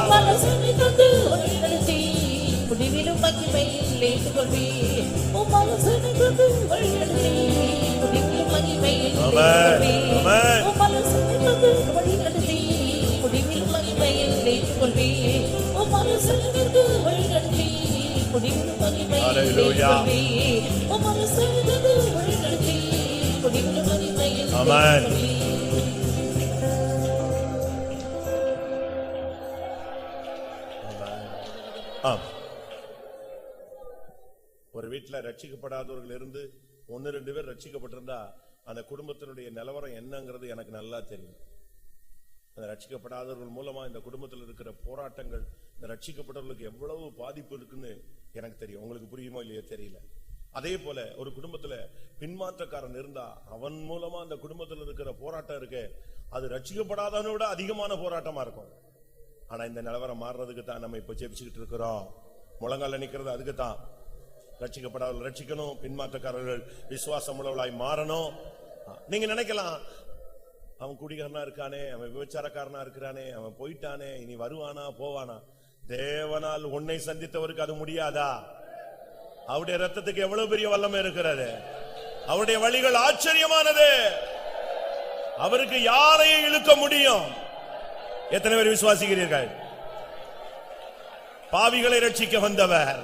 ஆலோசனை தந்து வழி நடத்தி முடிவிலும் மகிமையில் ஏற்றுக்கொள்வீர். ஆலோசனை தந்து வழி நடத்தி முடிவிலும் மகிமையில் ஏற்றுக்கொள்வீர். ஆலோசனை தந்து வழி நடத்தி முடிவிலும் மகிமையில் ஏற்றுக்கொள்வீர். ஆலோசனை தந்து வழி நடத்தி முடிவிலும் மகிமையில் ஏற்றுக்கொள்வீர். ஆலோசனை தந்து வழி நடத்தி முடிவிலும் மகிமையில் ஏற்றுக்கொள்வீர். ஒரு வீட்டில் ரட்சிக்கப்படாதவர்கள் இருந்து 1-2 பேர் ரட்சிக்கப்பட்டிருந்தா அந்த குடும்பத்தினுடைய நிலவரம் என்னங்கிறது எனக்கு நல்லா தெரியும். அந்த ரட்சிக்கப்படாதவர்கள் மூலமா இந்த குடும்பத்தில் இருக்கிற போராட்டங்கள், இந்த ரட்சிக்கப்பட்டவர்களுக்கு எவ்வளவு பாதிப்பு இருக்குன்னு எனக்கு தெரியும். உங்களுக்கு புரியுமோ இல்லையோ தெரியல. அதே போல ஒரு குடும்பத்துல பின்மாற்றக்காரன் இருந்தா அவன் மூலமா அந்த குடும்பத்தில் இருக்கிற போராட்டம் இருக்கு, அது ரட்சிக்கப்படாதவனை விட அதிகமான போராட்டமா இருக்கும். ஆனா இந்த நிலவரம் மாறுறதுக்கு தான் நம்ம இப்ப ஜெபிச்சுக்கிட்டு இருக்கிறோம். முழங்கால நிக்கிறது அதுக்கு தான். ரட்சிக்கப்படாதவர்கள் ரட்சிக்கணும், பின்மாற்றக்காரர்கள் விசுவாசம் உள்ளவர்களாய் மாறணும். நீங்க நினைக்கலாம், அவன் குடிகாரனா இருக்கானே, அவன் விபச்சாரக்காரனா இருக்கிறானே, அவன் போயிட்டானே, இனி வருவானா போவானா? தேவனால் உன்னை சந்தித்தவருக்கு அது முடியாதா? அவருடைய ரத்தத்துக்கு எவ்வளவு பெரிய வல்லமை இருக்கிறது. அவருடைய வழிகள் ஆச்சரியமானது. அவருக்கு யாரையும் இழுக்க முடியும். எத்தனை பேர் விசுவாசிக்கிறீர்கள்? பாவிகளை ரட்சிக்க வந்தவர்,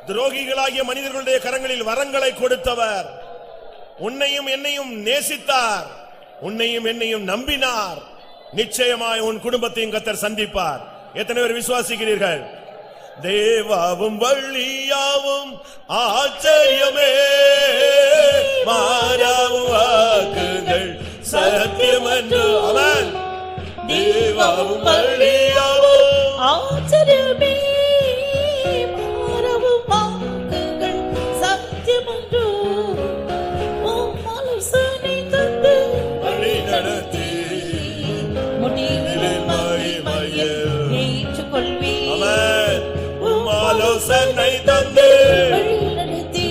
துரோகிகளாகிய மனிதர்களுடைய கரங்களில் வரங்களை கொடுத்தவர், உன்னையும் என்னையும் நேசித்தார், உன்னையும் என்னையும் நம்பினார். நிச்சயமாய் உன் குடும்பத்தையும் கர்த்தர் சந்திப்பார். எத்தனை பேர் விசுவாசிக்கிறீர்கள்? தேவாவும் வழியாவும் ஆச்சரியமே, மாறாவும் வாக்குகள் சத்தியமன்றோ. ஆமென். தேவாவும் வழியாவும் ஆச்சரியமே, மாறாவும் வாக்குகள் சத்தியமன்றோ. ஆலோசனை தந்து வழி நடத்தி முடிவிலும் மகிமையில் ஏற்றுக்கொள்வீர். ஆமென். ஆலோசனை தந்து வழி நடத்தி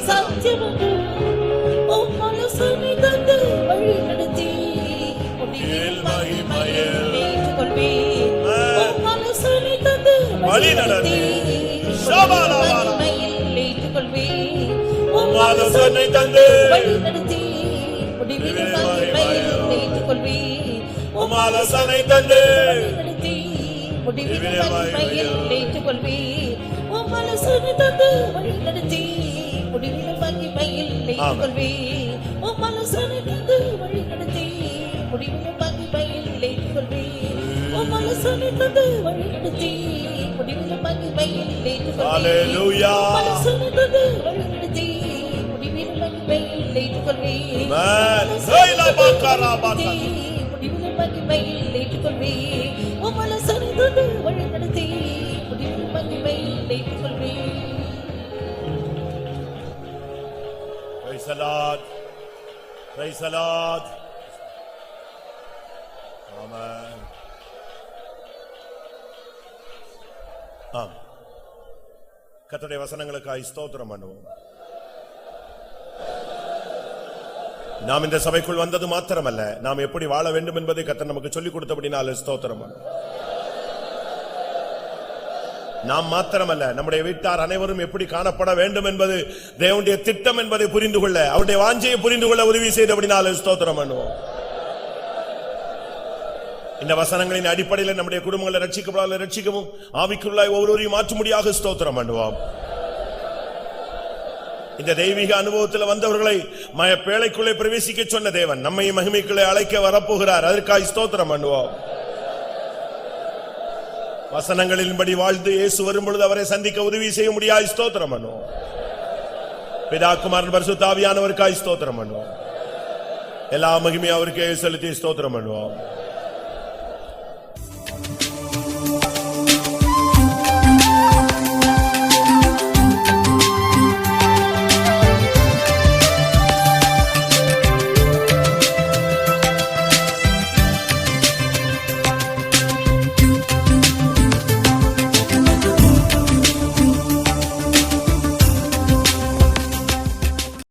சத்தியமுண்டு உம் ஆலோசனை தந்து வழி நடத்தி முடிவில் மகிமையில் ஏற்றுக்கொள்வேன். உம் ஆலோசனை தந்து வழி நடத்தி மகிமையில் ஏற்றுக்கொள்வேன். உம் ஆலோசனை தந்து வழி நடத்தி முடிவில் மகிமையில் ஏற்றுக்கொள்வேன். உம் ஆலோசனை தந்து வழி நடத்தி முடிவில் மகிமையில் ஏற்றுக்கொள்வேன். உம் ஆலோசனை தந்து வழி நடத்தி முடிவில் மகிமையில் ஏற்றுக்கொள்வேன். உம் ஆலோசனை தந்து வழி நடத்தி முடிவில் மகிமையில் ஏற்றுக்கொள்வேன். உம் ஆலோசனை தந்து வழி நடத்தி முடிவில் மகிமையில் ஏற்றுக்கொள்வேன். Hallelujah. உம் ஆலோசனை தந்து வழி நடத்தி முடிவில் மகிமையில் ஏற்றுக்கொள்வேன். Amen. முடிவில் மகிமையில் ஏற்றுக்கொள்வேன். உம் ஆலோசனை தந்து வழி நடத்தி முடிவில் மகிமையில் ஏற்றுக்கொள்வேன். Praise the Lord. Praise the Lord. Amen. கர்த்தருடைய வசனங்களுக்காய் ஸ்தோத்திரம் பண்ணுவோம். நாம் இந்த சபைக்குள் வந்தது மாத்திரமல்ல, நாம் எப்படி வாழ வேண்டும் என்பதை கர்த்தர் நமக்கு சொல்லிக் கொடுத்தபடினால ஸ்தோத்திரம் பண்ணுவோம். நாம் மாத்திரமல்ல, நம்முடைய வீட்டார் அனைவரும் எப்படி காணப்பட வேண்டும் என்பது தேவனுடைய திட்டம் என்பதை புரிந்து கொள்ள, அவருடைய வாஞ்சையை புரிந்து கொள்ள உதவி செய்தபடினால ஸ்தோத்திரம் பண்ணுவோம். இந்த வசனங்களின் அடிப்படையில் நம்முடைய குடும்பங்களை ரட்சிக்கப்படாத ரட்சிக்கவும், ஆவிக்குள்ளாய் ஒவ்வொருவரையும் மாற்றும்படியாக ஸ்தோத்திரம் பண்ணுவோம். இந்த தெய்வீக அனுபவத்தில் வந்தவர்களை பேழைக்குள்ளே பிரவேசிக்க சொன்ன தேவன் நம்மை மகிமைக்குள்ளே அழைக்க வரப்போகிறார். அதற்காக ஸ்தோத்திரம் பண்ணுவோம். வசனங்களின்படி வாழ்ந்து இயேசு வரும்பொழுது அவரை சந்திக்க உதவி செய்ய முடியாது. ஸ்தோத்திரம் பண்ணுவோம். பிதா குமாரன் பரிசுத்த ஆவியானவருக்காய் ஸ்தோத்திரம் பண்ணுவோம். எல்லா மகிமையும் அவருக்கே செலுத்தி ஸ்தோத்திரம் பண்ணுவோம்.